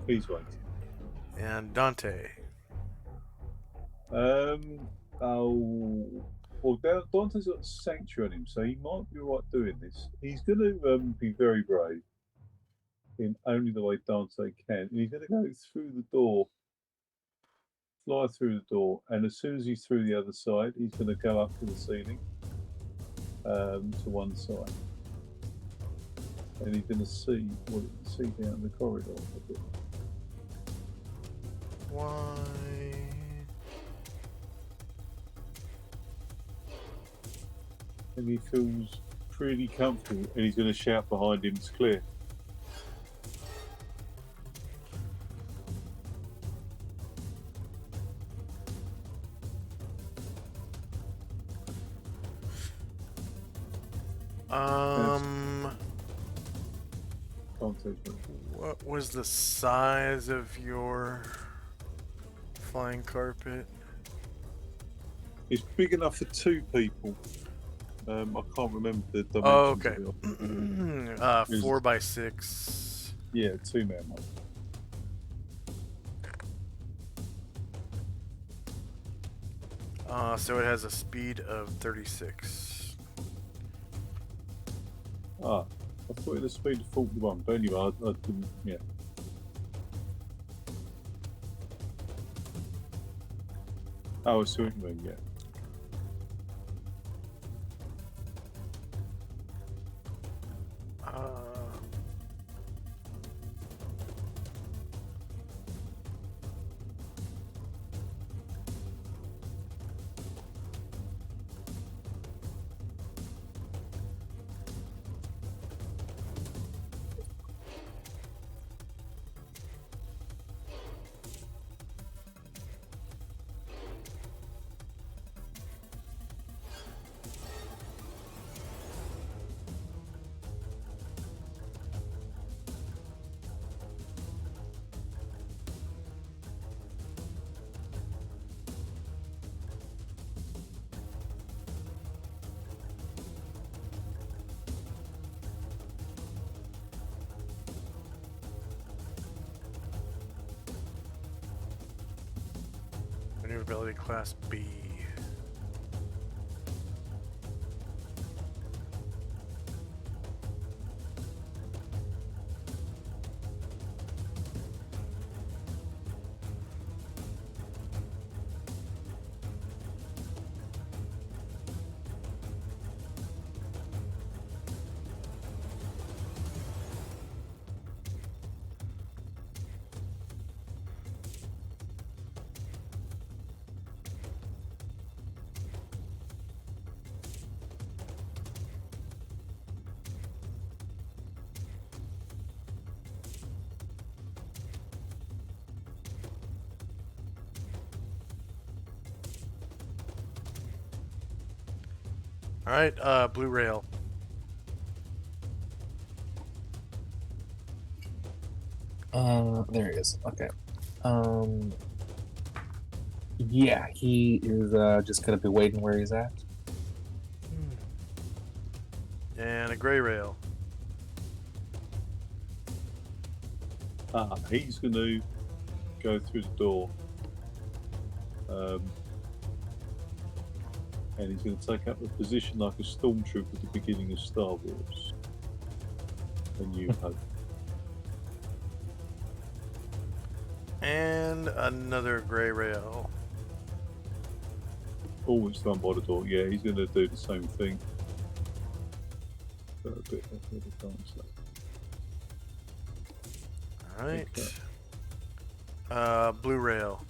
He's waiting. And Dante. Well, Dante's got sanctuary on him, so he might be right doing this. He's going to be very brave in only the way Dante can, and he's going to go through the door, fly through the door, and as soon as he's through the other side, he's going to go up to the ceiling, to one side, and he's going to see what he can see down the corridor a bit. Why? And he feels pretty comfortable, and he's going to shout behind him, "It's clear." What was the size of your flying carpet? It's big enough for two people. I can't remember the dimensions. Oh, okay. Of it. 4x6. Yeah, 2-man one. So it has a speed of 36. I thought it had a speed of 41, but anyway, I didn't. Yeah. Oh, I see what you mean. Yeah. Maneuverability class B. All right, blue rail. There he is. Okay. Yeah, he is just gonna be waiting where he's at. And a gray rail. He's going to go through the door. And he's going to take up a position like a stormtrooper at the beginning of Star Wars. A New Hope. And another gray rail. Oh, it's done by the door. Yeah, he's going to do the same thing. Got a bit ahead of time, so. All right. Okay. Blue rail.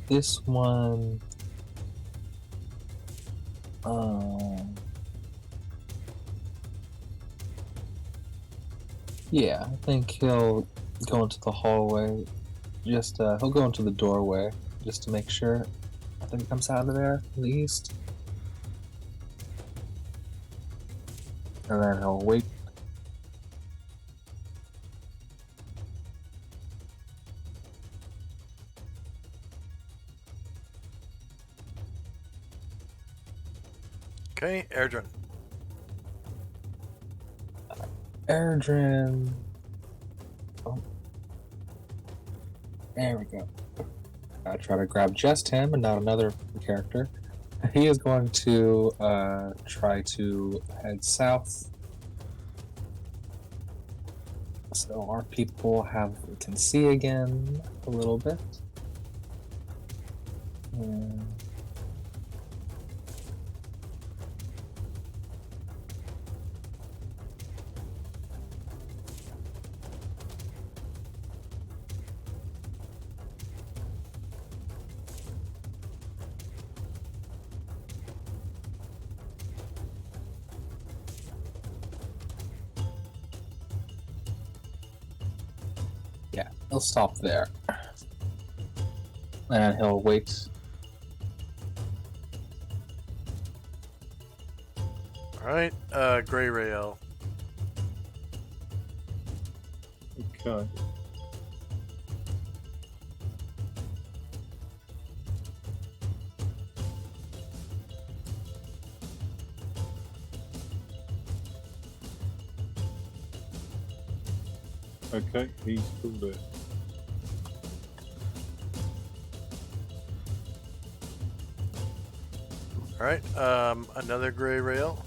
This one. Yeah, I think he'll go into the hallway. Just he'll go into the doorway just to make sure nothing comes out of there in the east. And then he'll wait. Okay, Airdron. Erdrin. Oh. There we go. I try to grab just him and not another character. He is going to try to head south. So our people can see again a little bit. And yeah, he'll stop there. And he'll wait. All right, gray rail. Okay. Okay, he's still there. All right, another gray rail.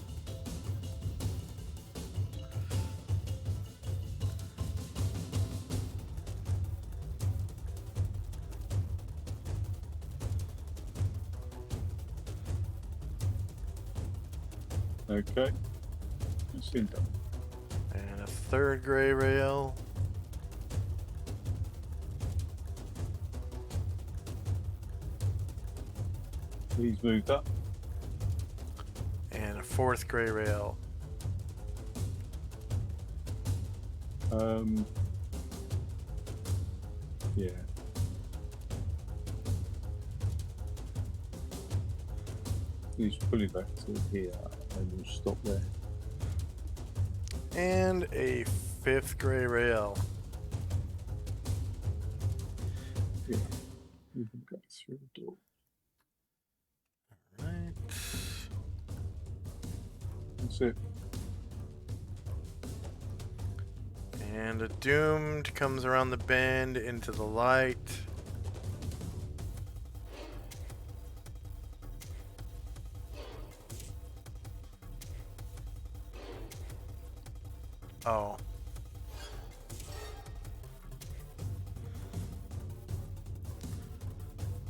Okay. That's him done. And a third gray rail. He's moved up. And a fourth gray rail. Yeah. He's pulling back to here and we'll stop there. And a fifth gray rail. Yeah. You can go through the door. Right. That's it. And a doomed comes around the bend into the light. Oh.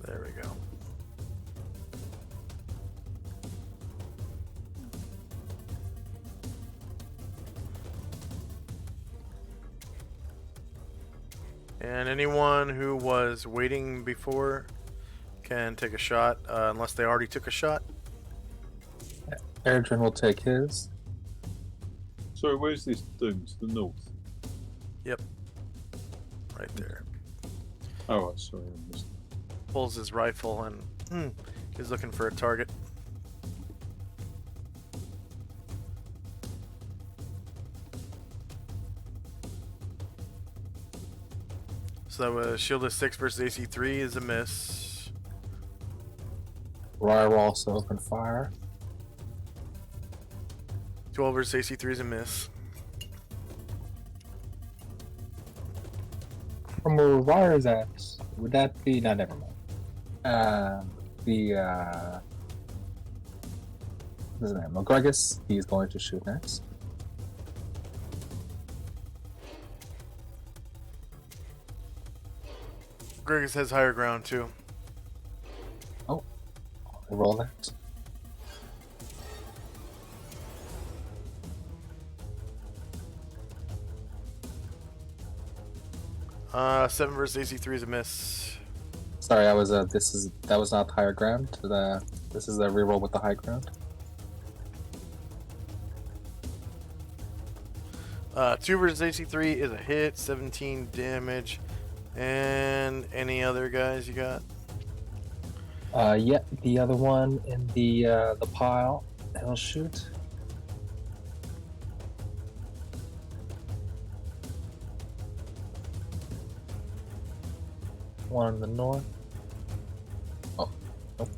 There we go. And anyone who was waiting before can take a shot, unless they already took a shot. Erdrin will take his. Sorry, where's this doom? To the north? Yep. Right there. Oh, right, sorry, I missed it. pulls his rifle and is looking for a target. So shield of 6 versus AC 3 is a miss. Ryer will also open fire. 12 versus AC 3 is a miss. From where Ryer's at, would that be? No, never mind. What's his name? McGregis. He's going to shoot next. Grigus has higher ground too. We'll roll that. Seven versus AC 3 is a miss. Sorry, I was that was not higher ground. This is the reroll with the high ground. 2 versus AC 3 is a hit, 17 damage. And any other guys you got? Yeah, the other one in the pile. He'll shoot. One in the north. Oh, nope.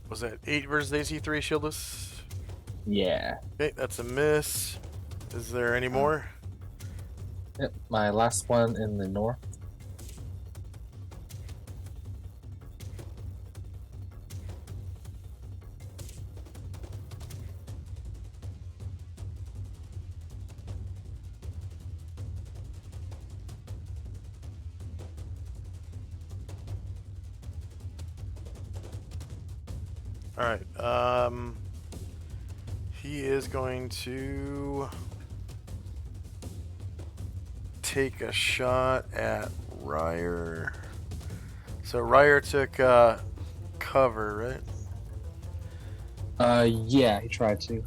Was that 8 versus AC 3 shieldless? Yeah. Okay, that's a miss. Is there any more? Yep, my last one in the north. Alright, he is going to take a shot at Ryer. So Ryer took cover, right? Yeah, he tried to.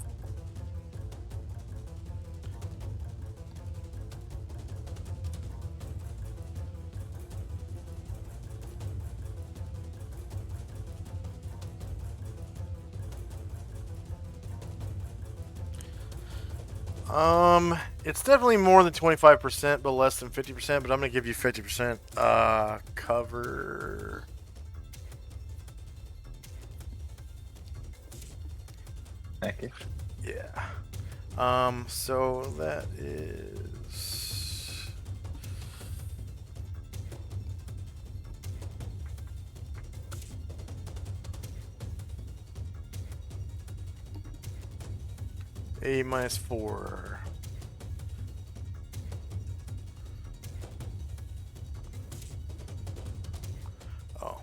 It's definitely more than 25%, but less than 50%, but I'm gonna give you 50% cover. Thank you. Yeah. So that is a -4. Oh.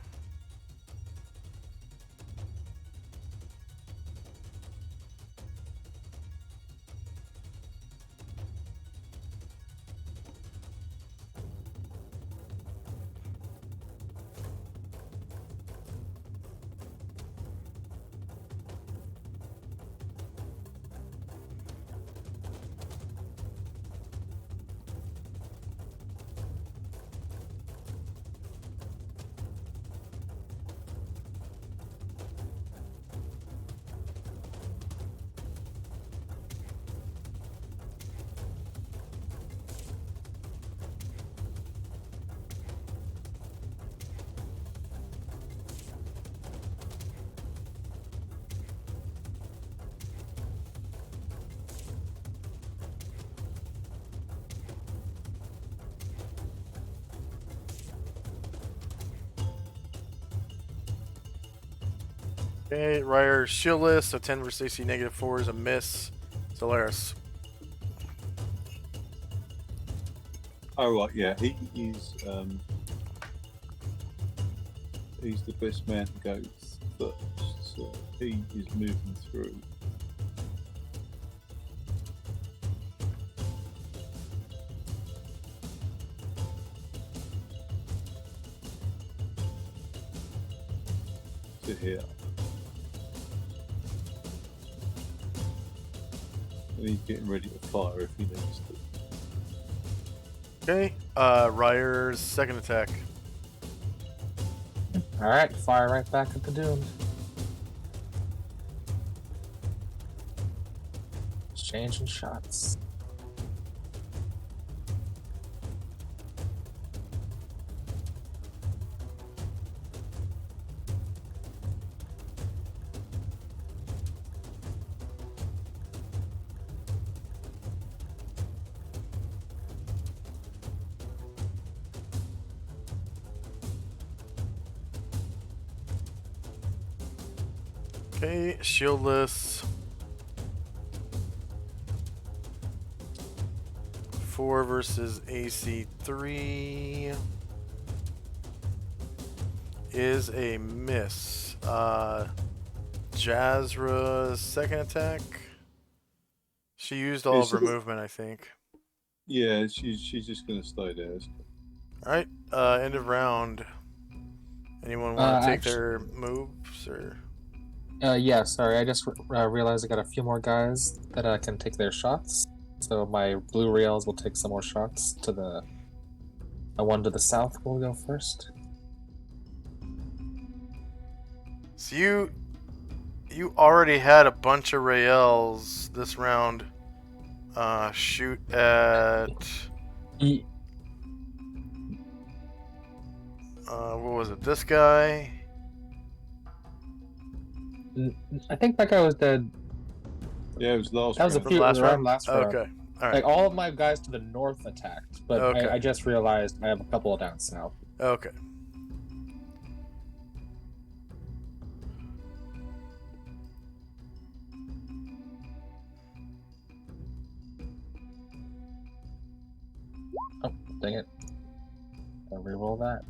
Okay, Ryer shieldless, so 10 versus AC -4 is a miss. Solaris. Oh right, yeah, he's the best man to go first, so he is moving through. To here. And he's getting ready to fire if he needs to. Okay. Ryer's second attack. All right, fire right back at the doomed. Exchanging shots. Okay, shieldless. 4 versus AC 3 is a miss. Jazra's second attack. She used all of her movement, I think. Yeah, she's just gonna stay there. Alright, end of round. Anyone want to take their moves or? Yeah, sorry, I just realized I got a few more guys that can take their shots. So my blue rails will take some more shots to the one to the south will go first. So you already had a bunch of rails this round. Shoot at what was it? This guy? I think that guy was dead. Yeah, it was last. That was a round. few last round. last round. Okay, all right. Like all of my guys to the north attacked, but Okay. I just realized I have a couple down south. Okay. Oh, dang it! I'll reroll that.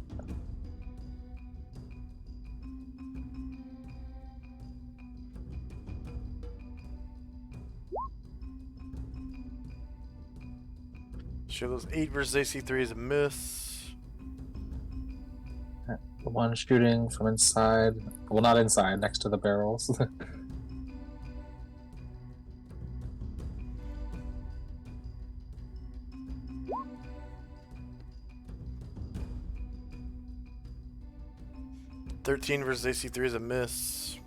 Show those 8 versus AC3 is a miss. The one shooting from inside. Well, not inside, next to the barrels. $13 versus AC3 is a miss.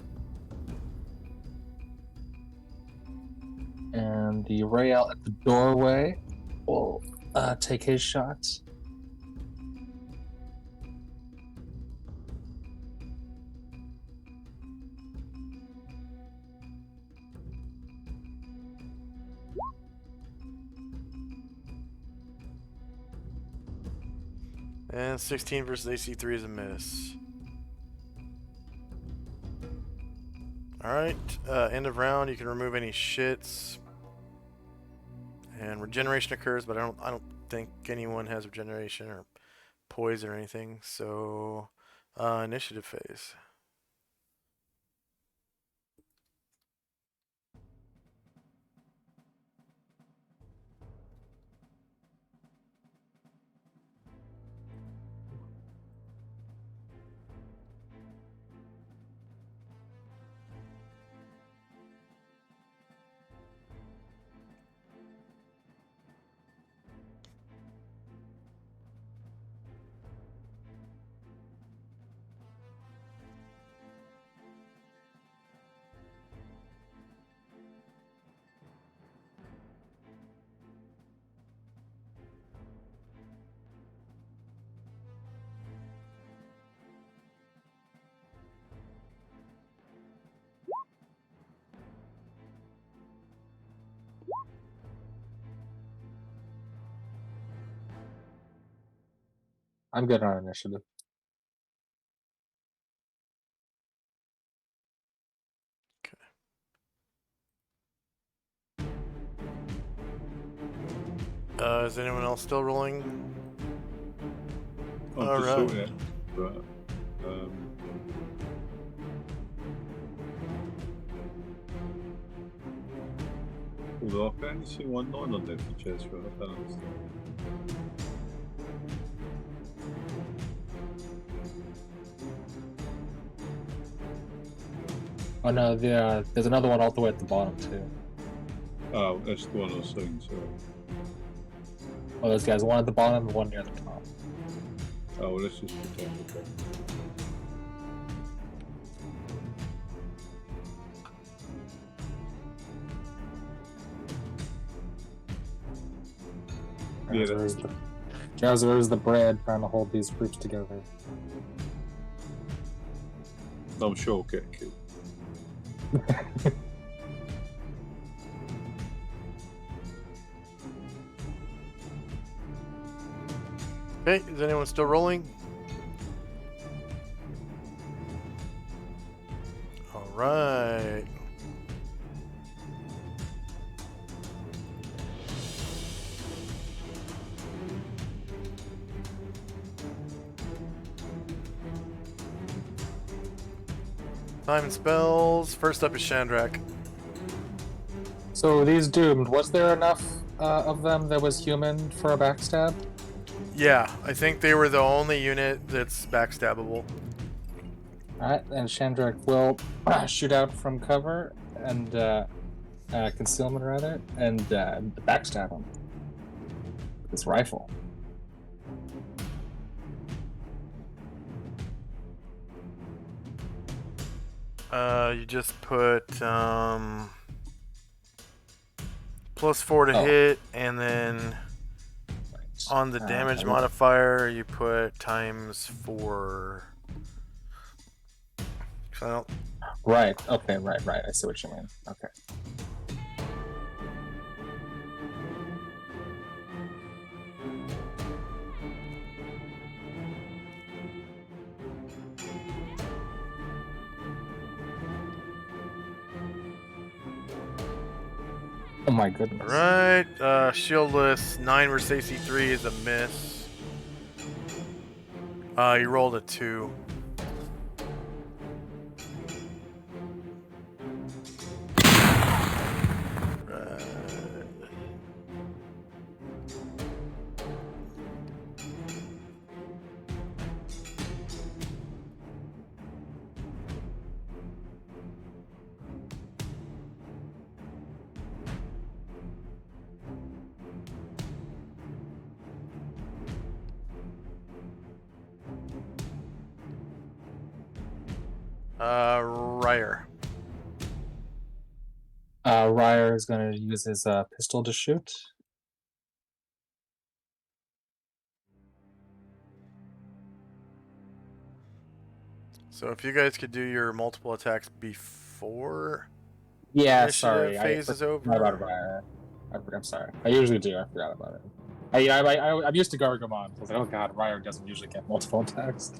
And the rail at the doorway will take his shot. And 16 versus AC3 is a miss. Alright, end of round, you can remove any shits. And regeneration occurs, but I don't think anyone has regeneration or poise or anything. So initiative phase. I'm good on initiative. Is anyone else still rolling? I'm All just right. sorting it, but although I can only see 1 9 on there for chess, right? I don't understand. Oh no, there's another one all the way at the bottom too. Oh, that's the one I was saying. Sorry. Oh, those guys, one at the bottom and one near the top. Oh, well, let's just pretend. Okay. Yeah, There's the bread trying to hold these groups together. I'm sure I'll get killed. Okay, is anyone still rolling? All right. Time and spells. First up is Shandrak. So these doomed, was there enough of them that was human for a backstab? Yeah, I think they were the only unit that's backstabbable. Alright, and Shandrak will shoot out from cover and concealment rather, and backstab him with his rifle. You just put +4 to hit, and then on the damage modifier you put ×4. So Right. Okay. Right. I see what you mean. Okay. Oh my goodness. Alright, shieldless, 9 versus AC3 is a miss. You rolled a 2. Ryer. Ryer is going to use his pistol to shoot. So if you guys could do your multiple attacks before Yeah, initiative sorry. phase is over. About Ryer. I'm sorry. I usually do. I forgot about it. I'm used to Gargamon. I was like, oh god, Ryer doesn't usually get multiple attacks.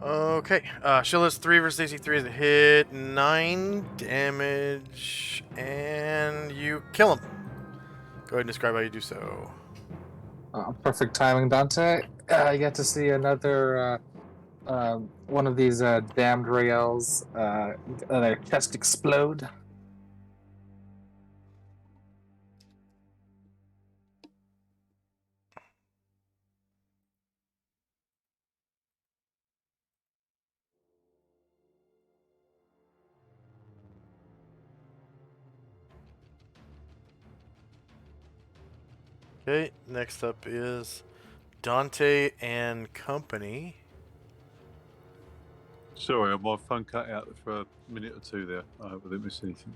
Okay, shieldless 3 versus AC3 is a hit, 9 damage, and you kill him. Go ahead and describe how you do so. Perfect timing, Dante. I get to see another one of these damned Raels, their chest explode. Okay, next up is Dante and company. Sorry, my phone cut out for a minute or two there. I hope I didn't miss anything.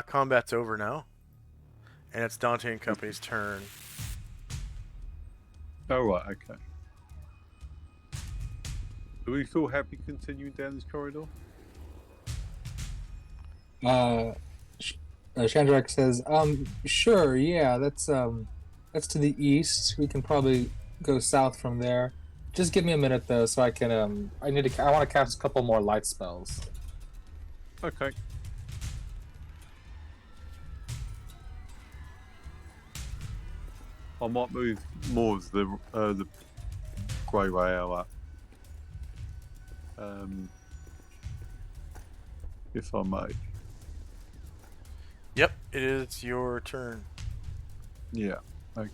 Combat's over now, and it's Dante and company's turn. Oh, right, okay. Do we feel happy continuing down this corridor? Shandrak says, sure, yeah, that's to the east. We can probably go south from there. Just give me a minute though, so I can I want to cast a couple more light spells. Okay. I might move more of the grey rail up. if I may. Yep, it is your turn. Yeah. Okay.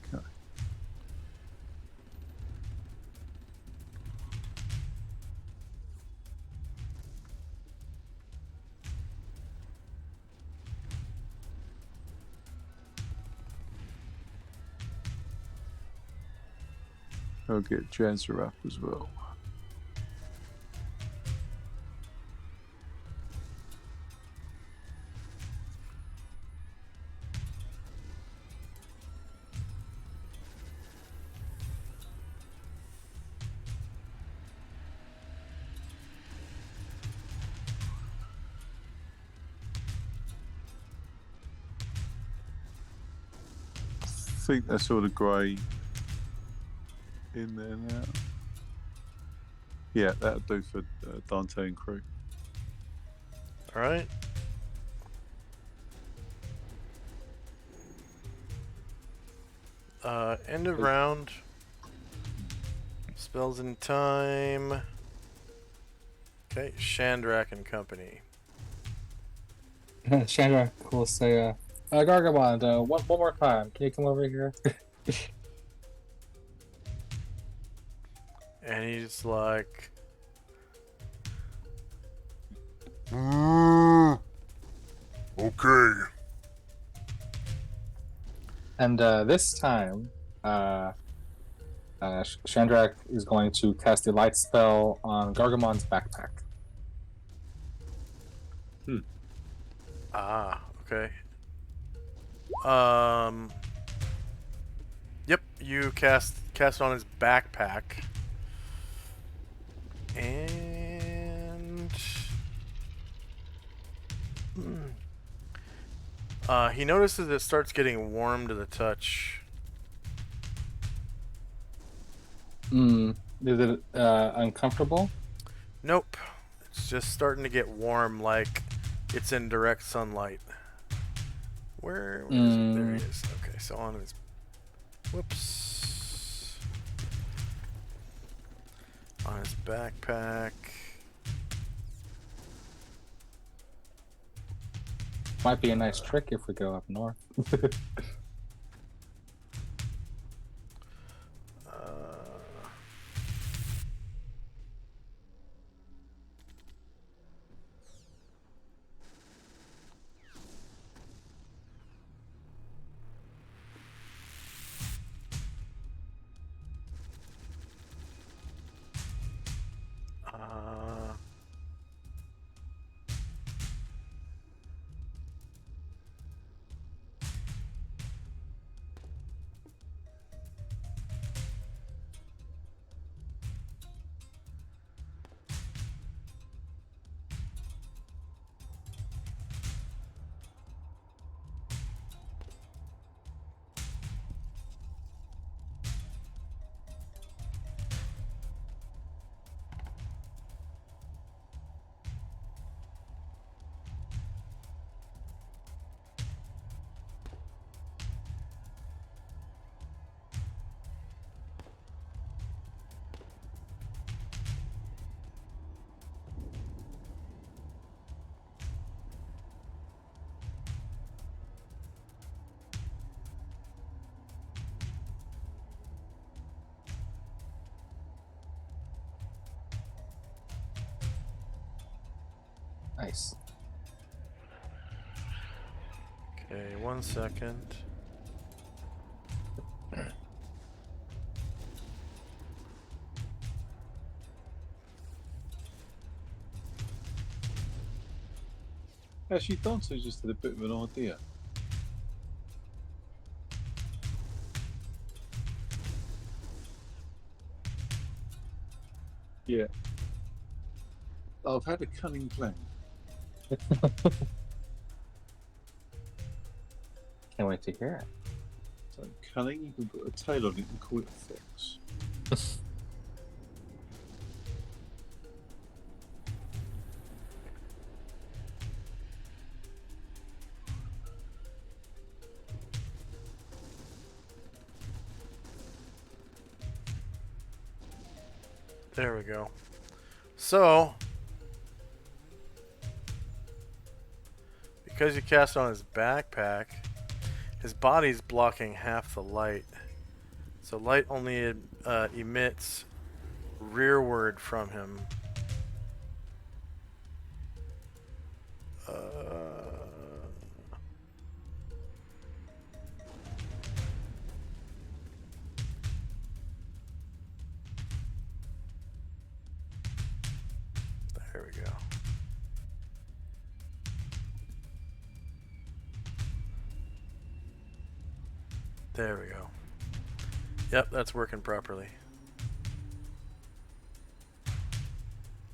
I'll get Jazzer up as well. I think that's all the grey in there now. Yeah, that'll do for Dante and crew. All right. End of round. Spells in time. Okay, Shandrak and company. Chandra will say, Gargamon, one more time. Can you come over here? And he's like, okay. And this time, Chandrak is going to cast a light spell on Gargamon's backpack. Ah, okay. Yep, you cast on his backpack. And he notices it starts getting warm to the touch. Is it uncomfortable? Nope. It's just starting to get warm like it's in direct sunlight. Where is it? There he is. Okay, so on his... Whoops. On his backpack. Might be a nice trick if we go up north. Nice. Okay, 1 second. Actually, Dante just had a bit of an idea. Yeah. I've had a cunning plan. Can't wait to hear it. So cunning, you can put a tail on it and call it a fox. There we go. So, because you cast on his backpack, his body's blocking half the light. So light only emits rearward from him. There we go. There we go. Yep, that's working properly.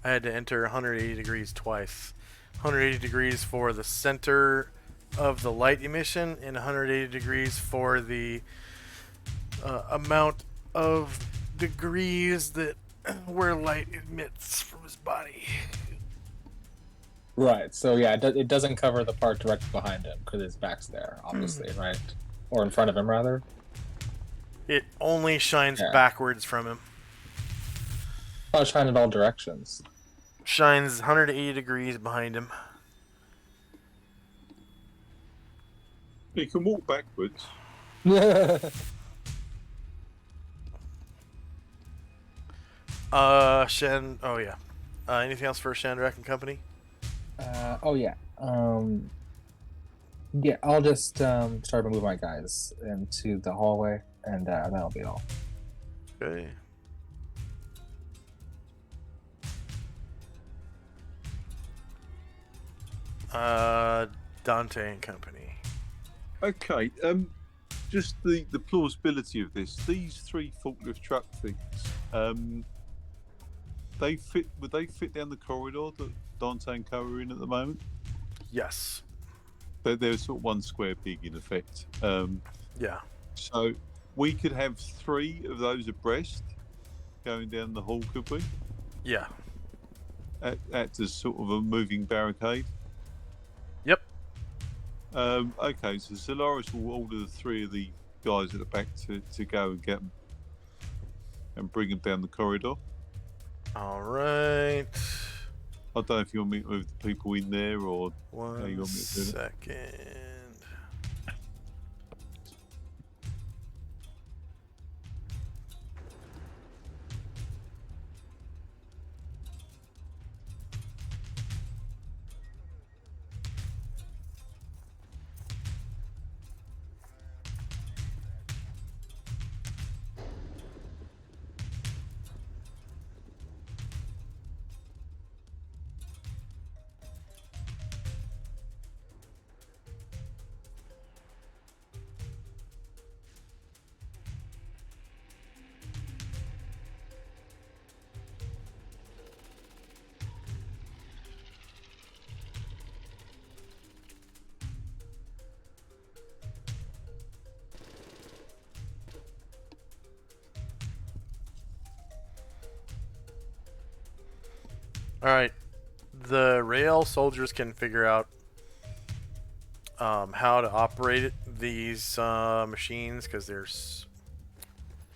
I had to enter 180 degrees twice. 180 degrees for the center of the light emission and 180 degrees for the amount of degrees that where light emits from his body. Right. So yeah, it doesn't cover the part directly behind him because his back's there, obviously, right? Or in front of him, rather. It only shines Yeah. backwards from him. Oh, shine in all directions. Shines 180 degrees behind him. You can walk backwards. Shen. Oh yeah. Anything else for Shandrak and company? Oh yeah. Yeah, I'll just start to move my guys into the hallway, and that'll be all. Okay. Dante and company. Okay. Just the plausibility of this. These 3 forklift truck things. They fit. Would they fit down the corridor that Dante and Co are in at the moment? Yes. They're sort of 1 square big in effect. Yeah. So we could have 3 of those abreast going down the hall, could we? Yeah. Act as sort of a moving barricade. Yep. Okay, so Solaris will order the 3 of the guys at the back to go and get them and bring them down the corridor. All right. I don't know if you want me to move the people in there or how you One want me to do it. second. Alright. The rail soldiers can figure out how to operate these machines because there's.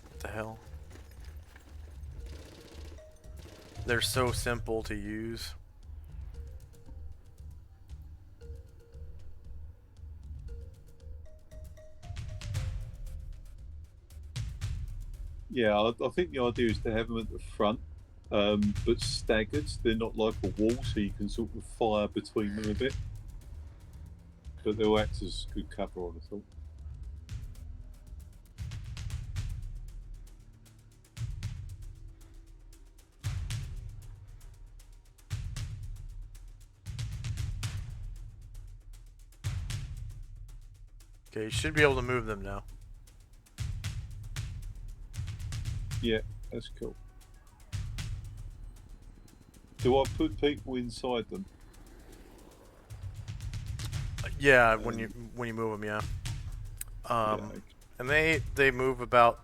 What the hell? They're so simple to use. Yeah, I think the idea is to have them at the front, but staggered. They're not like a wall, so you can sort of fire between them a bit. But they'll act as good cover, I thought. Okay, you should be able to move them now. Yeah, that's cool. Do I put people inside them? Yeah, when you move them, yeah. Yeah, And they move about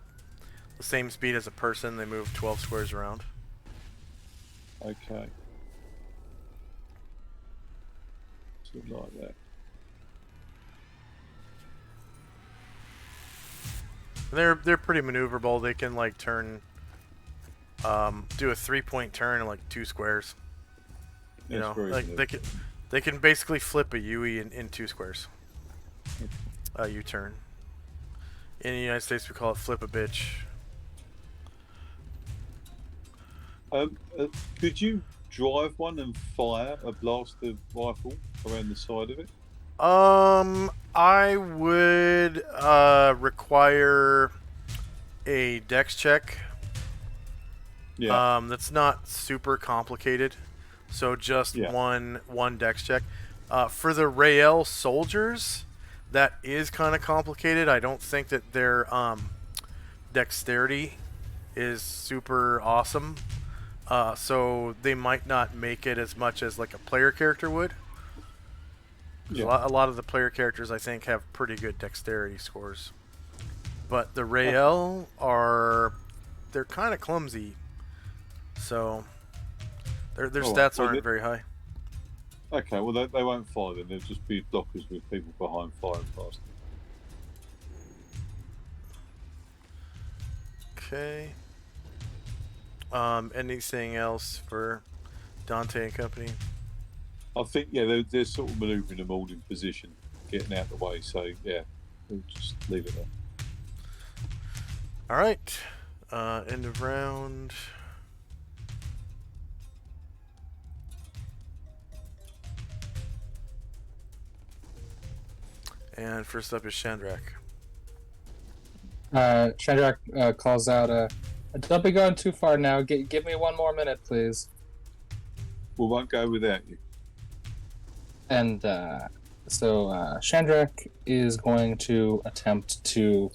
the same speed as a person. They move 12 squares around. okay. Something like that. They're pretty maneuverable. They can like turn, do a 3-point turn in like 2 squares. You That's know, very like good. They can basically flip a UE in 2 squares. U-turn. In the United States, we call it flip a bitch. Could you drive one and fire a blaster rifle around the side of it? I would require a dex check. Yeah. That's not super complicated. So just Yeah. one dex check. For the Rael soldiers, that is kind of complicated. I don't think that their dexterity is super awesome. So they might not make it as much as like a player character would. Yeah. A lot of the player characters, I think, have pretty good dexterity scores. But the Rael they're kind of clumsy. So their stats aren't very high. Okay, well they won't fire then. They'll just be blockers with people behind firing past Okay. Anything else for Dante and company? I think they're sort of manoeuvring them all in position, getting out of the way. So yeah, we'll just leave it there. All right. End of round. And first up is Shandrak. Shandrak calls out, "Don't be going too far now. Give me 1 more minute, please." We won't go without you. And so Shandrak is going to attempt to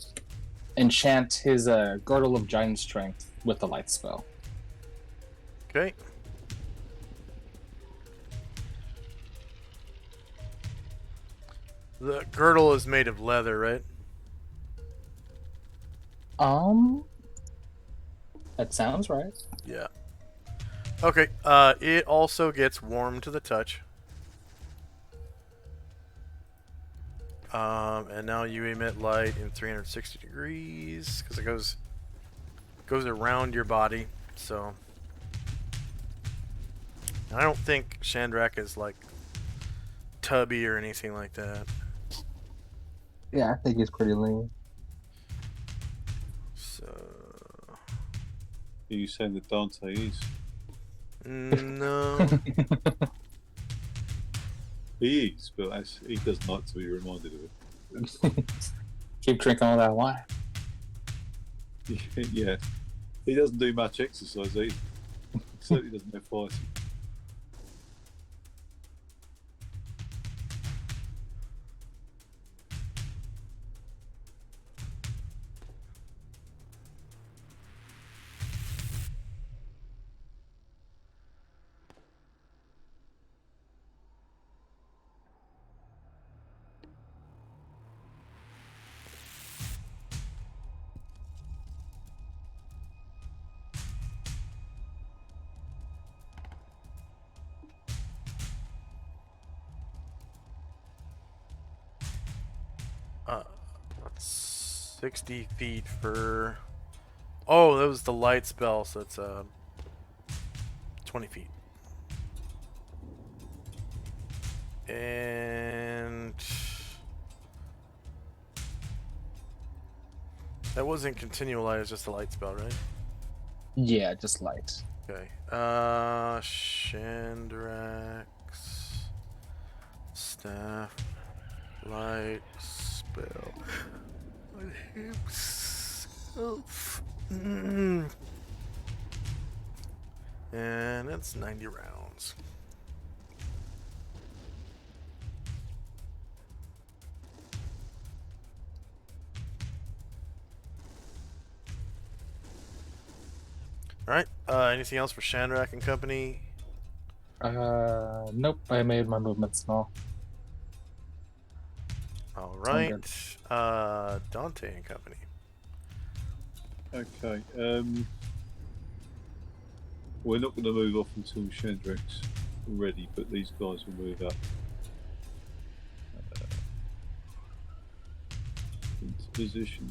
enchant his Girdle of Giant Strength with the light spell. Okay. The girdle is made of leather, right? That sounds right. Yeah. Okay. It also gets warm to the touch. And now you emit light in 360 degrees because it goes around your body. So I don't think Shandrak is like tubby or anything like that. Yeah, I think he's pretty lean. So Are you saying that Dante is? no. He is, but he doesn't like to be reminded of it. Keep drinking all that wine. Yeah, he doesn't do much exercise either. He certainly doesn't have fighting. Uh, 60 feet for. Oh, that was the light spell, so it's 20 feet. And that wasn't continual light, it was just a light spell, right? Yeah, just light. Okay. Shandrak's staff light spell. Himself. And it's 90 rounds. Alright, anything else for Shandrak and company? Nope, I made my movement small. Alright, Dante and company. Okay. We're not going to move off until Shandrak's ready, but these guys will move up. Into position.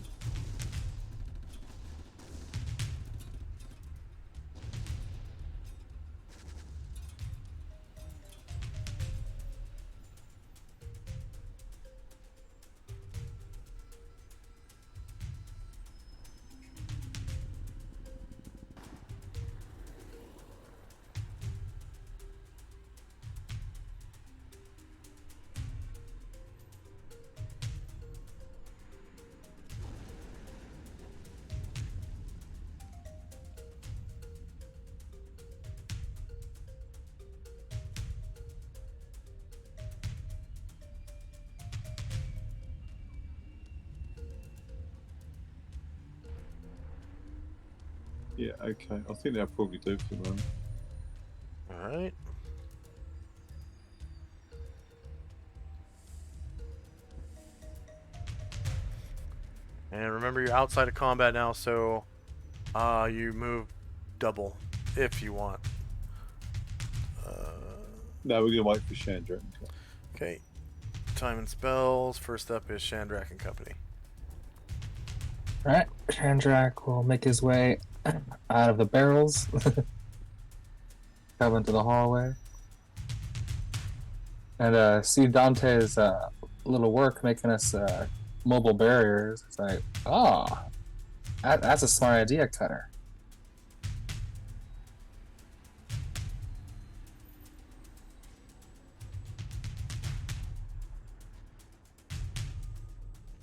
Yeah, okay. I think that'll probably do for the moment. Alright. And remember, you're outside of combat now, so you move double if you want. No, we're gonna wait for Chandra. Okay. Time and spells. First up is Chandrak and Company. Alright, Chandrak will make his way out of the barrels, come into the hallway, and see Dante's little work making us mobile barriers. It's like, oh, that's a smart idea, Cutter.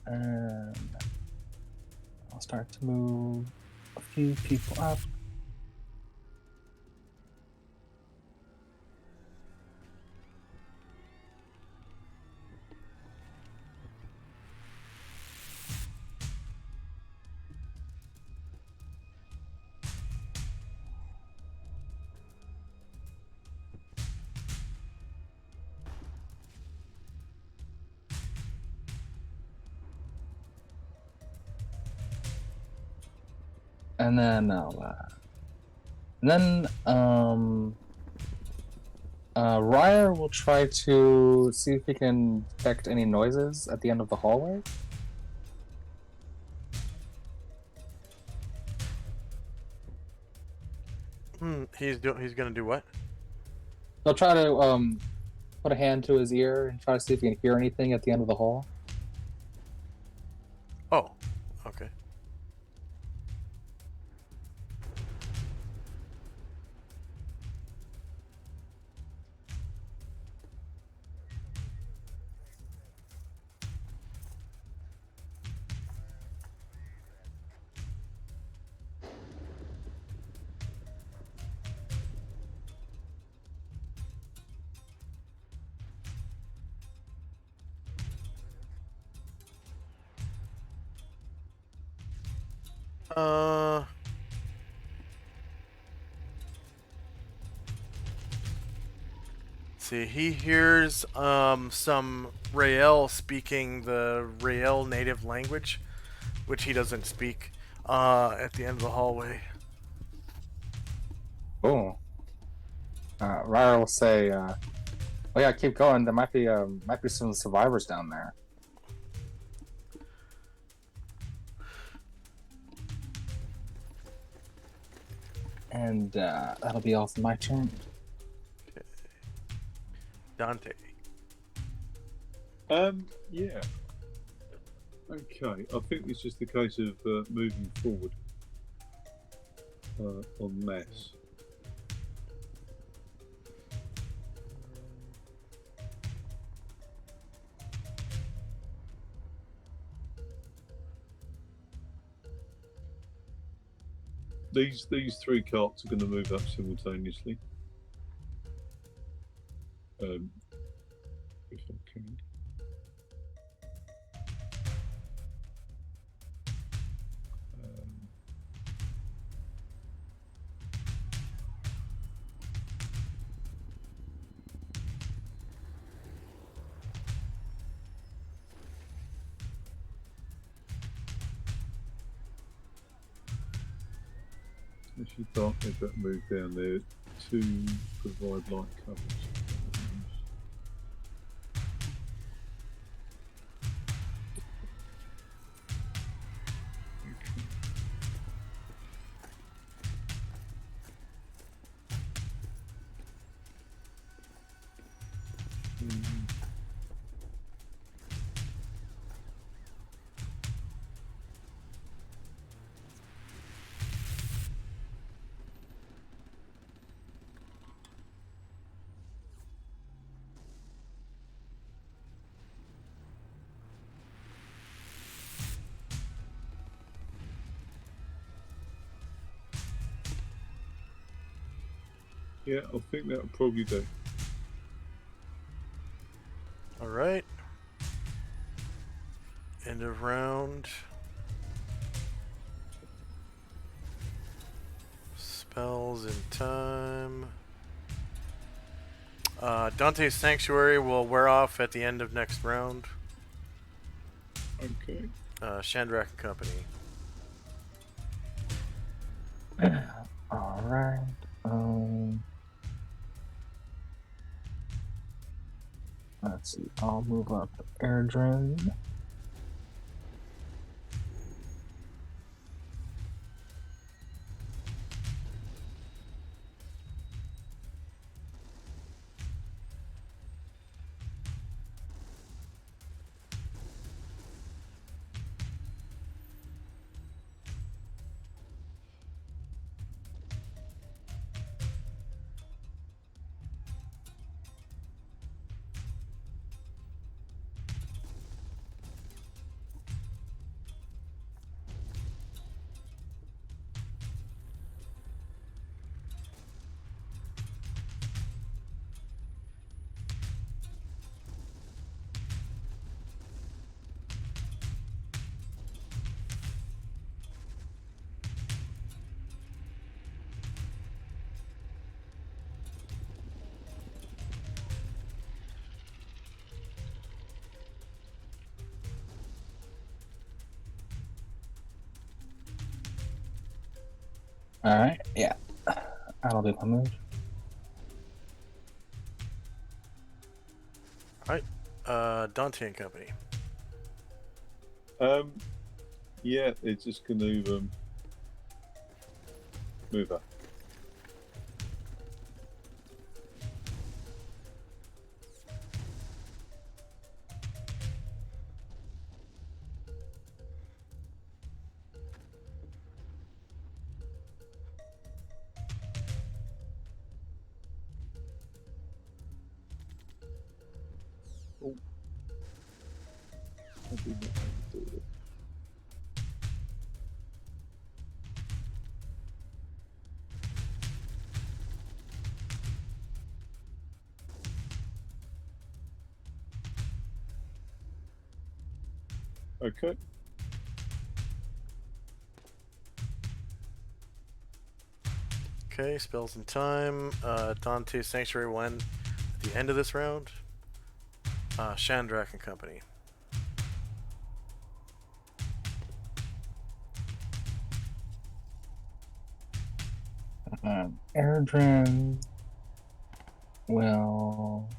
And I'll start to move a few people up. And then Ryer will try to see if he can detect any noises at the end of the hallway. He's gonna do what? He'll try to put a hand to his ear and try to see if he can hear anything at the end of the hall. Oh, okay. See, he hears some Rael speaking the Rael native language, which he doesn't speak, at the end of the hallway. Oh. Ryer will say, "Oh yeah, keep going. There might be some survivors down there." And that'll be all for my turn. Dante. Yeah. Okay, I think it's just a case of moving forward en masse. These three carts are going to move up simultaneously. If I can. Actually, darkness that move down there to provide light coverage. Yeah, I think that'll probably do. Alright. End of round. Spells in time. Dante's Sanctuary will wear off at the end of next round. Okay. Shandrak and Company. All right. Let's see. I'll move up Airdrin. All right. Yeah. That'll do my move. Dante and Company. Yeah, it's just going to move up. Oh. I did not want to do it. Okay. Okay, spells in time. Dante's Sanctuary will end at the end of this round. Shandrak and Company. Airdrin will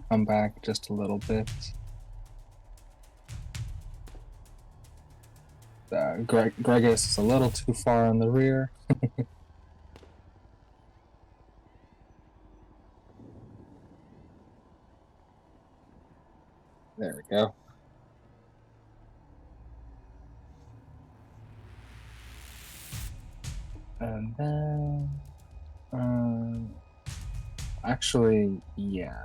come back just a little bit. Gregus is a little too far in the rear. There we go. And then, actually, yeah.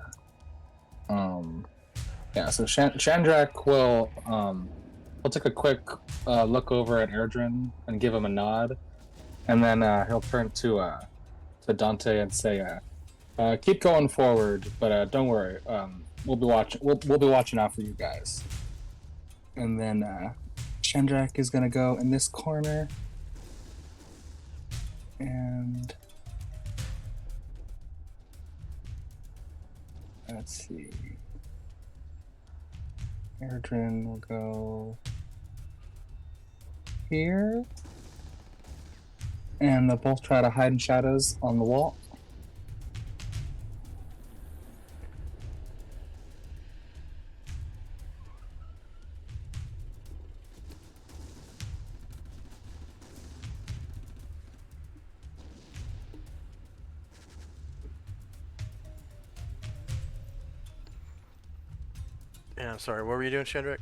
Yeah, so Shandrak will take a quick look over at Airdrin and give him a nod, and then he'll turn to Dante and say, "Keep going forward, but don't worry. We'll be watching. We'll be watching out for you guys." And then Shandrak is gonna go in this corner, and let's see. Airdrin will go here, and they'll both try to hide in shadows on the wall. Yeah, I'm sorry. What were you doing, Shandrak?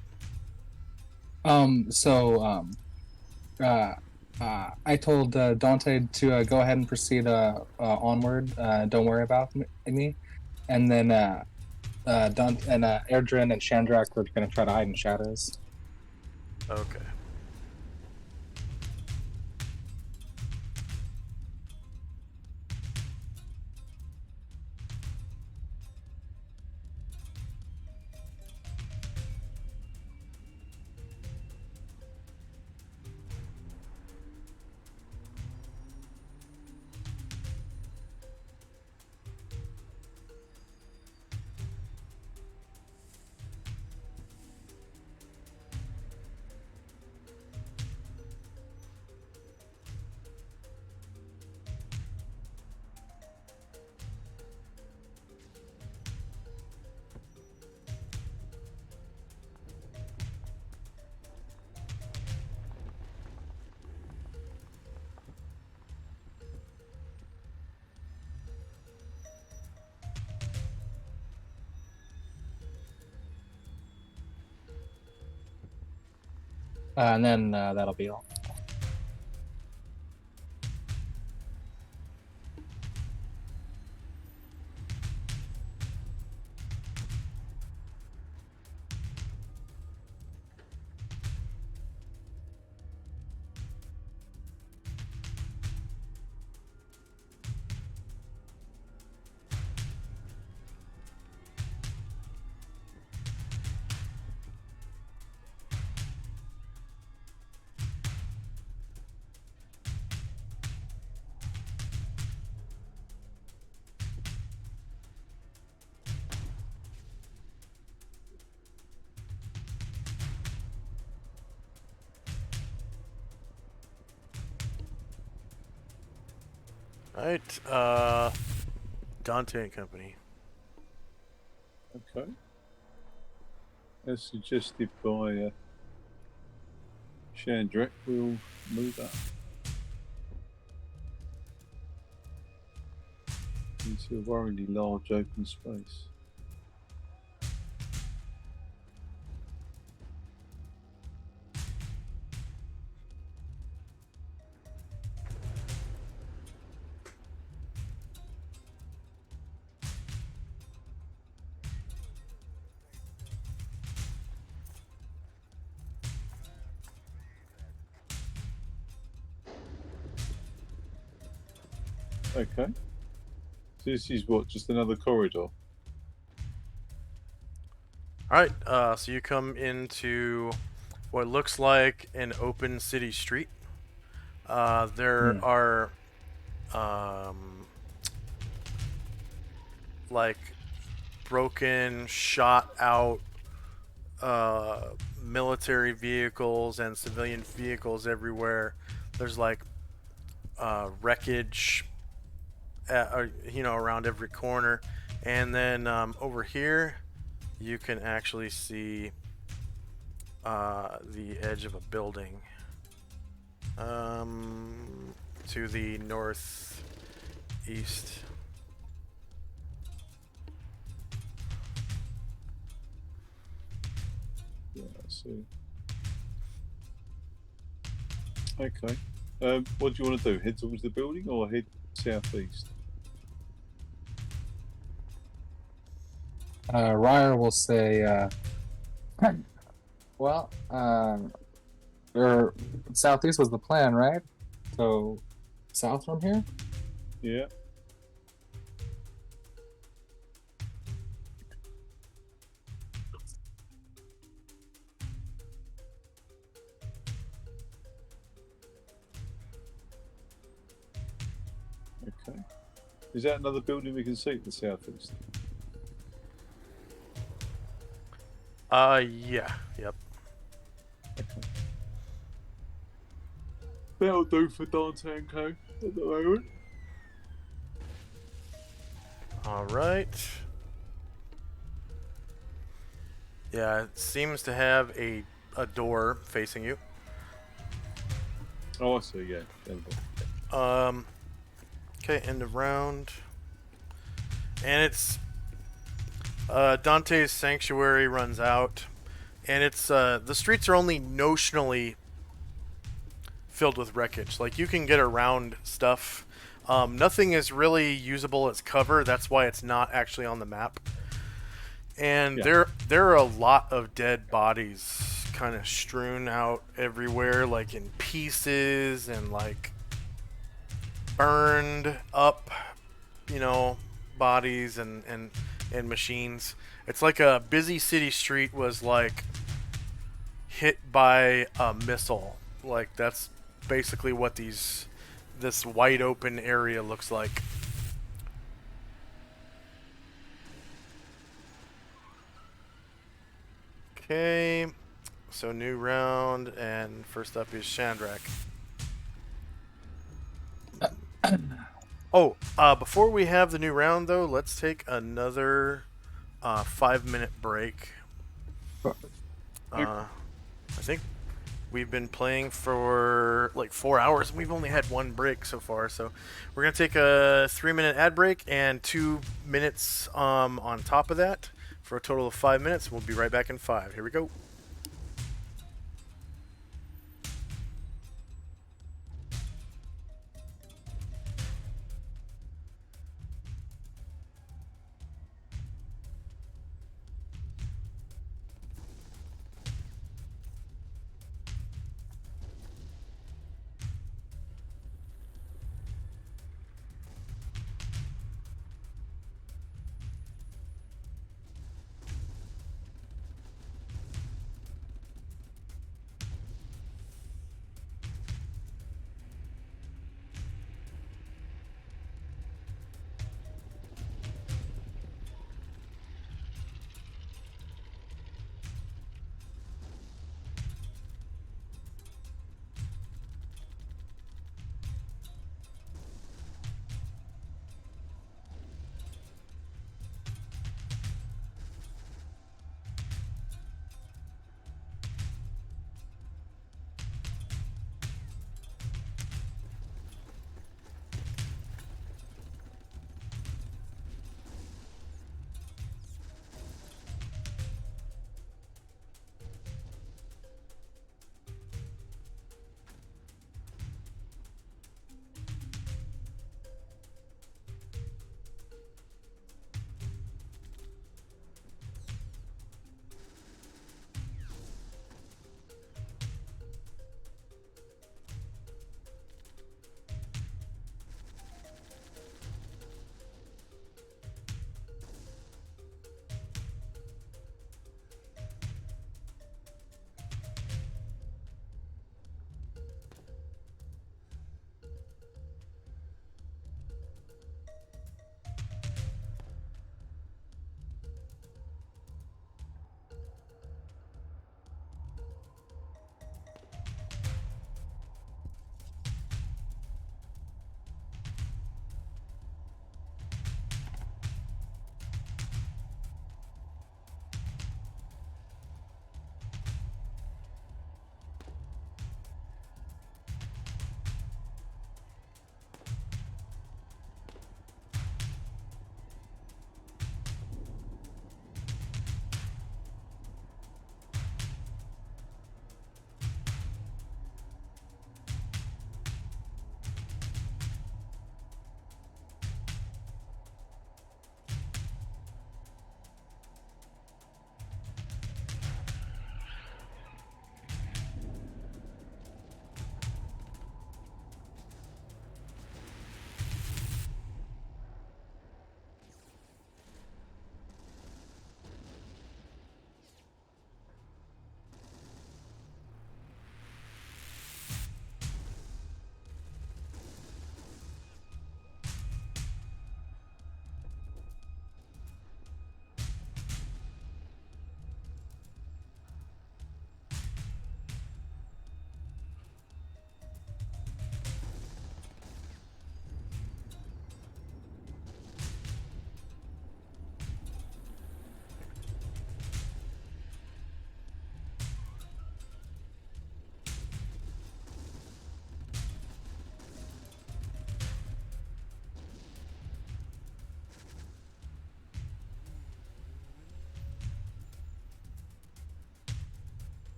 I told Dante to go ahead and proceed onward. Don't worry about me. And then Dante and Airdrin and Shandrak were going to try to hide in shadows. Okay. And then that'll be all. Right. Dante and Company. Okay. As suggested by Chandrak, we'll move up into a worryingly large open space. Okay. So this is what, just another corridor? Alright, so you come into what looks like an open city street. There are like broken, shot out military vehicles and civilian vehicles everywhere. There's like wreckage around every corner. And then over here you can actually see the edge of a building to the northeast. Yeah, I see. Okay. What do you want to do? Head towards the building or head southeast? Ryer will say, well, or southeast was the plan, right? So south from here? Yeah. Okay. Is that another building we can see at the southeast? Yeah, yep. Okay. That'll do for Dante and Co. at the moment. Alright. Yeah, it seems to have a door facing you. Oh, I see, yeah. Okay, end of round. And it's Dante's sanctuary runs out, and it's the streets are only notionally filled with wreckage. Like, you can get around stuff. Nothing is really usable as cover. That's why it's not actually on the map. And Yeah. there are a lot of dead bodies kind of strewn out everywhere, like in pieces and like burned up, bodies and machines. It's like a busy city street was like hit by a missile. Like, that's basically what this wide open area looks like. Okay, so new round, and first up is Chandrak. Oh, before we have the new round, though, let's take another 5-minute break. I think we've been playing for like 4 hours, and we've only had one break so far. So we're going to take a 3-minute ad break and 2 minutes on top of that for a total of 5 minutes. We'll be right back in 5. Here we go.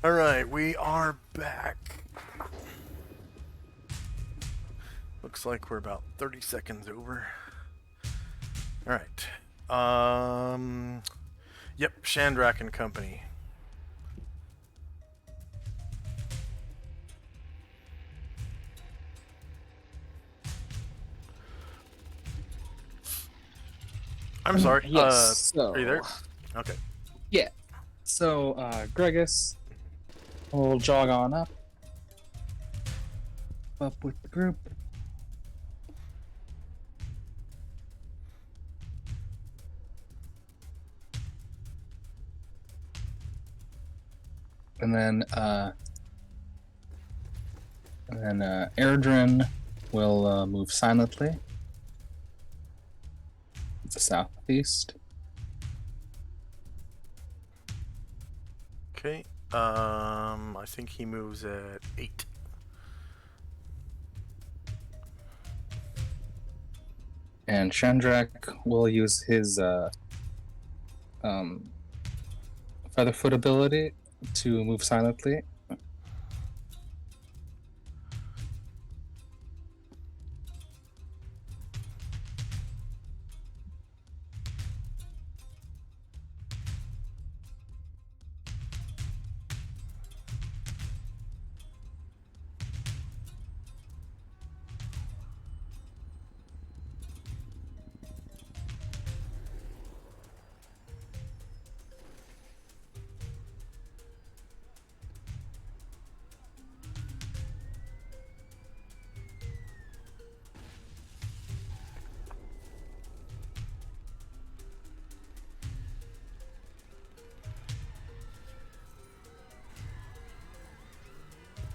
Alright, we are back. Looks like we're about 30 seconds over. Alright. Yep, Shandrak and Company. I'm sorry. Yes. Are you there? So, Okay. yeah. So, Gregus will jog on up with the group. And then Airdrin will move silently to the southeast. Okay. I think he moves at 8. And Shandrak will use his Featherfoot ability to move silently.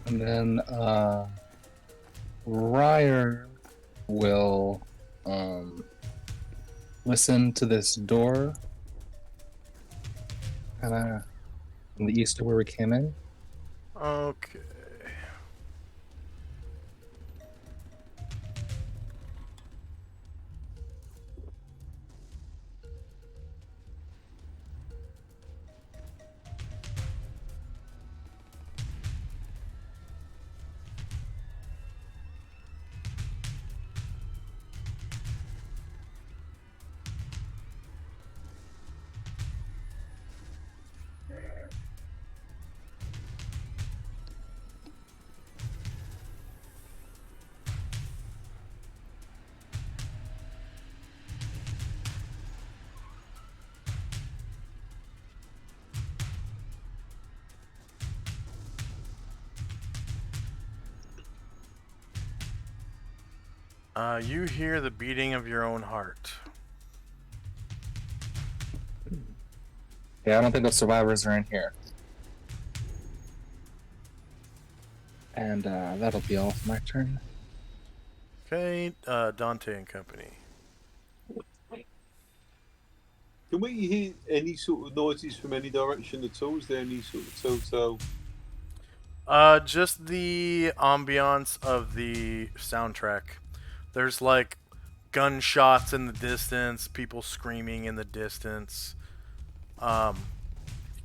And then Ryer will listen to this door kind of in the east of where we came in. Okay. You hear the beating of your own heart. Yeah, I don't think the survivors are in here. And that'll be all for my turn. Okay, Dante and Company. Can we hear any sort of noises from any direction at all? Is there any sort of telltale? Just the ambiance of the soundtrack. There's like gunshots in the distance, people screaming in the distance. You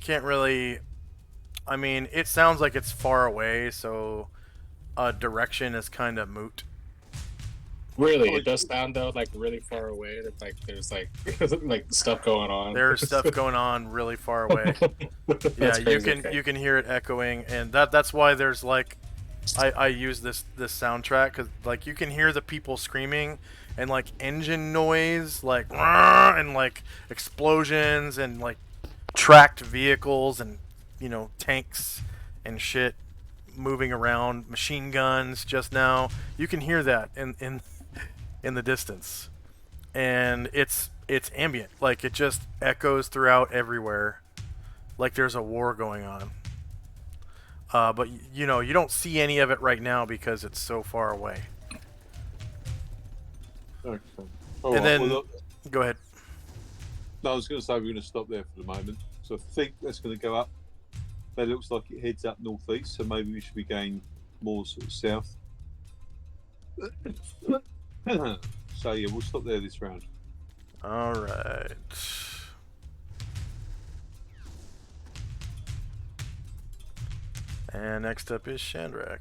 can't really. I mean, it sounds like it's far away, so direction is kind of moot. Really, it does sound though like really far away. That like there's like like stuff going on. There's stuff going on really far away. Yeah, you can hear it echoing, and that's why there's like, I use this soundtrack because like you can hear the people screaming and like engine noise, like and like explosions and like tracked vehicles and tanks and shit moving around, machine guns. Just now, you can hear that in the distance, and it's ambient, like it just echoes throughout everywhere, like there's a war going on. But you don't see any of it right now because it's so far away. Excellent. And then go ahead. No, I was going to say we're going to stop there for the moment. So I think that's going to go up. That looks like it heads up northeast, so maybe we should be going more sort of south. So yeah, we'll stop there this round. All right. And next up is Shandrak.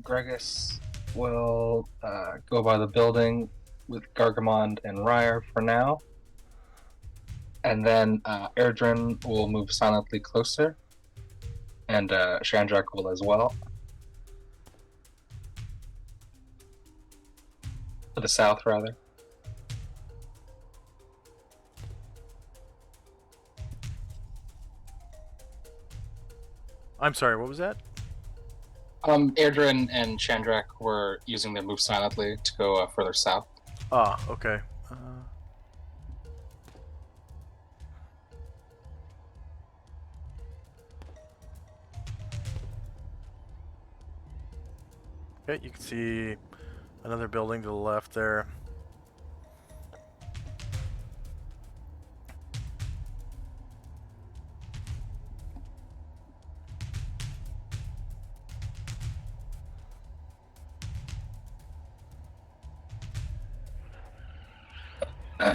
Gregus will go by the building with Gargamond and Ryer for now. And then Erdrin will move silently closer. And Shandrak will as well. To the south, rather. I'm sorry, what was that? Erdrin and Shandrak were using their move silently to go further south. Ah, okay. Okay, you can see another building to the left there.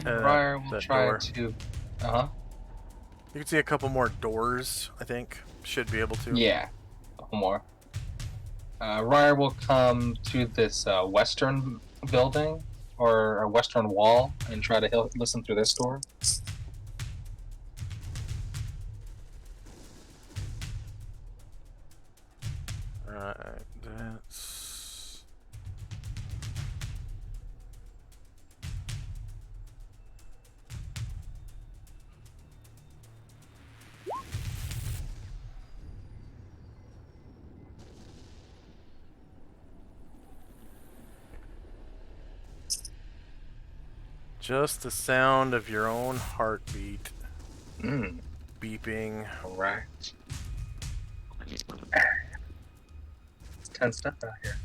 Ryer will that try door. to. You can see a couple more doors, I think. Should be able to. Yeah, a couple more. Ryer will come to this western building or a western wall and try to listen through this door. Alright, that's... Just the sound of your own heartbeat beeping. Alright. It's tense stuff out here.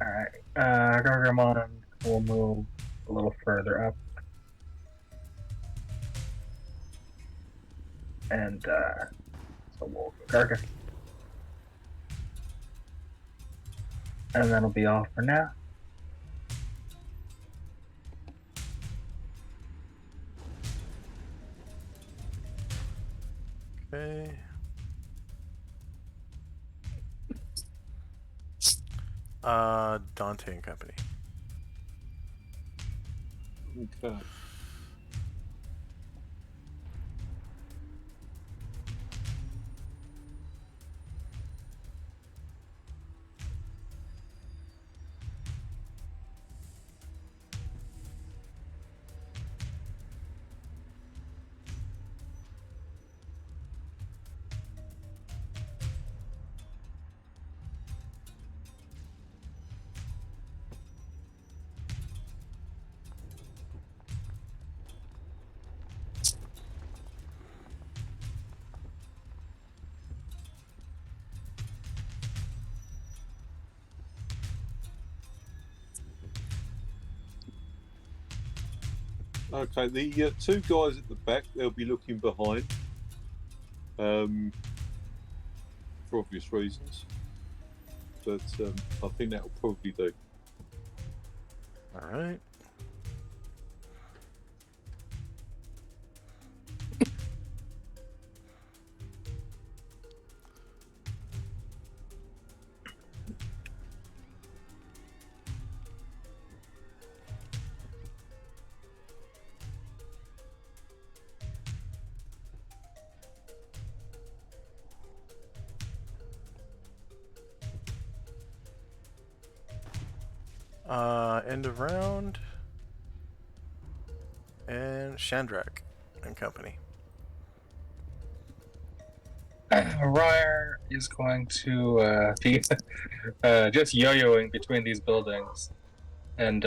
Alright. Gargamon will move a little further up. And so we'll go Garga. And that'll be all for now. Okay. Dante and Company. Okay. Okay, the two guys at the back, they'll be looking behind, for obvious reasons. But I think that'll probably do. All right. End of round. And Shandrak and Company. Ryer is going to be just yo-yoing between these buildings. And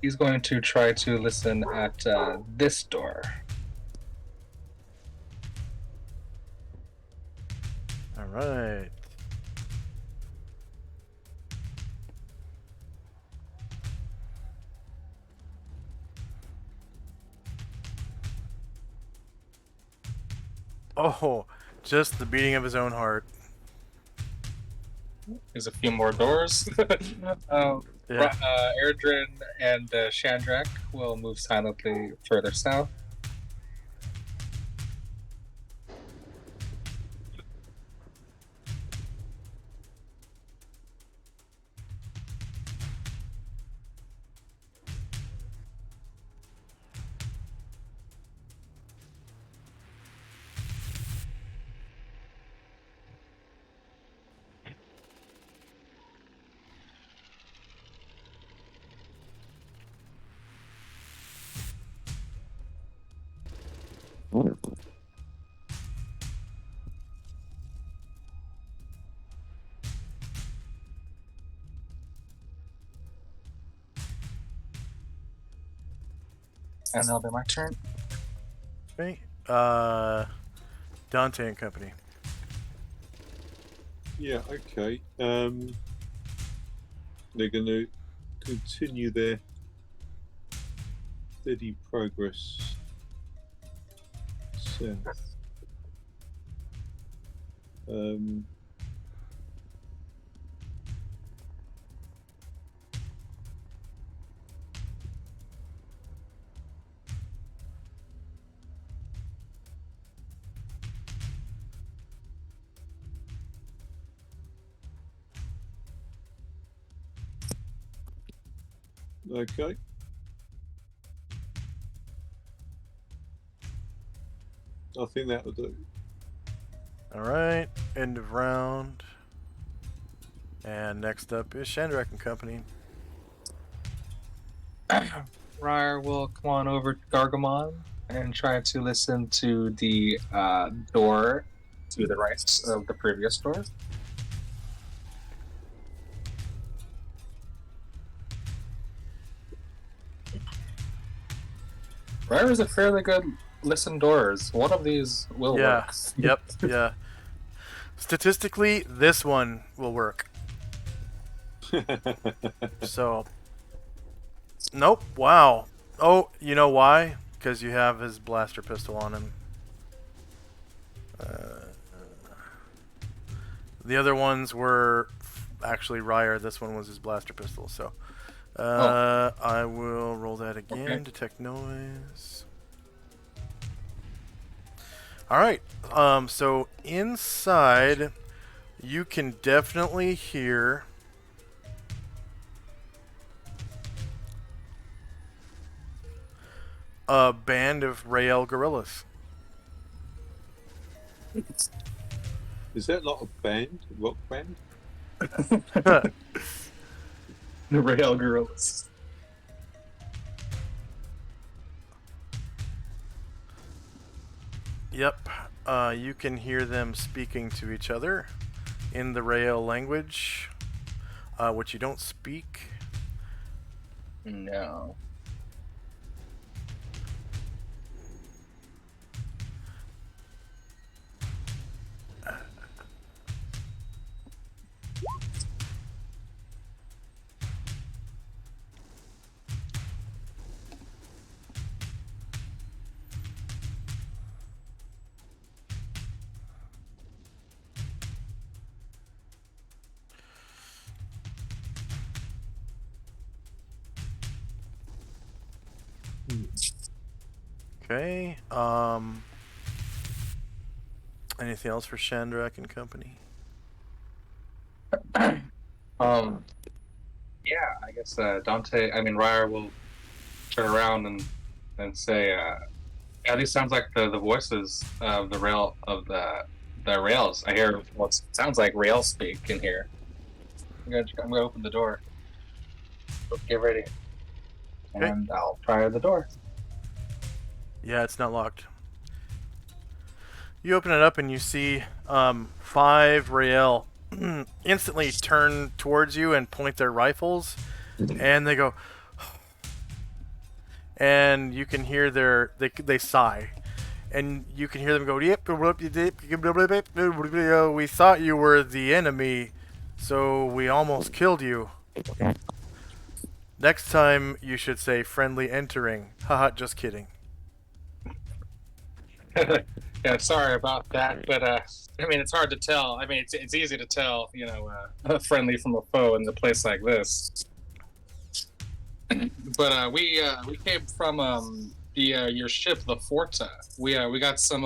he's going to try to listen at this door. All right. Oh, just the beating of his own heart. There's a few more doors. Erdrin and Shandrak will move silently further south. And that'll be my turn. Okay. Dante and Company. Yeah, okay. They're going to continue their steady progress south. Okay. I think that'll do. Alright, end of round. And next up is Shandrak and Company. Ryer will come on over to Gargamon and try to listen to the door to the right of the previous door. Ryer is a fairly good listen doors. One of these will Yeah. work. Yep. Yeah. Statistically, this one will work. So. Nope. Wow. Oh, you know why? Because you have his blaster pistol on him. The other ones were actually Ryer. This one was his blaster pistol. So. I will roll that again. Okay. Detect noise. Alright, so inside, you can definitely hear a band of Rael gorillas. Is that not a band? A rock band? The Rail Gorillas. Yep, you can hear them speaking to each other in the Rael language, which you don't speak. No. Okay, anything else for Shandrak and Company? Yeah, I guess Ryer will turn around and say, yeah, these sounds like the voices of the rails. I hear what sounds like rail speak in here. I'm gonna open the door. Get ready. Okay. And I'll try the door. Yeah, it's not locked. You open it up and you see 5 Rael instantly turn towards you and point their rifles, and they go, and you can hear they sigh, and you can hear them go, "Yep, we thought you were the enemy, so we almost killed you. Next time you should say friendly entering. Haha, just kidding." Yeah, sorry about that, but it's hard to tell. It's easy to tell, a friendly from a foe in a place like this. But we came from your ship, the Forta. We got some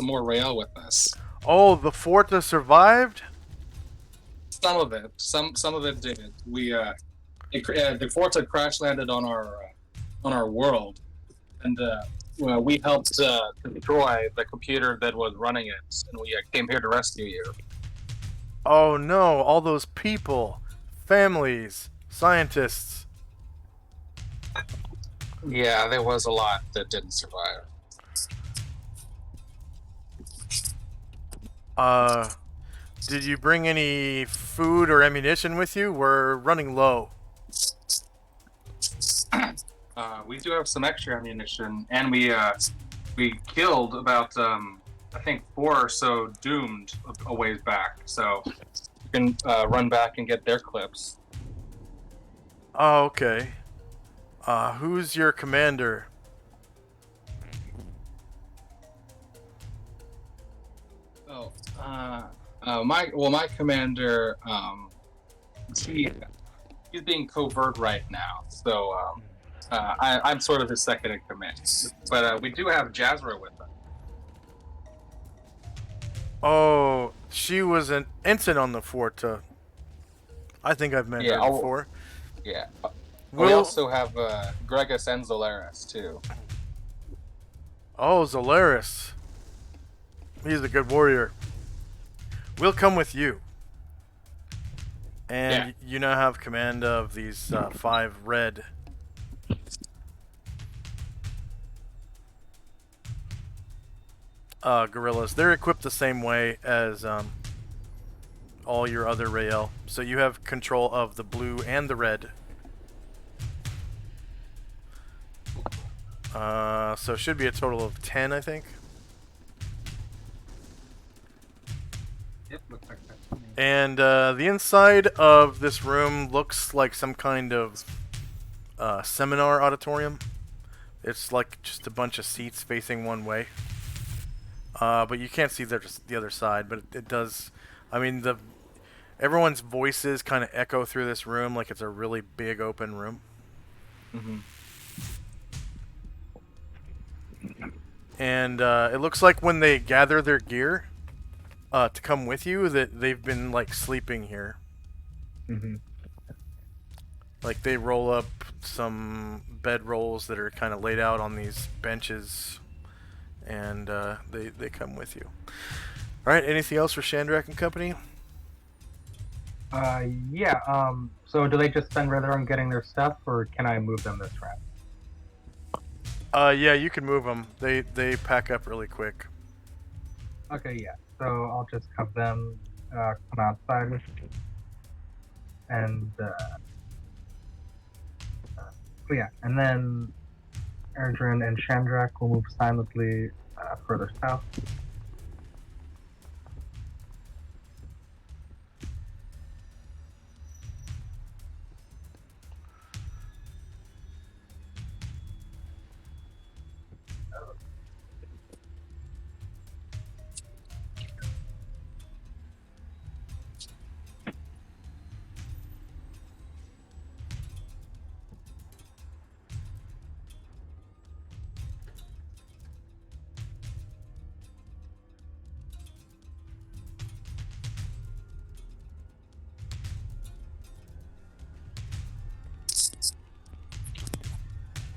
more rail with us. Oh, the Forta survived? Some of it did. The Forta crash landed on our world, and we helped destroy the computer that was running it, and we came here to rescue you. Oh no, all those people, families, scientists. Yeah, there was a lot that didn't survive. Did you bring any food or ammunition with you? We're running low. We do have some extra ammunition, and we killed about I think 4 or so doomed a ways back, so you can run back and get their clips. Oh, okay. Who's your commander? Oh, my commander, he's being covert right now, so I'm sort of his second in command. But we do have Jazra with us. Oh, she was an ensign on the fort. I think I've met her before. Yeah. We also have Gregus and Zolaris too. Oh, Zolaris. He's a good warrior. We'll come with you. And you now have command of these 5 red. Gorillas. They're equipped the same way as all your other Rael. So you have control of the blue and the red. So it should be a total of 10, I think. Yep, looks like that. And the inside of this room looks like some kind of seminar auditorium. It's like just a bunch of seats facing one way. But you can't see the other side, but it does. I mean, everyone's voices kind of echo through this room like it's a really big open room. Mm-hmm. And it looks like when they gather their gear to come with you, that they've been like sleeping here. Mm-hmm. Like they roll up some bed rolls that are kind of laid out on these benches, and they come with you. All right. Anything else for Shandrak and company? Yeah. So do they just spend rather on getting their stuff, or can I move them this round? Yeah, you can move them. They pack up really quick. Okay, yeah. So I'll just have them come outside with me. And yeah, and then Erdrin and Shandrak will move silently further south.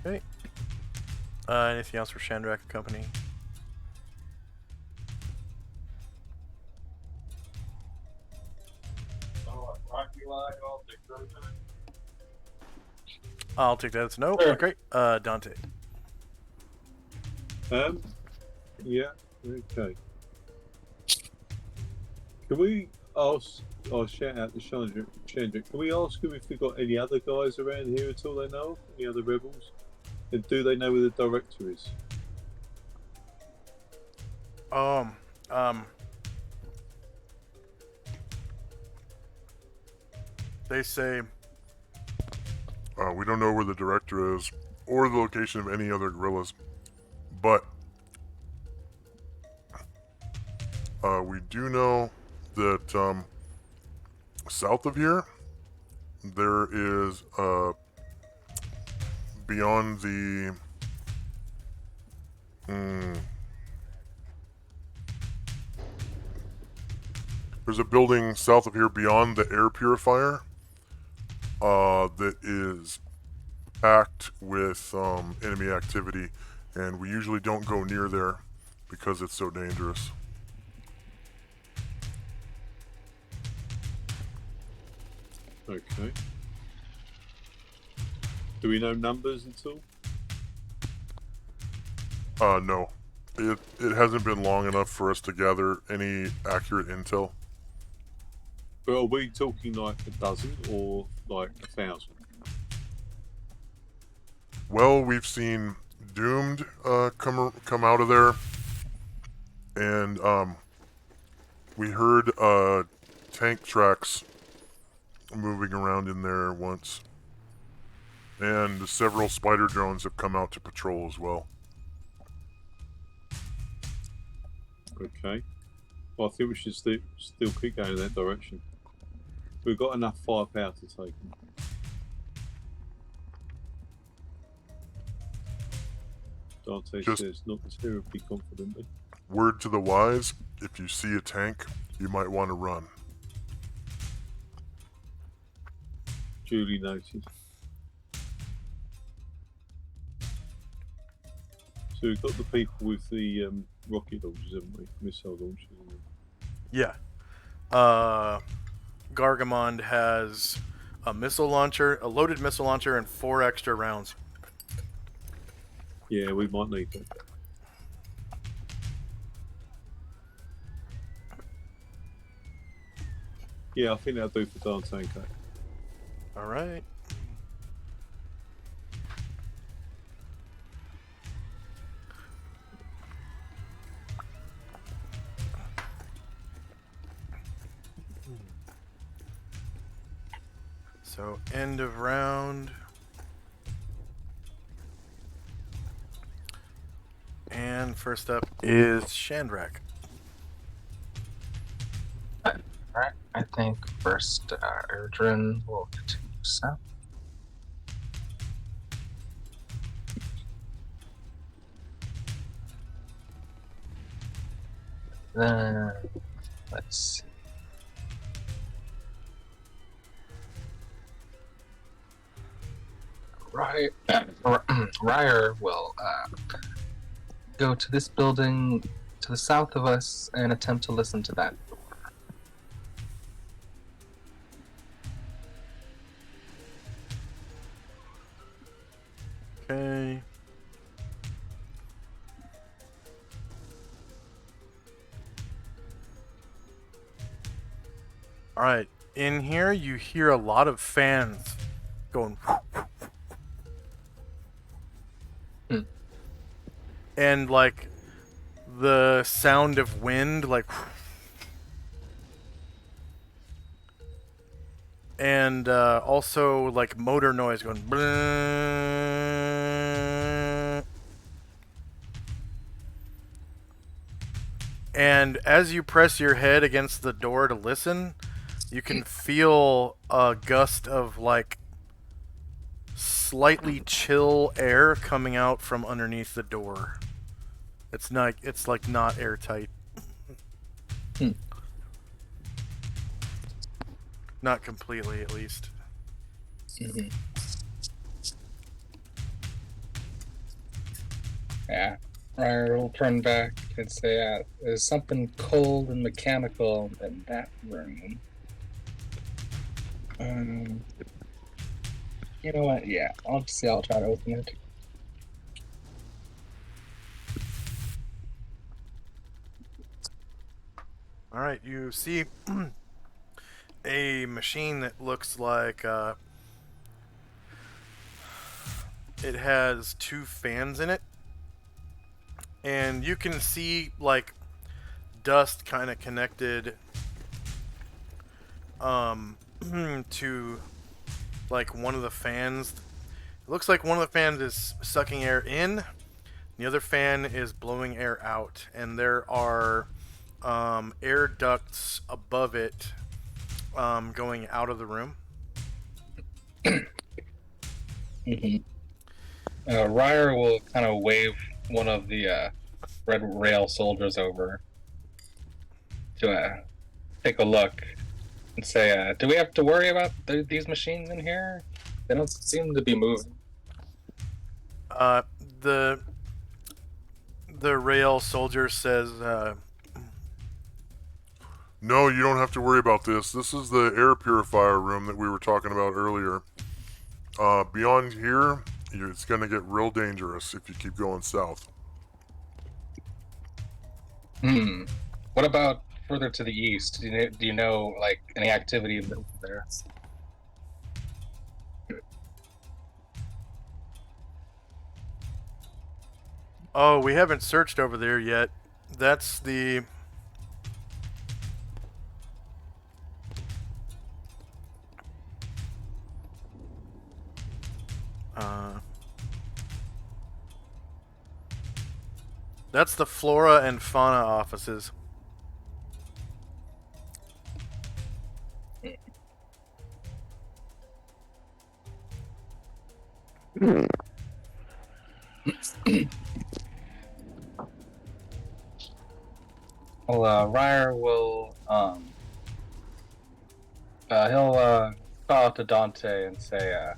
Okay. Anything else for Shandrak and company? I'll take that as no. Sure. Okay. Dante. Yeah, okay. Can we ask, or shout out to Chandra, can we ask him if we've got any other guys around here at all they know? Any other rebels? And do they know where the director is? They say we don't know where the director is or the location of any other guerrillas, but we do know that south of here there is beyond the there's a building south of here beyond the air purifier that is packed with enemy activity, and we usually don't go near there because it's so dangerous. Okay. Do we know numbers at all? No. It hasn't been long enough for us to gather any accurate intel. But are we talking like a dozen or like 1,000? Well, we've seen Doomed come out of there, and we heard tank tracks moving around in there once, and several spider drones have come out to patrol as well. Okay. Well, I think we should still keep going in that direction. We've got enough firepower to take them. Dante Just- says not terribly confidently. Word to the wise, if you see a tank, you might want to run. Duly noted. So we've got the people with the rocket launchers, haven't we? Missile launchers. Yeah. Gargamond has a missile launcher, a loaded missile launcher, and 4 extra rounds. Yeah, we might need that. Yeah, I think that'll do for Dante and Kate. All right. So, end of round. And first up is Shandrak. Alright, I think first Erdrin will continue south. Then, let's see. Ryer will go to this building to the south of us and attempt to listen to that door. Okay. All right. In here, you hear a lot of fans going. And like the sound of wind, like. And also like motor noise going. And as you press your head against the door to listen, you can feel a gust of like slightly chill air coming out from underneath the door. It's like not airtight. Not completely, at least. Mm-hmm. Yeah. Ryer will turn back and say, there's something cold and mechanical in that room. You know what? Yeah, I'll try to open it. Alright, you see a machine that looks like it has 2 fans in it. And you can see like dust kind of connected to like one of the fans. It looks like one of the fans is sucking air in, the other fan is blowing air out, and there are air ducts above it going out of the room. Ryer will kind of wave one of the red rail soldiers over to take a look and say, do we have to worry about these machines in here? They don't seem to be moving. The rail soldier says, No, you don't have to worry about this. This is the air purifier room that we were talking about earlier. Beyond here, it's going to get real dangerous if you keep going south. What about further to the east? Do you know like any activity there? Oh, we haven't searched over there yet. That's the... that's the flora and fauna offices. Well, Ryer will he'll call out to Dante and say,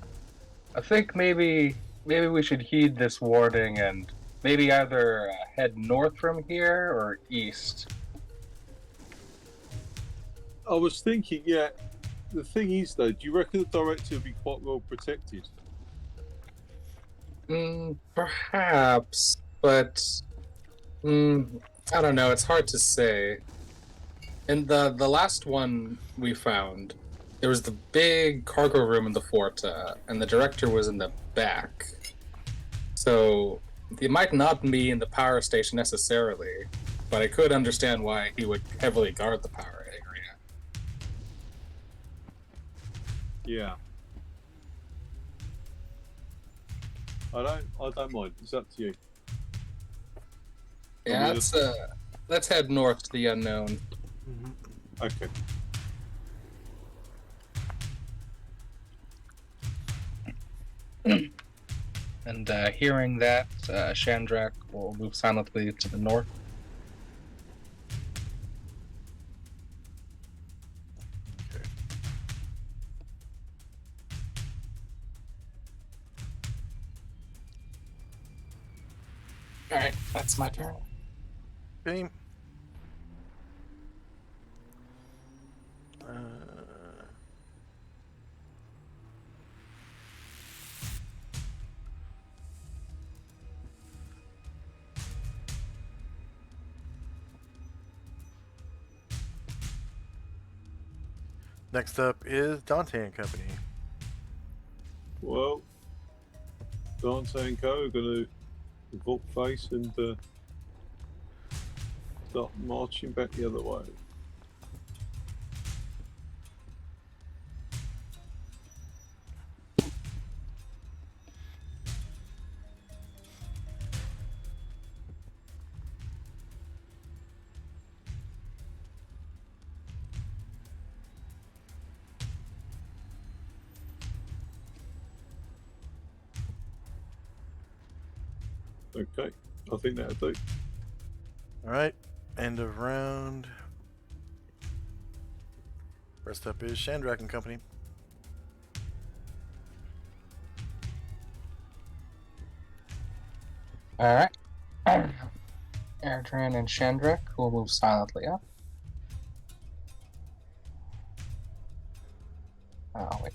I think maybe we should heed this warning and maybe either head north from here or east. I was thinking, yeah. The thing is, though, do you reckon the director would be quite well protected? Perhaps, but I don't know. It's hard to say. In the last one we found, there was the big cargo room in the fort, and the director was in the back. So he might not be in the power station necessarily, but I could understand why he would heavily guard the power area. Yeah. I don't mind. It's up to you. Yeah, let's head north to the unknown. Okay. And hearing that, Shandrak will move silently to the north. Alright, that's my turn. Okay. Next up is Dante and Company. Well, Dante and Co. are going to vault face and start marching back the other way. Okay, I think that'll do. Alright, end of round. First up is Shandrak and Company. Alright. Erdran and Shandrak will move silently up. Wait.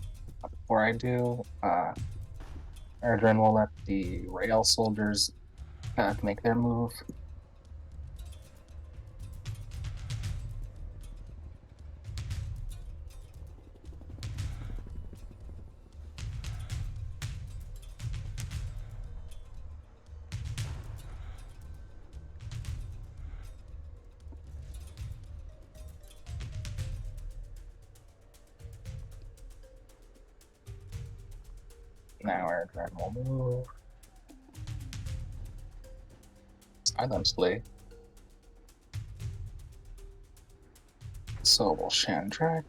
Before I do, Erdran will let the rail soldiers make their move. Now Erdran will move silently. So will Shandrak.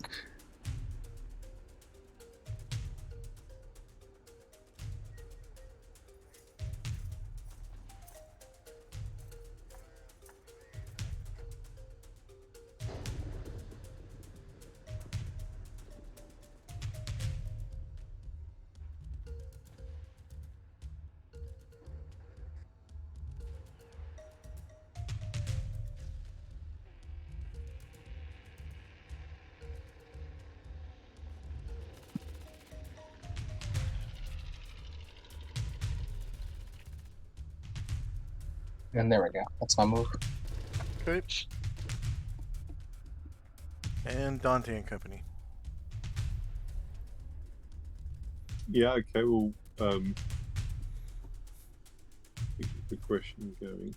And there we go. That's my move. Okay. And Dante and Company. Yeah, okay, well, progression going.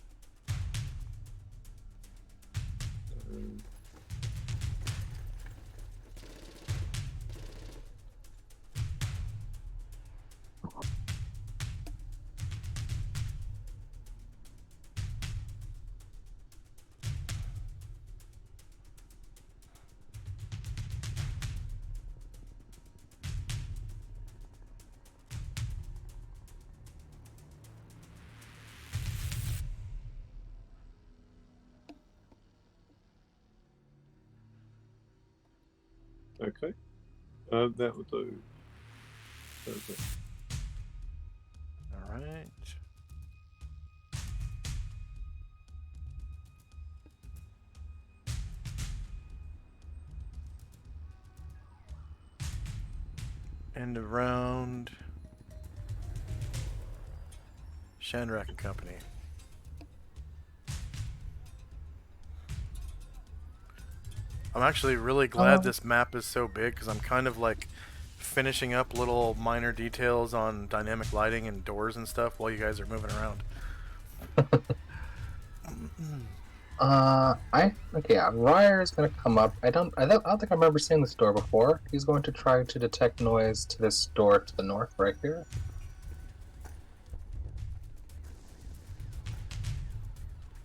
Okay. That will do. Perfect. All right. End of round. Shandrak and Company. I'm actually really glad this map is so big because I'm kind of like finishing up little minor details on dynamic lighting and doors and stuff while you guys are moving around. Ryer is gonna come up. I don't think I remember seeing this door before. He's going to try to detect noise to this door to the north, right here.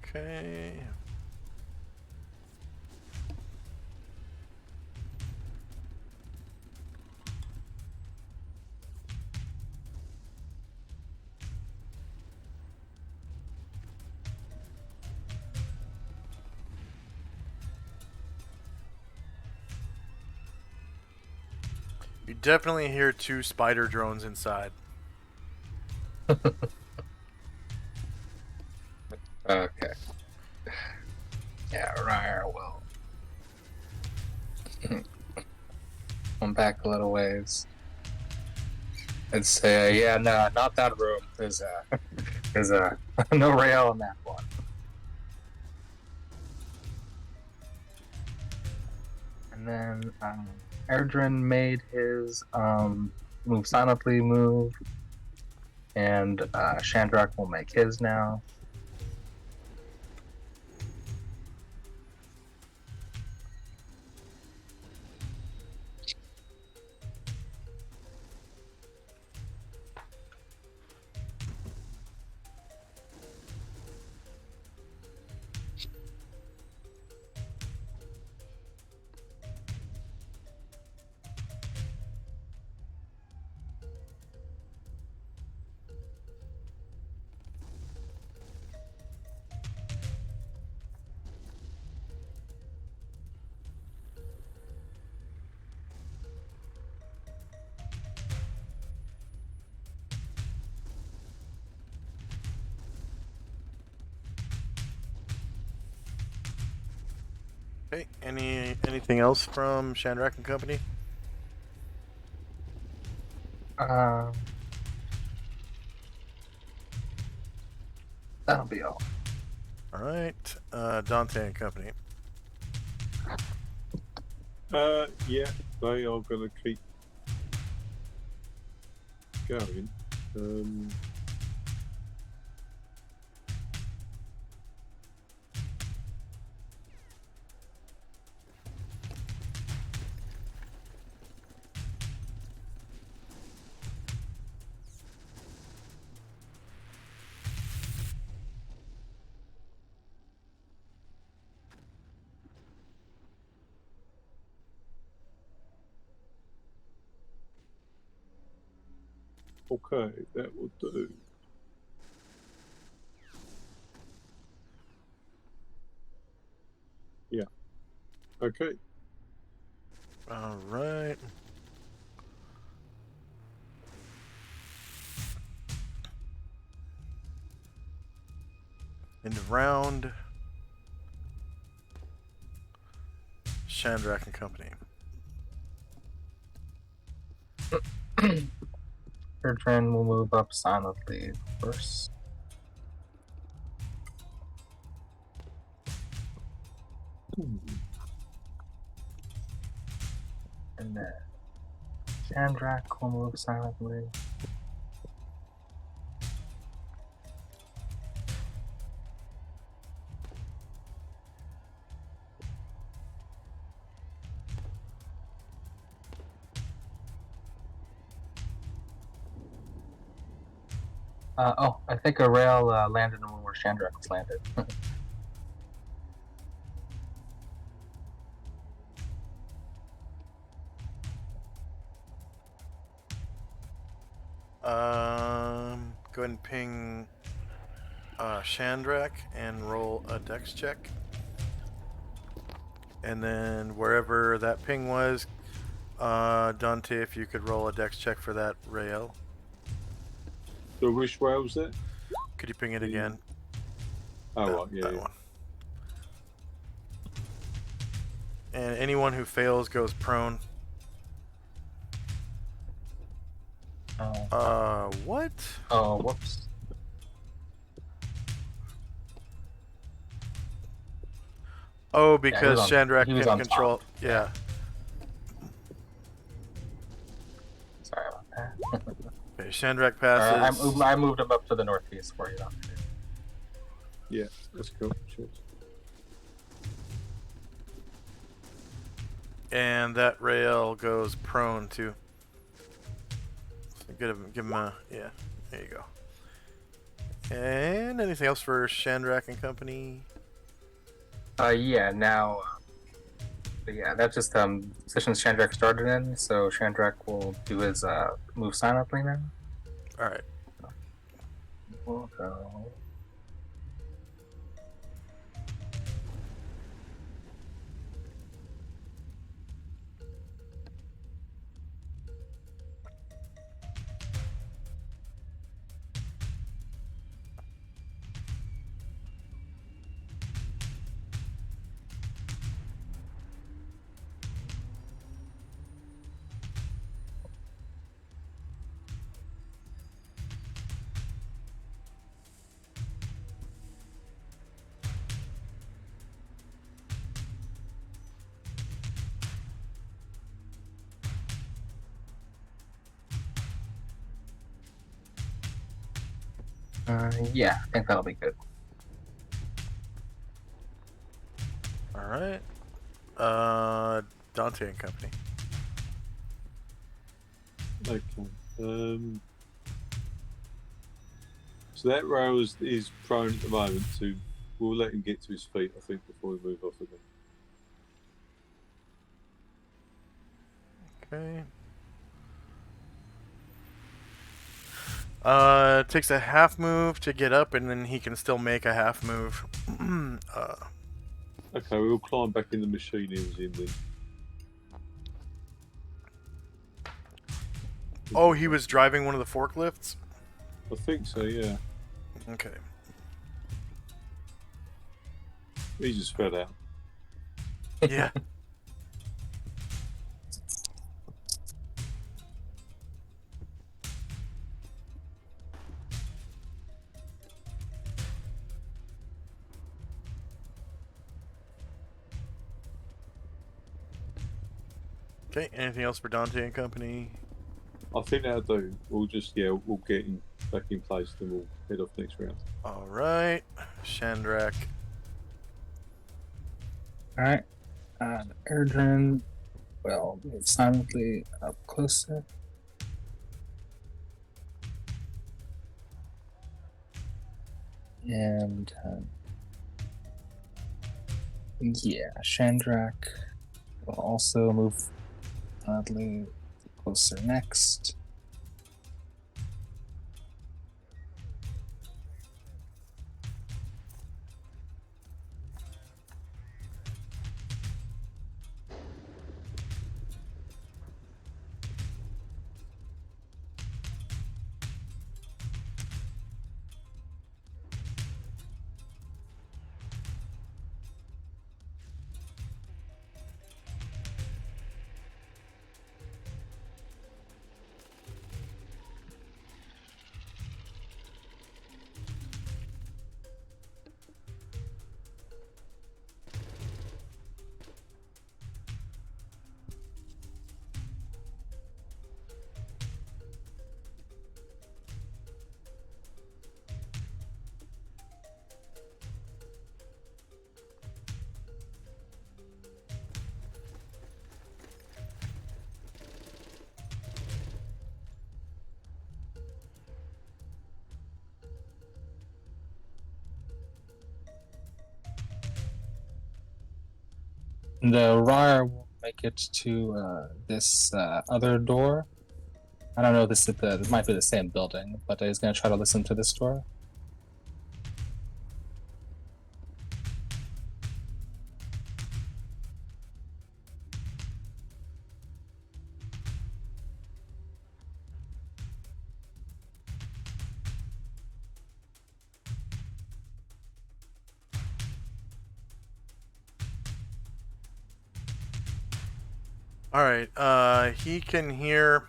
Okay. You definitely hear 2 spider drones inside. Okay. Yeah, Ryer will come back a little ways and say, "Yeah, no, not that room. There's no rail in that one." And then Erdrin made his move silently move, and Shandrak will make his now. Okay. Anything else from Shandrak and Company? That'll be all. All right. Dante and Company. Yeah, they are going to keep going. Okay, that will do. Yeah. Okay. All right. End of round. Shandrak and Company. Erdrin will move up silently first. And then Shandrak will move silently. Oh, I think a rail landed in where Chandrak was landed. Go ahead and ping Chandrak and roll a dex check. And then wherever that ping was, Dante, if you could roll a dex check for that rail. So which rail was that? Could you ping it again? Oh, right, yeah. That Yeah. one. And anyone who fails goes prone. What? Oh, whoops. Oh, because Chandrak he was can on control. top. Yeah. Sorry about that. Okay, Chandrak passes. I moved him up to the northeast for you. Yeah, that's cool. Cheers. And that rail goes prone too. So give him a, yeah, there you go. And anything else for Chandrak and company? Yeah, now. Yeah, that's just positions Chandrak started in, so Chandrak will do his move silently now. Alright. We'll go. Yeah, I think that'll be good. Alright. Dante and company. Okay. So that rail is prone at the moment, so we'll let him get to his feet, I think, before we move off again. Okay. It takes a half move to get up, and then he can still make a half move. Okay, we'll climb back in the machine he was in then. Oh, he was driving one of the forklifts? I think so, yeah. Okay. He just fell out. Yeah. Okay, anything else for Dante and company? I think that'll do. We'll just, we'll get him back in place, then we'll head off next round. Alright. Chandrak. Alright. Erdrin will move silently up closer. And yeah, Chandrak will also move oddly closer next. The Ryer will make it to this other door. I don't know if this might be the same building, but he's going to try to listen to this door. All right. He can hear,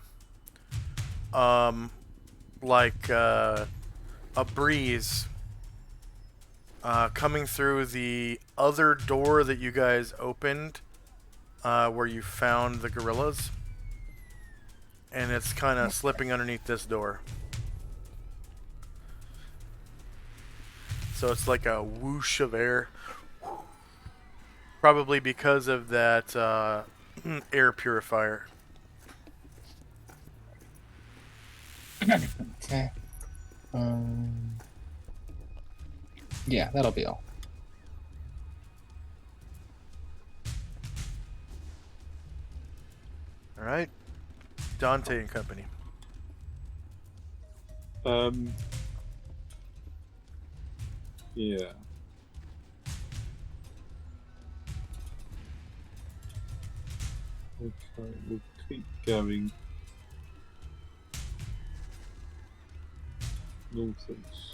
like a breeze coming through the other door that you guys opened, where you found the gorillas, and it's kind of slipping underneath this door. So it's like a whoosh of air, probably because of that air purifier. Okay. Yeah, that'll be all. All right, Dante and company. Yeah. Okay, we'll keep going northwards.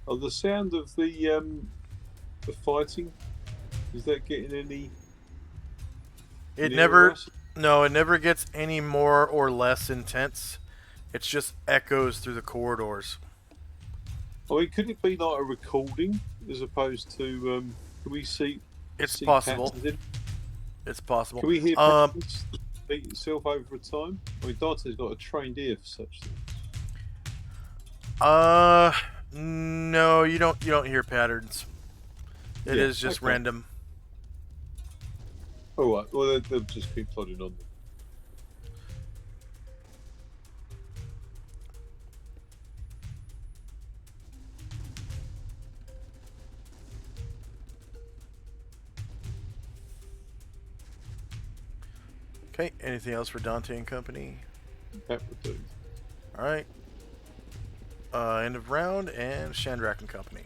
Oh, the sound of the fighting, is that getting any? It nearer never, us? no, it never gets any more or less intense. It's just echoes through the corridors. I mean, could it be like a recording as opposed to? Can we see? It's see possible. patterns in? It's possible. Can we hear patterns repeat itself over time? I mean, Dante's got a trained ear for such things. No, you don't. You don't hear patterns. It is Yeah, just okay. random. All right. Well, they'll just keep plodding on. Okay. Anything else for Dante and company? That would do. All right. End of round, and Shandrak and company.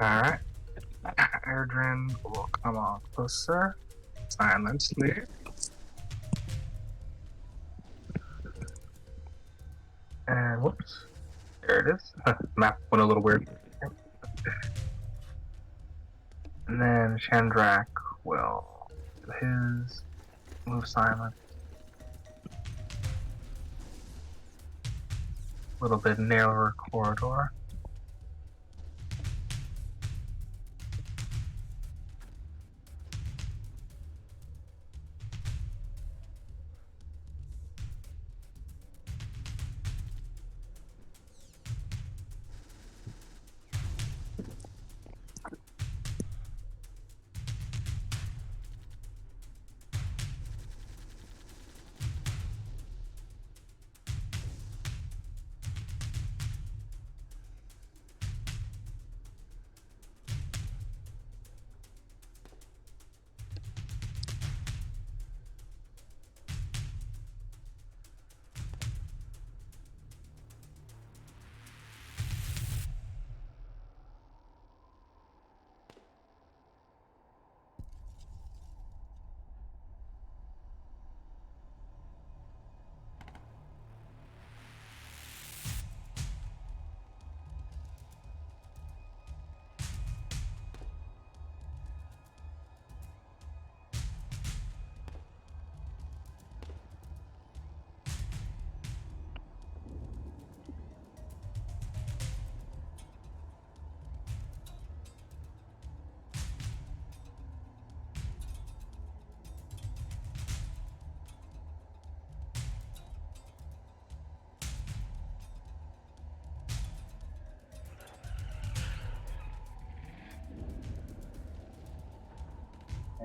Alright. Erdrin will come on closer. Silently. And whoops. There it is. Map went a little weird. And then Shandrak will do his move silent. A little bit narrower corridor.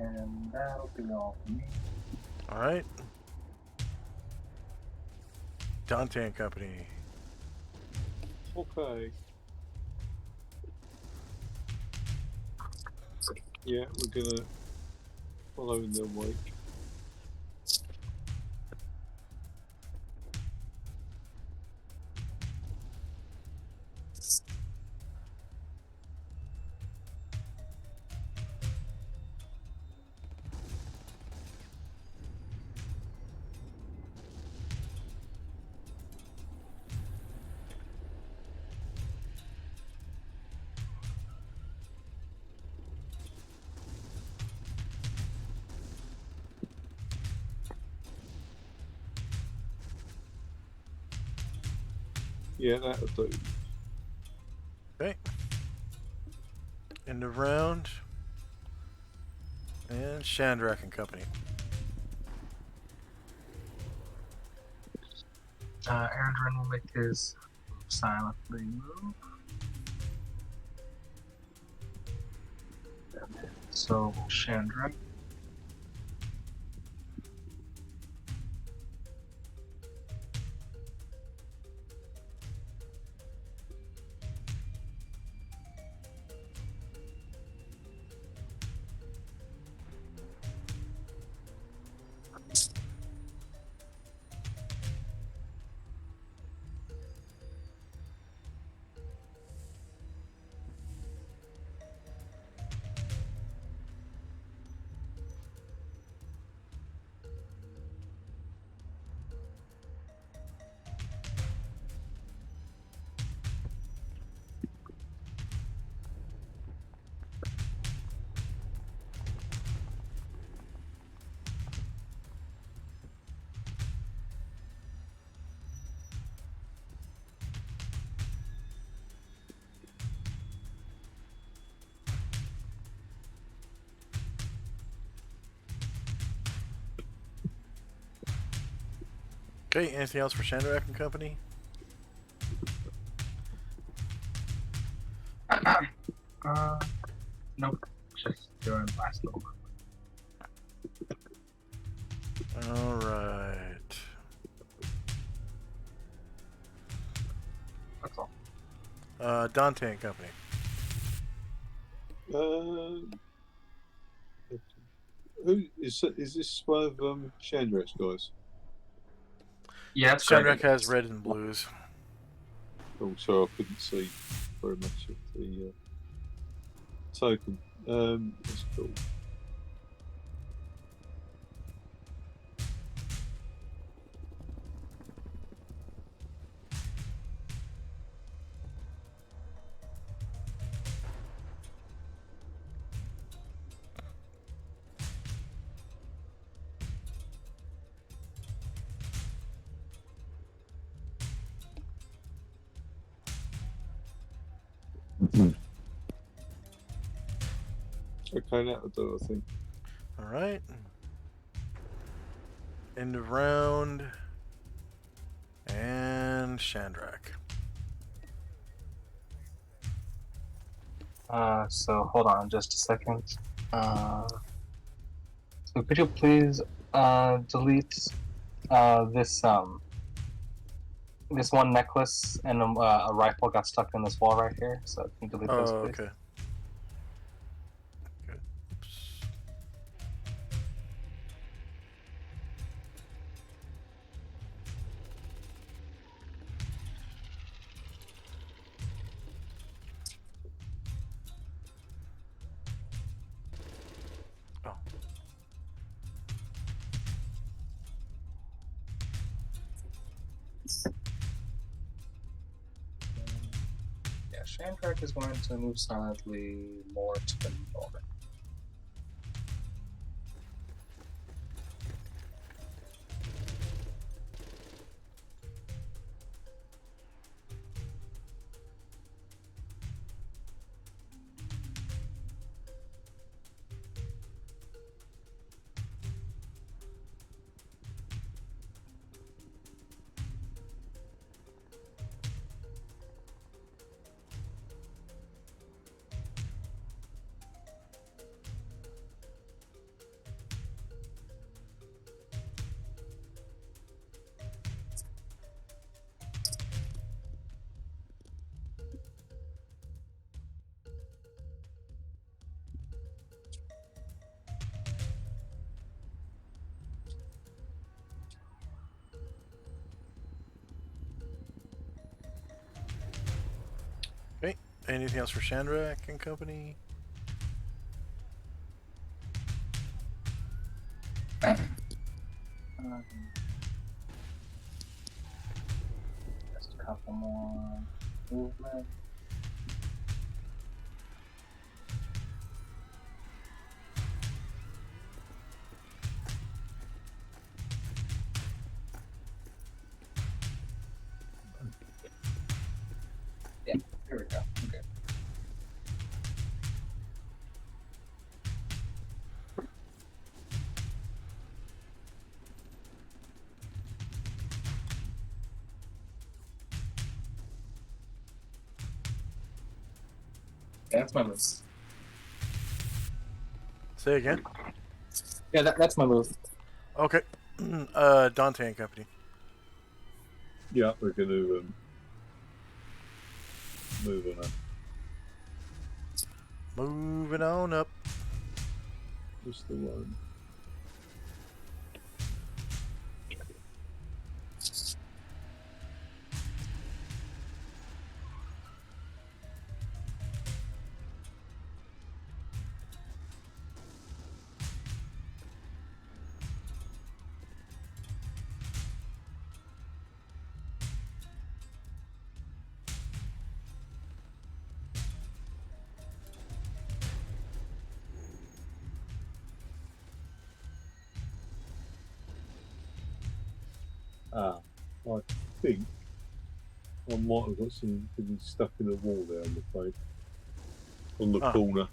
And that'll be all for me. All right. Dante and Company. Okay. Yeah, we're gonna follow in their wake. Yeah, that'll do. Okay. End of round. And Chandrak and Company. Aaron will make his silently move. So Chandra. Okay, anything else for Chandrak and Company? Nope. Just doing last little. Alright. That's all. Dante and Company. Who is this one of Chandrak's guys? Yeah, it's Chandrak great. has red and blues. Oh, sorry, I couldn't see very much of the token. That's cool. Okay, that'll do, I think. Alright. End of round. And Chandrak. So hold on just a second. So could you please delete this one necklace and a rifle got stuck in this wall right here. So can you delete those, Oh, please? okay. Good. Oops. Oh. Yeah, Shandrak is going to move silently more to the north. Anything else for Chandrak and company? Just a couple more movement. Yeah, here we go. Okay. Yeah, that's my move. Say again. Yeah, that's my move. Okay. Dante and company. Yeah, we're going to move on up. Moving on up. Just the one. I think I might have got something stuck in the wall there, I'm afraid. On the corner.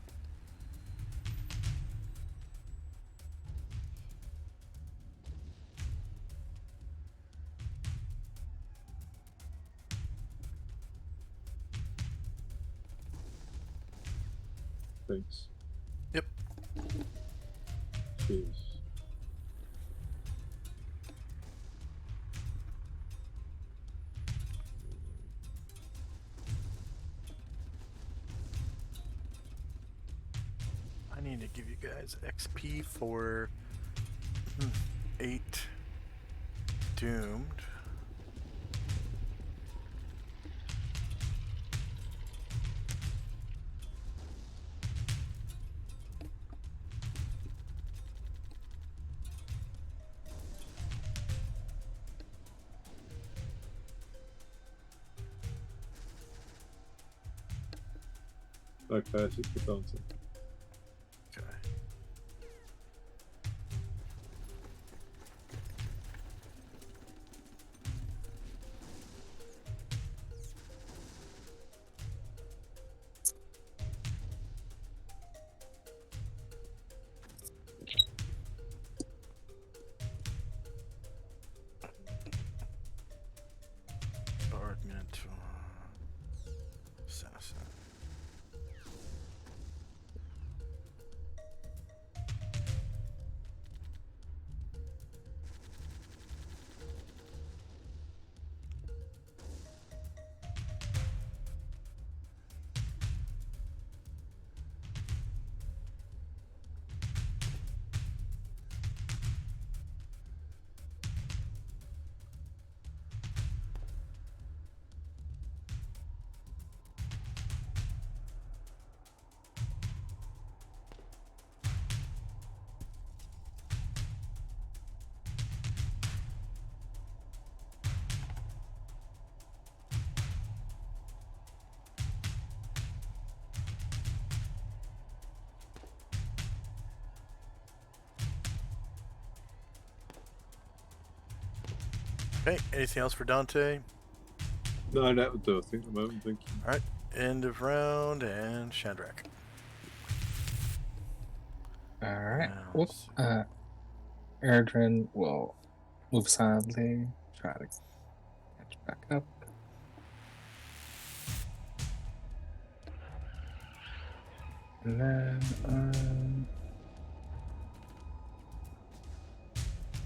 Thanks. Yep. Cheers. I need to give you guys XP for 8 doomed. Okay, that's it for Dante. Okay. Argument. Assassin. Okay, anything else for Dante? No, that would do, I think, at the moment. Thank you. Alright, end of round and Chandrak. Alright. Now, Whoops. Erdrin will move silently, try to catch back up. And then,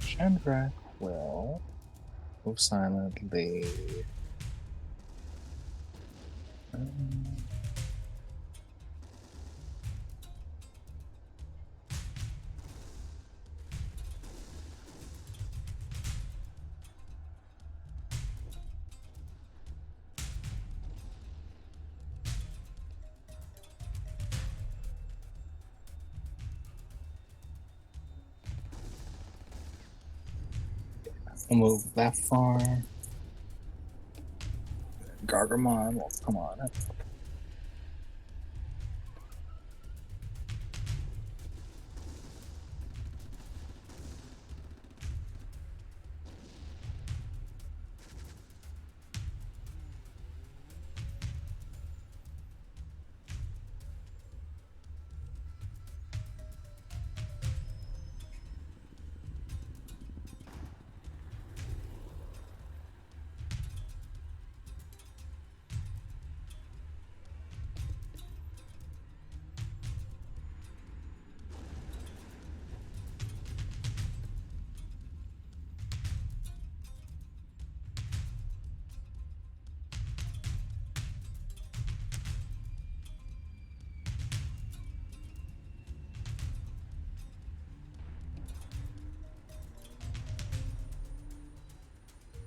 Chandrak will move silently. We'll move that far. Gargamon, well, come on.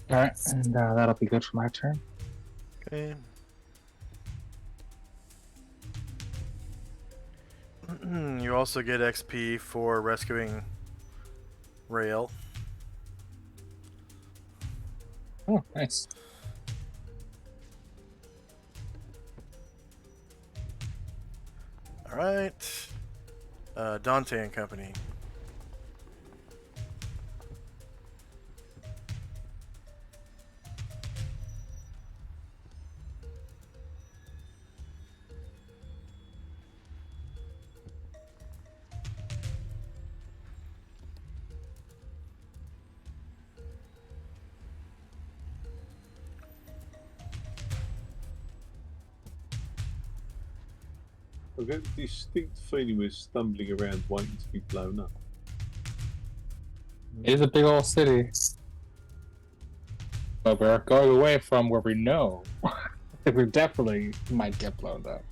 All right, and that'll be good for my turn. Okay. You also get XP for rescuing Rail. Oh, nice. All right. Dante and Company. I get a distinct feeling we're stumbling around waiting to be blown up. It is a big old city. But we're going away from where we know. We definitely might get blown up.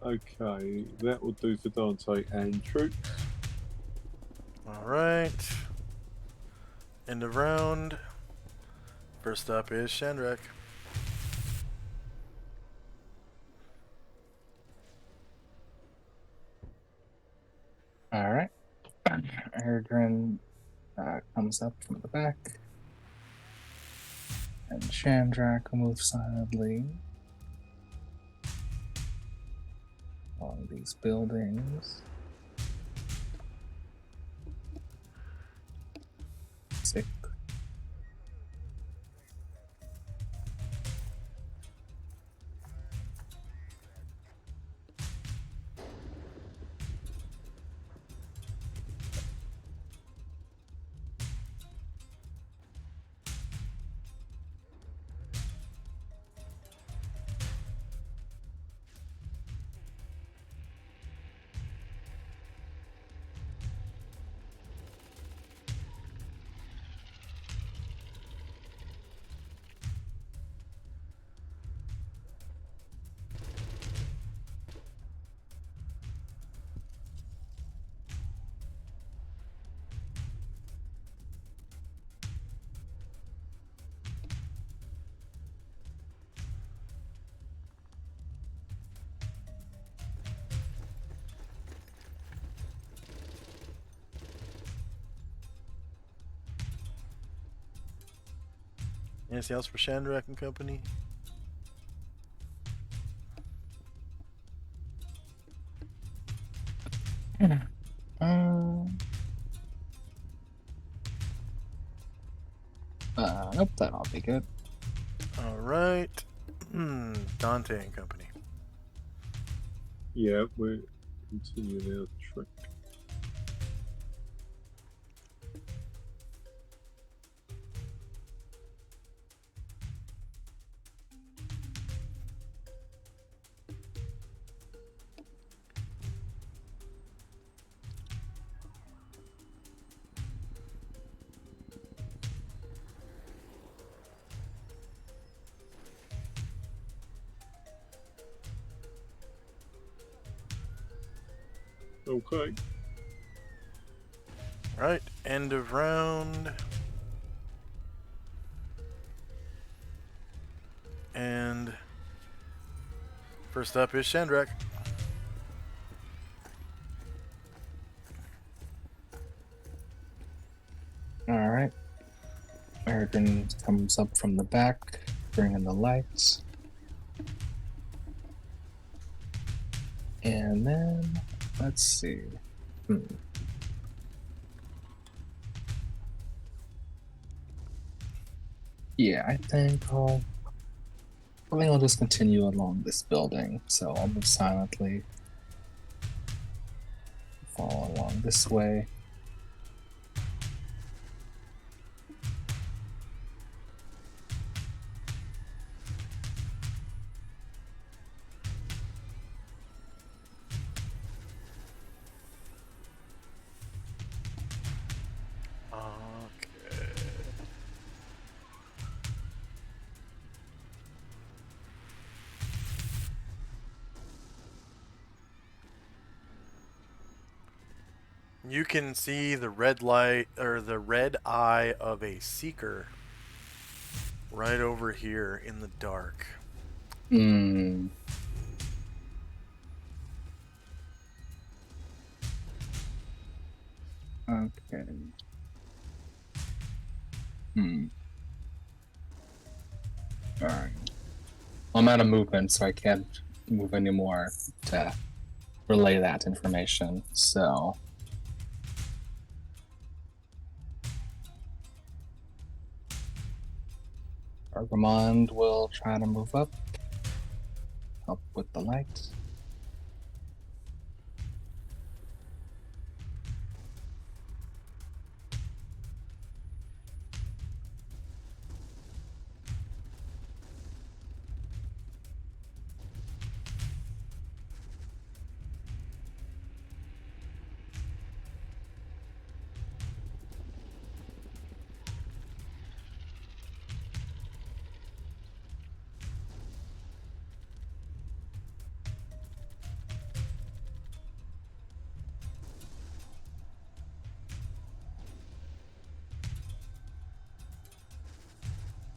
Okay, that will do for Dante and troops. All right. End of round. First up is Shandrak. All right. Erdrin comes up from the back. And Shandrak will move silently along these buildings. Sick. Anything else for Shandrak and Company? Nope, that'll be good. All right. Dante and Company. Yeah, we're continuing our trek. Okay. Right, end of round. And first up is Shandrak. All right. Peregrine comes up from the back, bringing the lights. And then, let's see. Yeah, I think I'll just continue along this building. So I'll move silently, follow along this way. Okay. You can see the red light or the red eye of a seeker right over here in the dark. Hmm. Okay. Alright. I'm out of movement, so I can't move anymore to relay that information. So. Argamond will try to move up, help with the lights.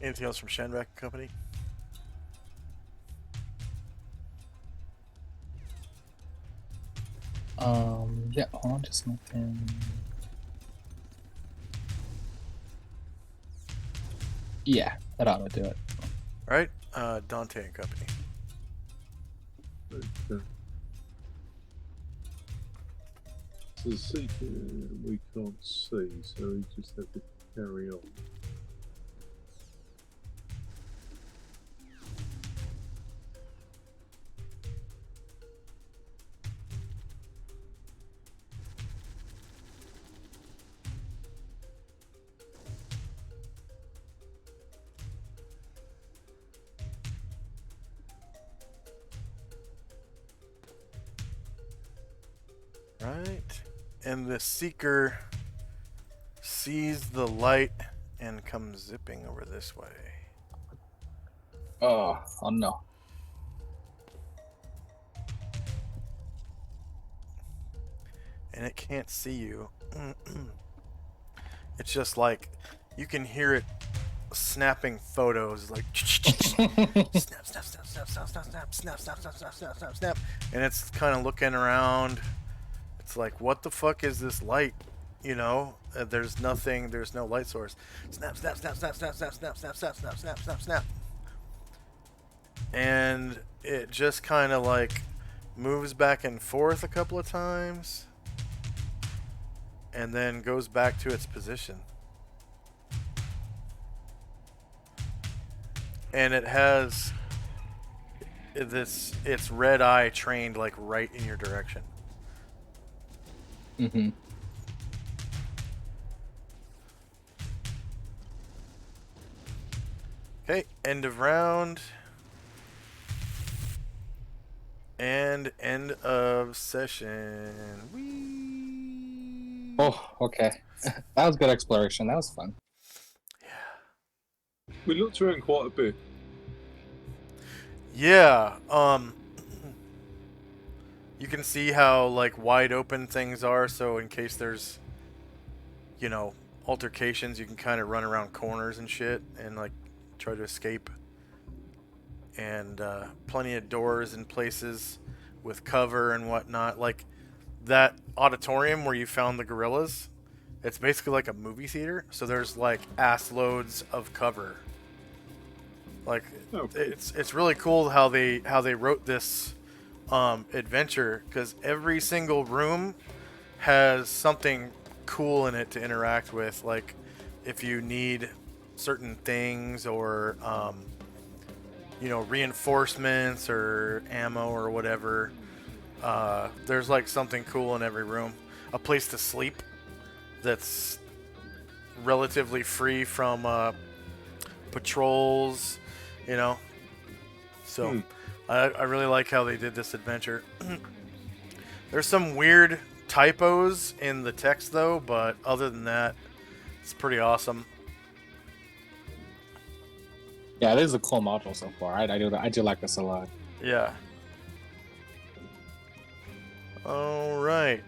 Anything else from Shandrak Company? Yeah, hold on just a second. Yeah, that ought to do it. Right, Dante and Company. Okay. So the seeker we can't see, so we just have to carry on. Right, and the seeker sees the light and comes zipping over this way. Oh no. And it can't see you. It's just like you can hear it snapping photos, like snap, snap, snap, snap, snap, snap, snap, snap, snap, snap, snap, snap, snap, snap, and it's kind of looking around. It's like, what the fuck is this light? You know, there's nothing. There's no light source. Snap, snap, snap, snap, snap, snap, snap, snap, snap, snap, snap, snap, snap, and it just kind of like moves back and forth a couple of times, and then goes back to its position. And it has its red eye trained like right in your direction. Mm-hmm. Okay, end of round. And end of session. Whee! Oh, okay. That was good exploration. That was fun. We looked around quite a bit. Yeah, you can see how like wide open things are, so in case there's you know, altercations. You can kind of run around corners and shit and like try to escape. And plenty of doors and places with cover and whatnot. Like that auditorium where you found the gorillas, it's basically like a movie theater. So there's like ass loads of cover. Like it's really cool how they wrote this adventure, because every single room has something cool in it to interact with. Like if you need certain things or you know, reinforcements or ammo or whatever, there's like something cool in every room. A place to sleep that's relatively free from patrols, you know. So I really like how they did this adventure. There's some weird typos in the text though, but other than that, it's pretty awesome. Yeah, this is a cool module so far. I do like this a lot. Yeah. All right.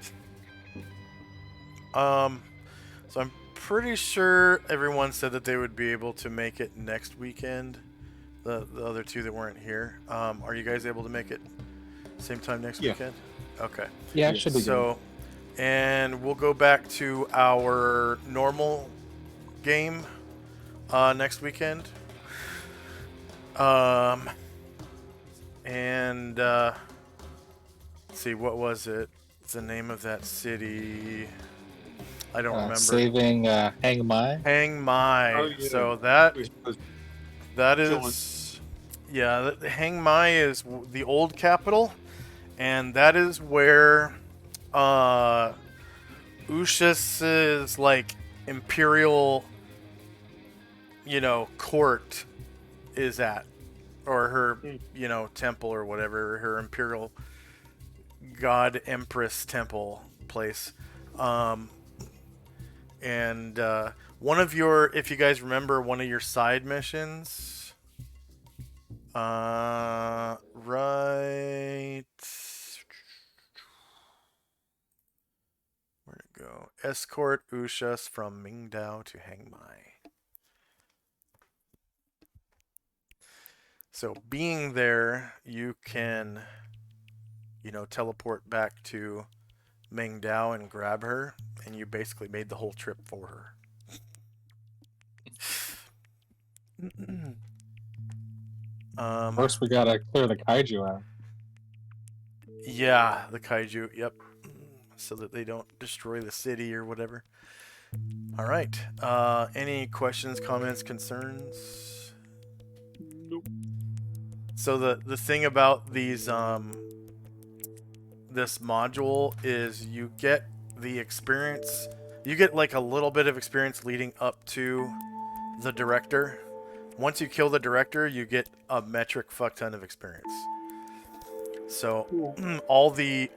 So I'm pretty sure everyone said that they would be able to make it next weekend. The other two that weren't here. Are you guys able to make it same time next weekend? Okay. Yeah, it should be So, and we'll go back to our normal game next weekend. And let's see, what was it? The name of that city? I don't remember. Saving Hang My. Hang My. Oh, yeah. So that John. is, yeah. Hang My is the old capital, and that is where Ushas's like imperial, you know, court is at, or her, you know, temple or whatever, her imperial god empress temple place. And one of your, if you guys remember, one of your side missions, right, where'd it go? Escort Ushas from Mingdao to Hangmai. So being there, you can, you know, teleport back to Mingdao and grab her, and you basically made the whole trip for her. First, we gotta clear the kaiju out. Yeah, the kaiju, yep. So that they don't destroy the city or whatever. Alright. Any questions, comments, concerns? Nope. So the thing about these this module is you get the experience, you get like a little bit of experience leading up to the director. Once you kill the director, you get a metric fuck ton of experience. So all the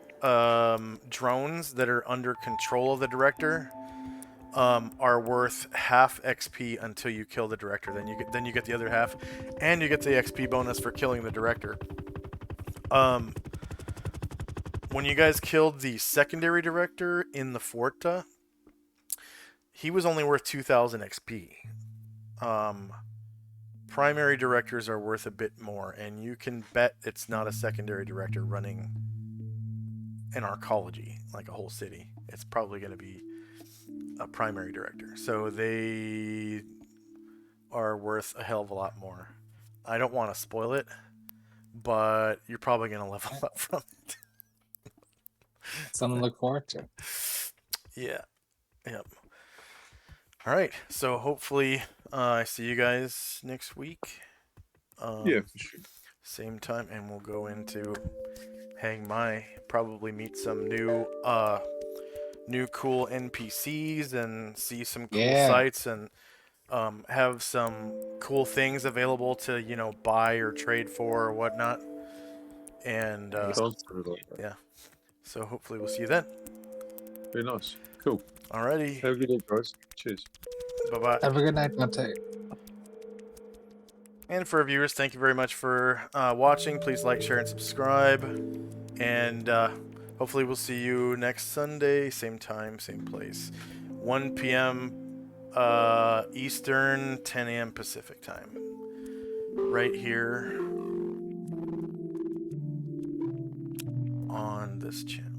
drones that are under control of the director are worth half XP until you kill the director. Then you get the other half, and you get the XP bonus for killing the director. When you guys killed the secondary director in the Forta, he was only worth 2,000 XP. Primary directors are worth a bit more, and you can bet it's not a secondary director running an arcology, like a whole city. It's probably going to be a primary director. So they are worth a hell of a lot more. I don't want to spoil it, but you're probably going to level up from it. Something to look forward to. Yeah. Yep. All right. So hopefully I see you guys next week. Yeah, for sure. Same time, and we'll go into Hang My. Probably meet some new cool NPCs and see some cool sites and have some cool things available to, you know, buy or trade for or whatnot. And yeah. So hopefully we'll see you then. Very nice. Cool. Alrighty. Have a good day, guys. Cheers. Bye-bye. Have a good night, Dante. And for our viewers, thank you very much for watching. Please like, share, and subscribe. And hopefully we'll see you next Sunday, same time, same place. 1 p.m. Eastern, 10 a.m. Pacific time. Right here on this channel.